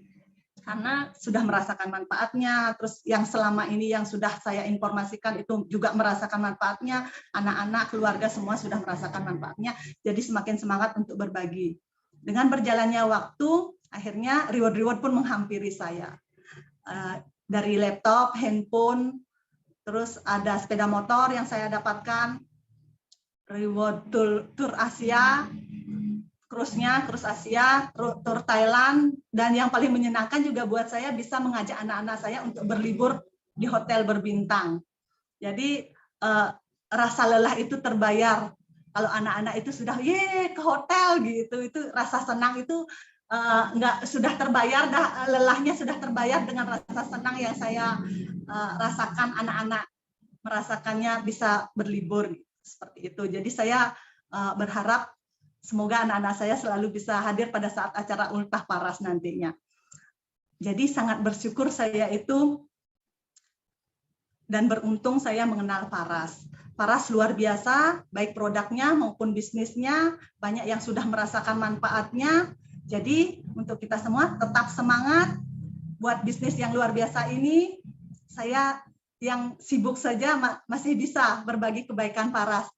Karena sudah merasakan manfaatnya, terus yang selama ini yang sudah saya informasikan itu juga merasakan manfaatnya, anak-anak, keluarga semua sudah merasakan manfaatnya, jadi semakin semangat untuk berbagi. Dengan berjalannya waktu, akhirnya reward-reward pun menghampiri saya. Dari laptop, handphone, terus ada sepeda motor yang saya dapatkan, reward tour Asia, cruise Asia, tour Thailand, dan yang paling menyenangkan juga buat saya bisa mengajak anak-anak saya untuk berlibur di hotel berbintang. Jadi rasa lelah itu terbayar. Kalau anak-anak itu sudah ke hotel gitu, itu rasa senang itu sudah terbayar, lelahnya sudah terbayar dengan rasa senang yang saya rasakan. Anak-anak merasakannya bisa berlibur seperti itu. Jadi saya berharap semoga anak-anak saya selalu bisa hadir pada saat acara Ultah Paras nantinya. Jadi sangat bersyukur saya itu dan beruntung saya mengenal Paras. Faras luar biasa, baik produknya maupun bisnisnya, banyak yang sudah merasakan manfaatnya. Jadi untuk kita semua tetap semangat buat bisnis yang luar biasa ini. Saya yang sibuk saja masih bisa berbagi kebaikan Faras.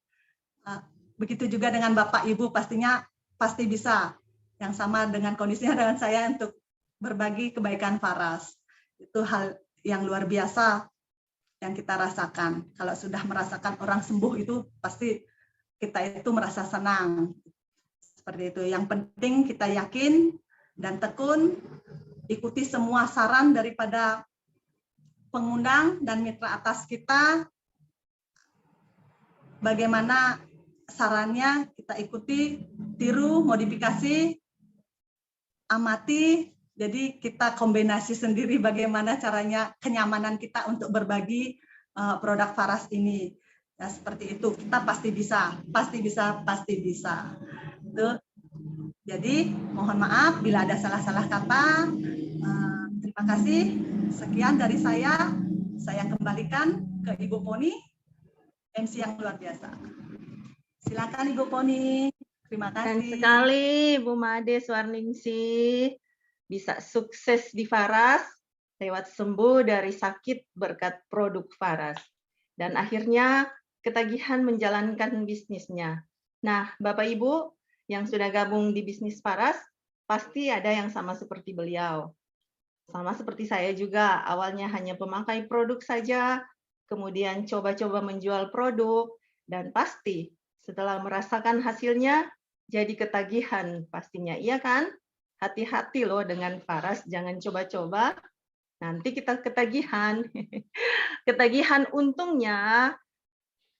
Begitu juga dengan Bapak Ibu, pastinya pasti bisa. Yang sama dengan kondisinya dengan saya untuk berbagi kebaikan Faras. Itu hal yang luar biasa yang kita rasakan. Kalau sudah merasakan orang sembuh itu pasti kita itu merasa senang. Seperti itu. Yang penting kita yakin dan tekun, ikuti semua saran daripada pengundang dan mitra atas kita. Bagaimana sarannya kita ikuti, tiru, modifikasi, amati. Jadi kita kombinasi sendiri bagaimana caranya kenyamanan kita untuk berbagi produk Faras ini. Ya, seperti itu. Kita pasti bisa, pasti bisa, pasti bisa. Itu. Jadi mohon maaf bila ada salah-salah kata. Terima kasih. Sekian dari saya. Saya kembalikan ke Ibu Poni, MC yang luar biasa. Silakan Ibu Poni. Terima kasih. Keren sekali Bu Made Swarningsih. Bisa sukses di Faras lewat sembuh dari sakit berkat produk Faras. Dan akhirnya ketagihan menjalankan bisnisnya. Nah, Bapak Ibu yang sudah gabung di bisnis Faras, pasti ada yang sama seperti beliau. Sama seperti saya juga, awalnya hanya pemakai produk saja, kemudian coba-coba menjual produk, dan pasti setelah merasakan hasilnya, jadi ketagihan pastinya, iya kan? Hati-hati loh dengan Faras, jangan coba-coba, nanti kita ketagihan. Ketagihan untungnya,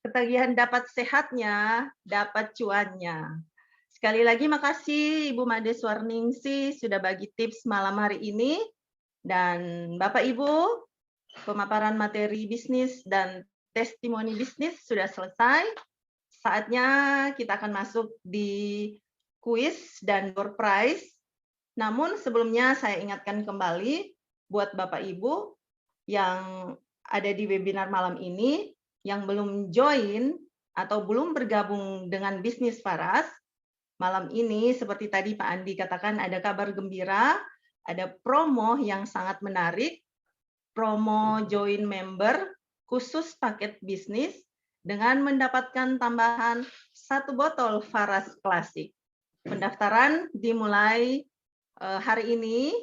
ketagihan dapat sehatnya, dapat cuannya. Sekali lagi makasih Ibu Made Swarningsih sudah bagi tips malam hari ini. Dan Bapak Ibu, pemaparan materi bisnis dan testimoni bisnis sudah selesai. Saatnya kita akan masuk di kuis dan door prize. Namun sebelumnya saya ingatkan kembali buat Bapak Ibu yang ada di webinar malam ini, yang belum join atau belum bergabung dengan bisnis Faras, malam ini seperti tadi Pak Andi katakan ada kabar gembira, ada promo yang sangat menarik, promo join member khusus paket bisnis dengan mendapatkan tambahan 1 botol Faras Klasik. Pendaftaran dimulai hari ini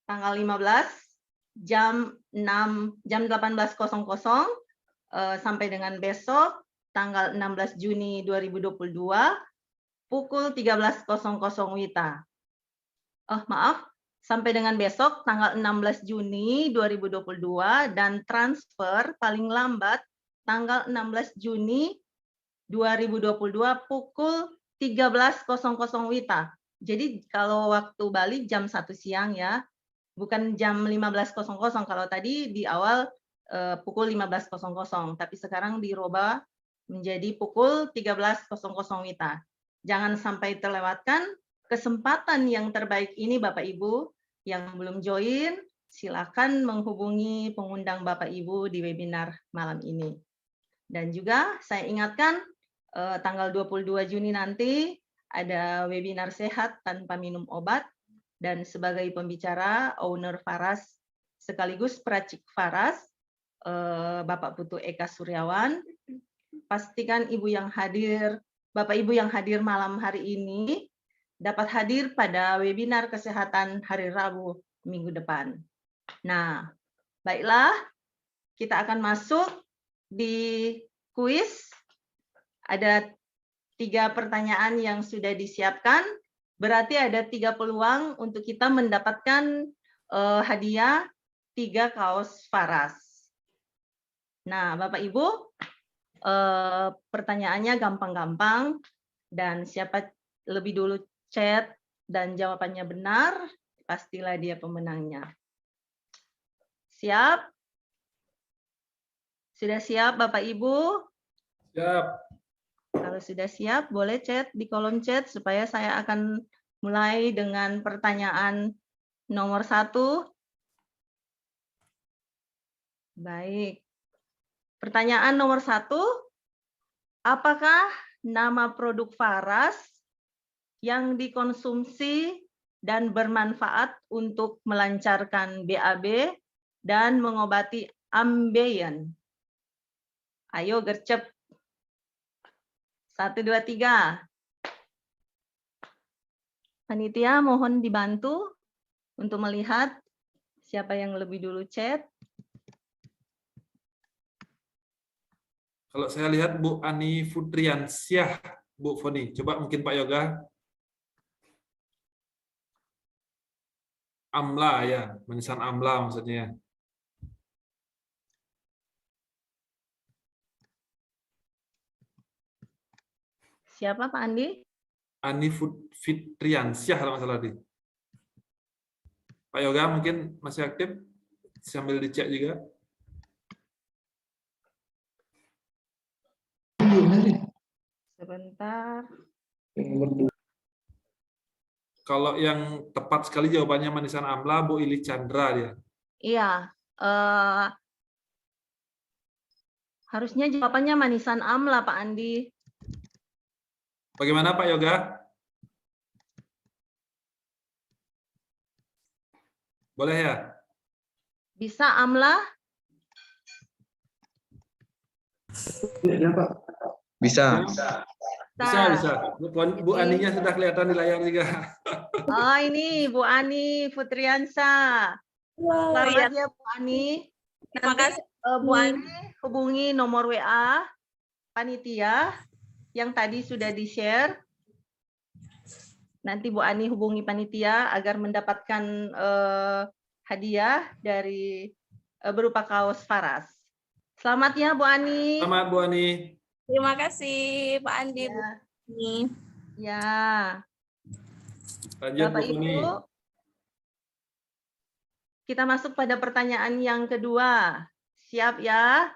tanggal 15 jam 18.00 sampai dengan besok tanggal 16 Juni 2022 pukul 13.00 WITA. Maaf, sampai dengan besok tanggal 16 Juni 2022 dan transfer paling lambat tanggal 16 Juni 2022 pukul 13.00 WITA. Jadi kalau waktu Bali jam 1 siang ya, bukan jam 15.00 kalau tadi di awal pukul 15.00, tapi sekarang dirubah menjadi pukul 13.00 WITA. Jangan sampai terlewatkan kesempatan yang terbaik ini Bapak Ibu. Yang belum join, silakan menghubungi pengundang Bapak Ibu di webinar malam ini. Dan juga saya ingatkan tanggal 22 Juni nanti ada webinar sehat tanpa minum obat, dan sebagai pembicara owner Faras sekaligus peracik Faras, Bapak Putu Eka Suryawan. Pastikan Ibu yang hadir, Bapak Ibu yang hadir malam hari ini dapat hadir pada webinar kesehatan hari Rabu minggu depan. Nah, baiklah, kita akan masuk di kuis. Ada 3 pertanyaan yang sudah disiapkan, berarti ada 3 peluang untuk kita mendapatkan hadiah 3 kaos Faras. Nah, Bapak Ibu, pertanyaannya gampang-gampang, dan siapa lebih dulu chat dan jawabannya benar, pastilah dia pemenangnya. Siap? Sudah siap Bapak Ibu? Siap. Kalau sudah siap, boleh chat di kolom chat supaya saya akan mulai dengan pertanyaan nomor 1. Baik. Pertanyaan nomor 1, apakah nama produk Faras yang dikonsumsi dan bermanfaat untuk melancarkan BAB dan mengobati ambeien? Ayo gercep. 1, 2, 3. Panitia mohon dibantu untuk melihat siapa yang lebih dulu chat. Kalau saya lihat Bu Ani Futriansyah, Bu Foni. Coba mungkin Pak Yoga. Amla ya, manisan amla maksudnya. Siapa Pak Andi? Ani Fitriansyah kalau nggak salah tadi. Pak Yoga mungkin masih aktif, sambil dicek juga. Sebentar. Kalau yang tepat sekali jawabannya manisan amla, Bu Ili Chandra dia. Iya. Harusnya jawabannya manisan amla Pak Andi. Bagaimana Pak Yoga? Boleh ya? Bisa amla? Bisa. Bisa. Bu Aninya sudah kelihatan di layar juga. Oh ini Bu Ani Futriansa. Selamat ya Bu Ani. Terima kasih. Bu Ani hubungi nomor WA panitia yang tadi sudah di-share. Nanti Bu Ani hubungi panitia agar mendapatkan hadiah dari berupa kaos Faras. Selamat ya Bu Ani. Selamat Bu Ani. Terima kasih Pak Andi. Bu Ya. Ani. Ya. Lanjut Bapak Bu Foni. Ibu, kita masuk pada pertanyaan yang kedua. Siap ya?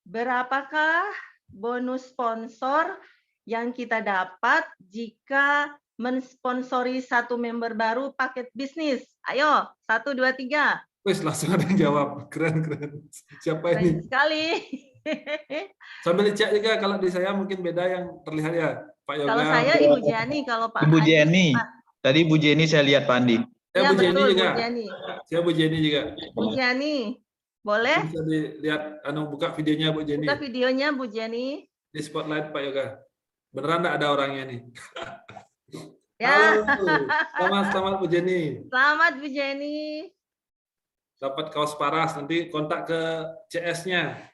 Berapakah bonus sponsor yang kita dapat jika mensponsori satu member baru paket bisnis? Ayo, 1, 2, 3. Wes langsung ada yang jawab. Keren. Siapa ini? Keren sekali. Sambil dicek juga kalau di saya mungkin beda yang terlihat ya. Pak Yoga. Kalau saya Ibu Jani, kalau Pak Ibu Andi, Jenny. Pak- Tadi Bu Jenny saya lihat Pak Andi. Saya Ya Bu Jenny betul, juga. Bu Jani. Saya Bu Jenny juga. Bu Jani, boleh Bisa dilihat, buka videonya Bu Jenny. buka videonya Bu Jani? Di spotlight Pak Yoga. Beneran nggak ada orangnya nih? Ya. Halo, selamat Bu Jenny. Selamat Bu Jenny. Dapat kaos Faras, nanti kontak ke CS-nya.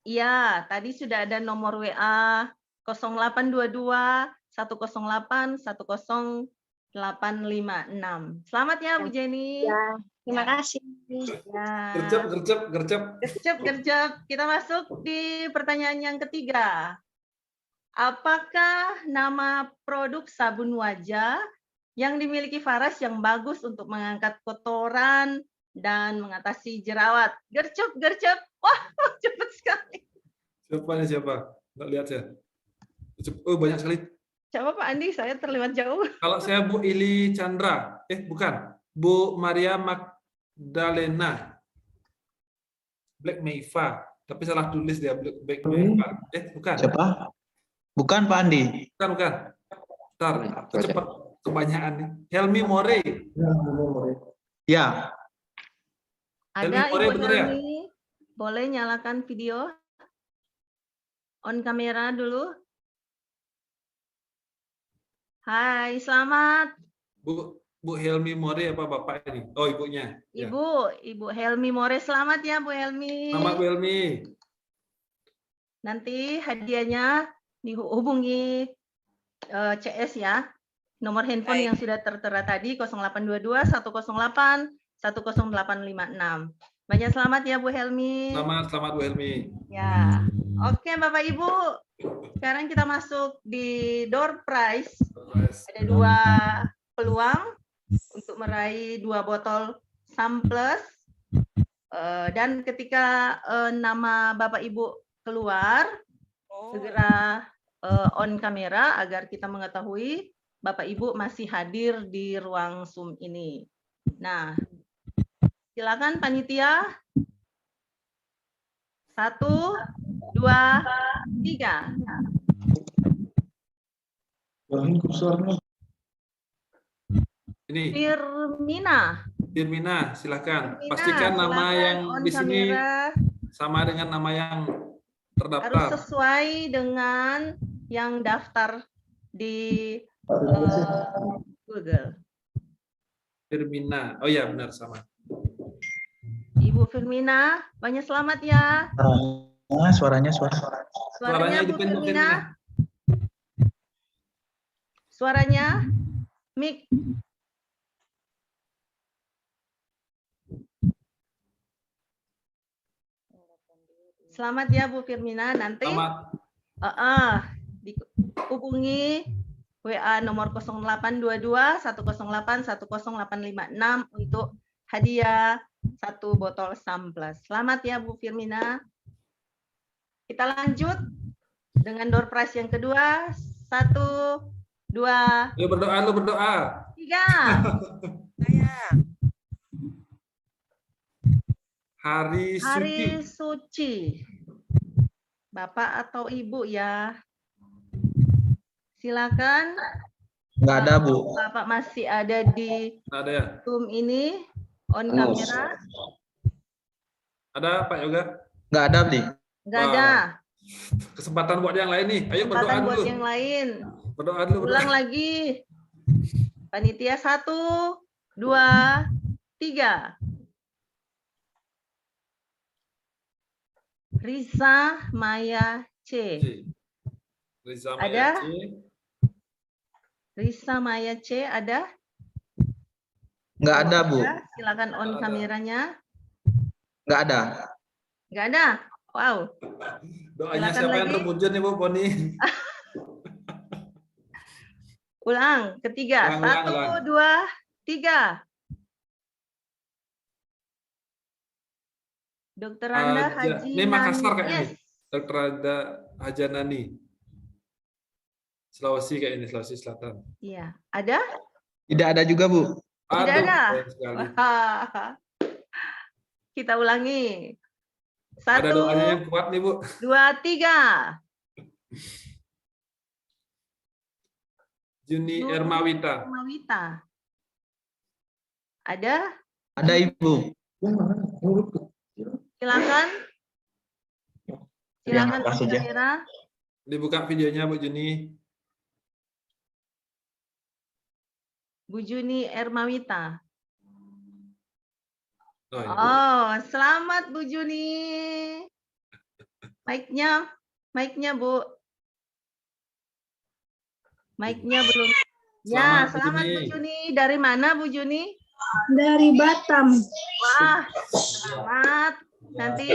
Iya, tadi sudah ada nomor WA 0822 108 10856. Selamat ya Bu Jenny. Ya, terima kasih. Ya. Gercep. Kita masuk di pertanyaan yang ketiga. Apakah nama produk sabun wajah yang dimiliki Faras yang bagus untuk mengangkat kotoran dan mengatasi jerawat? Gercep. Wah, cepat sekali. Siapa? Nggak lihat ya. Oh, banyak sekali. Coba Pak Andi, saya terlihat jauh. Kalau saya Bu Ili Chandra. Bukan. Bu Maria Magdalena. Black Meiva. Tapi salah tulis dia. Black Meiva. Bukan. Siapa? Bukan Pak Andi. Bukan. Ntar, cepat kebanyakan nih. Helmi More. Ya. Ada Helmi, Ibu bener ya? Helmi, boleh nyalakan video? On kamera dulu. Hai, selamat. Bu Helmi More apa Bapak ini? Oh, ibunya. Ya. Ibu Helmi More, selamat ya Bu Helmi. Selamat Bu Helmi. Nanti hadiahnya dihubungi CS ya. Nomor handphone yang sudah tertera tadi 0822 108 10856. Banyak selamat ya Bu Helmi. Selamat Bu Helmi. Ya. Oke Bapak Ibu. Sekarang kita masuk di door prize. Ada 2 peluang untuk meraih 2 botol Samples. Dan ketika nama Bapak Ibu keluar, segera on kamera agar kita mengetahui Bapak Ibu masih hadir di ruang Zoom ini. Nah, silakan panitia. 1, 2, 2, 3. Ini Firmina, silakan. Pastikan nama silakan yang on di sini kamera. sama dengan nama yang Harus terdaftar. sesuai dengan yang daftar di Google. Firmina. Oh ya, benar sama. Ibu Firmina, banyak selamat ya. Suaranya. Suaranya Bu hidupin, Bu Firmina. Suaranya, mic. Selamat ya Bu Firmina. Nanti Selamat. dihubungi WA nomor 0822 108 10856 untuk hadiah 1 botol Samples. Selamat ya Bu Firmina. Kita lanjut dengan door prize yang kedua. 1, 2, Ayo berdoa, lu berdoa. 3. Hari Hari Suci. Suci. Bapak atau Ibu ya. Silakan. Nggak ada, Bu. Bapak masih ada di Ada ya? Zoom ini, on kamera. Ada Pak Yoga? Nggak ada, Bli. Enggak Wah. ada. Kesempatan buat yang lain nih. Ayo berdoa Kesempatan buat dulu. yang lain. Berdoa dulu. Ulang lagi. Panitia 1, 2, 3. Risa Maya C. Riza Ada? Maya C. Risa Maya C ada? Nggak ada, Bu. Silakan on Nggak ada. kameranya. Nggak ada. Enggak ada. Wow. Doanya Silakan siapa yang lagi. terwujud nih Bu Poni? Ulang, ketiga. Ulang, 1, 2, 3. Dokter Anda Haji Ini Makassar Nani. kayaknya. Yes. Dr. Anda Hajanani. Sulawesi kayak ini, Sulawesi Selatan. Iya. Ada? Tidak ada juga, Bu. Tidak Aduh, ada. sayang sekali. Wah. Kita ulangi. Ada 1, doanya yang kuat nih Bu. 2, 3. Juni Bu Ermawita. Mawita. Ada? Ada, Ibu. Silakan. Yang Silakan apa on saja? kamera. Dibuka videonya Bu Juni. Bu Juni Ermawita. Oh, ini. Oh, selamat Bu Juni. Mic-nya Bu. Mic-nya belum. Ya, Selamat, Bu selamat Bu Juni. Juni. Dari mana Bu Juni? Dari Batam. Wah, selamat. Nanti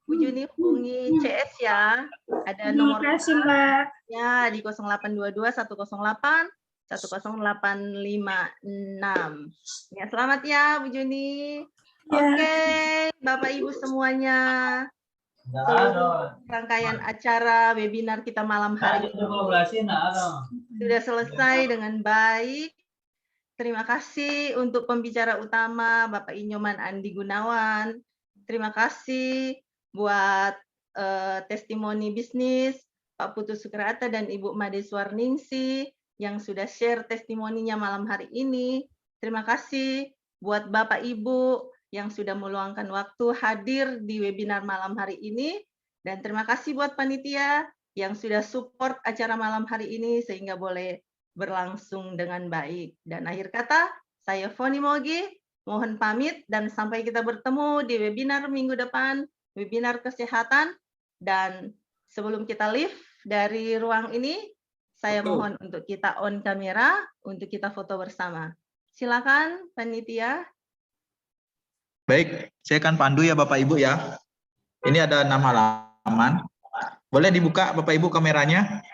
Bu Juni hubungi CS ya. Ada Terima nomor kasih, Mbak. ya di 0822 108 10856. Ya, selamat ya Bu Juni. Ya. Oke, Bapak Ibu semuanya. Seluruh rangkaian acara webinar kita malam hari ini sudah selesai dengan baik. Terima kasih untuk pembicara utama Bapak Inyoman Andi Gunawan. Terima kasih buat testimoni bisnis Pak Putu Sukrata dan Ibu Made Swarningsi yang sudah share testimoninya malam hari ini. Terima kasih buat Bapak Ibu yang sudah meluangkan waktu hadir di webinar malam hari ini. Dan terima kasih buat panitia yang sudah support acara malam hari ini sehingga boleh berlangsung dengan baik. Dan akhir kata, saya Foni Mogi, mohon pamit dan sampai kita bertemu di webinar minggu depan, webinar kesehatan. Dan sebelum kita leave dari ruang ini, saya mohon untuk kita on kamera, untuk kita foto bersama. Silakan panitia. Baik, saya akan pandu ya Bapak Ibu ya. Ini ada 6 halaman. Boleh dibuka Bapak Ibu kameranya?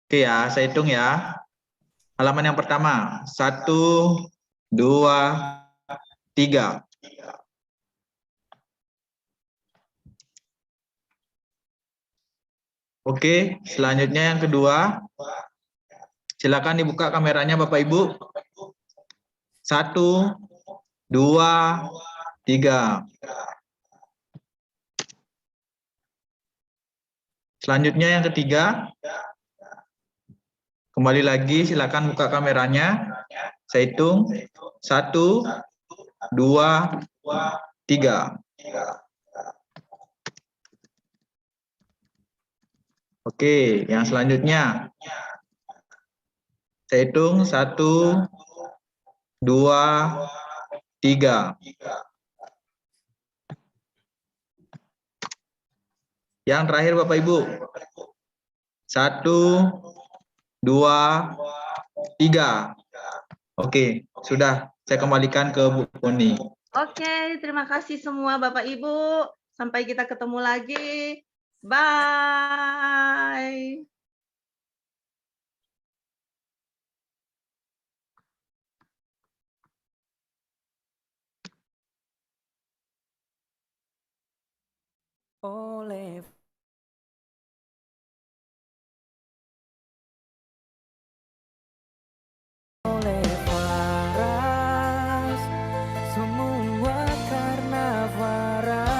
Oke ya, saya hitung ya. Halaman yang pertama, 1, 2, 3. Oke, selanjutnya yang kedua. Silakan dibuka kameranya Bapak Ibu. 1, 2, 3. Selanjutnya yang ketiga. Kembali lagi, silakan buka kameranya. Saya hitung. 1, 2, 3. Oke, yang selanjutnya. Saya hitung 1, 2, 3. Yang terakhir Bapak Ibu. 1, 2, 3. Oke, sudah. Saya kembalikan ke Bu Poni. Oke, terima kasih semua Bapak Ibu. Sampai kita ketemu lagi. Bye. Oleh Faras, semua karena Faras.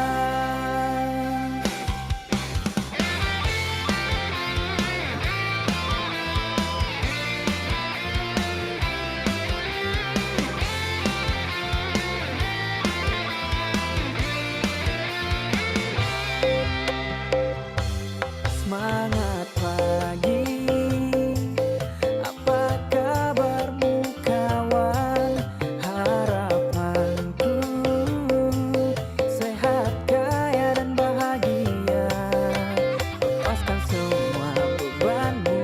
Semangat pagi, apa kabarmu kawan? Harapanku sehat, kaya dan bahagia. Lepaskan semua bebanmu,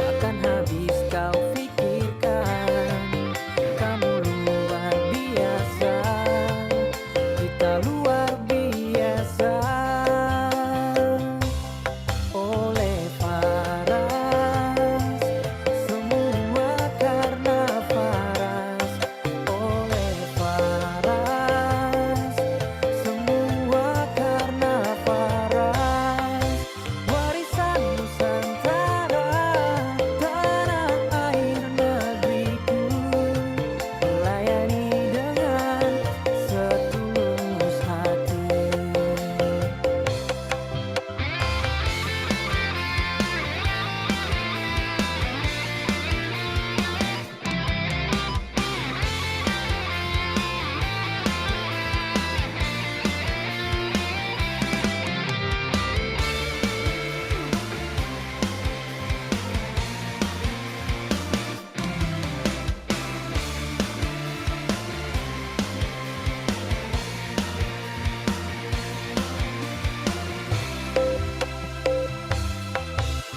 akan habis kau pikirkan. Kamu luar biasa, kita luar biasa. Oleh Faras, semua karena Faras. Oleh Faras, semua karena Faras. Warisan Nusantara, tanah air negeriku, melayani dengan setulus hati.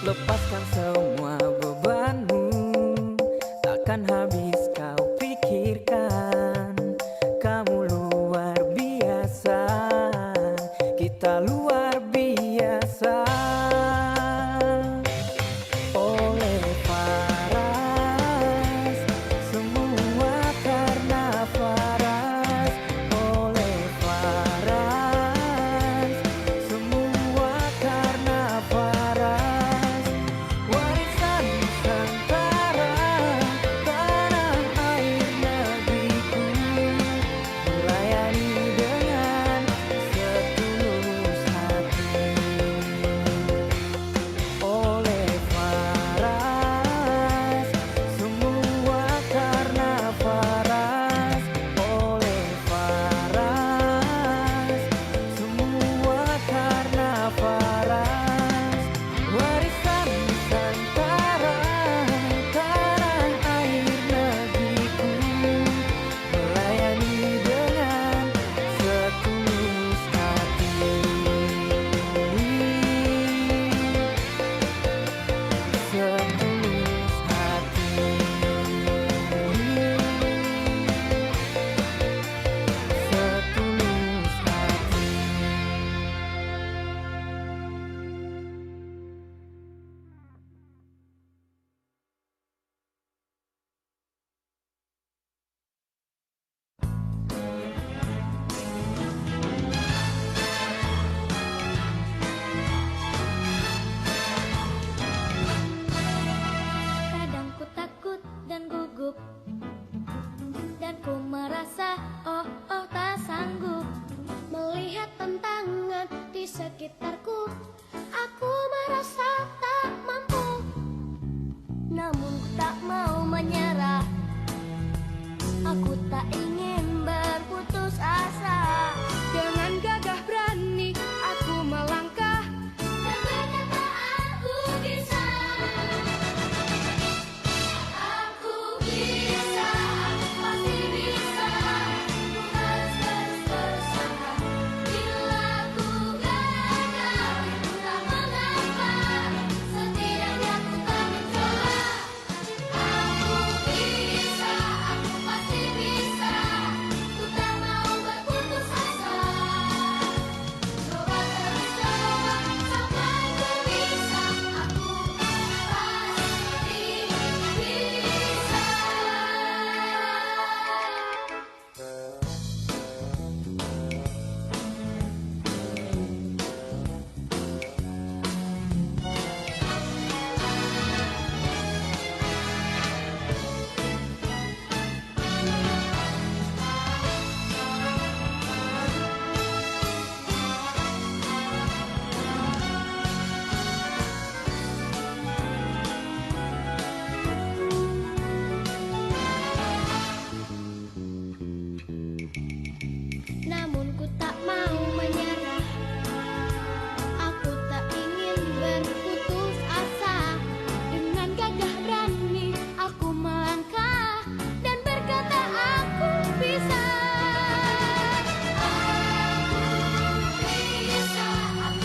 Lepas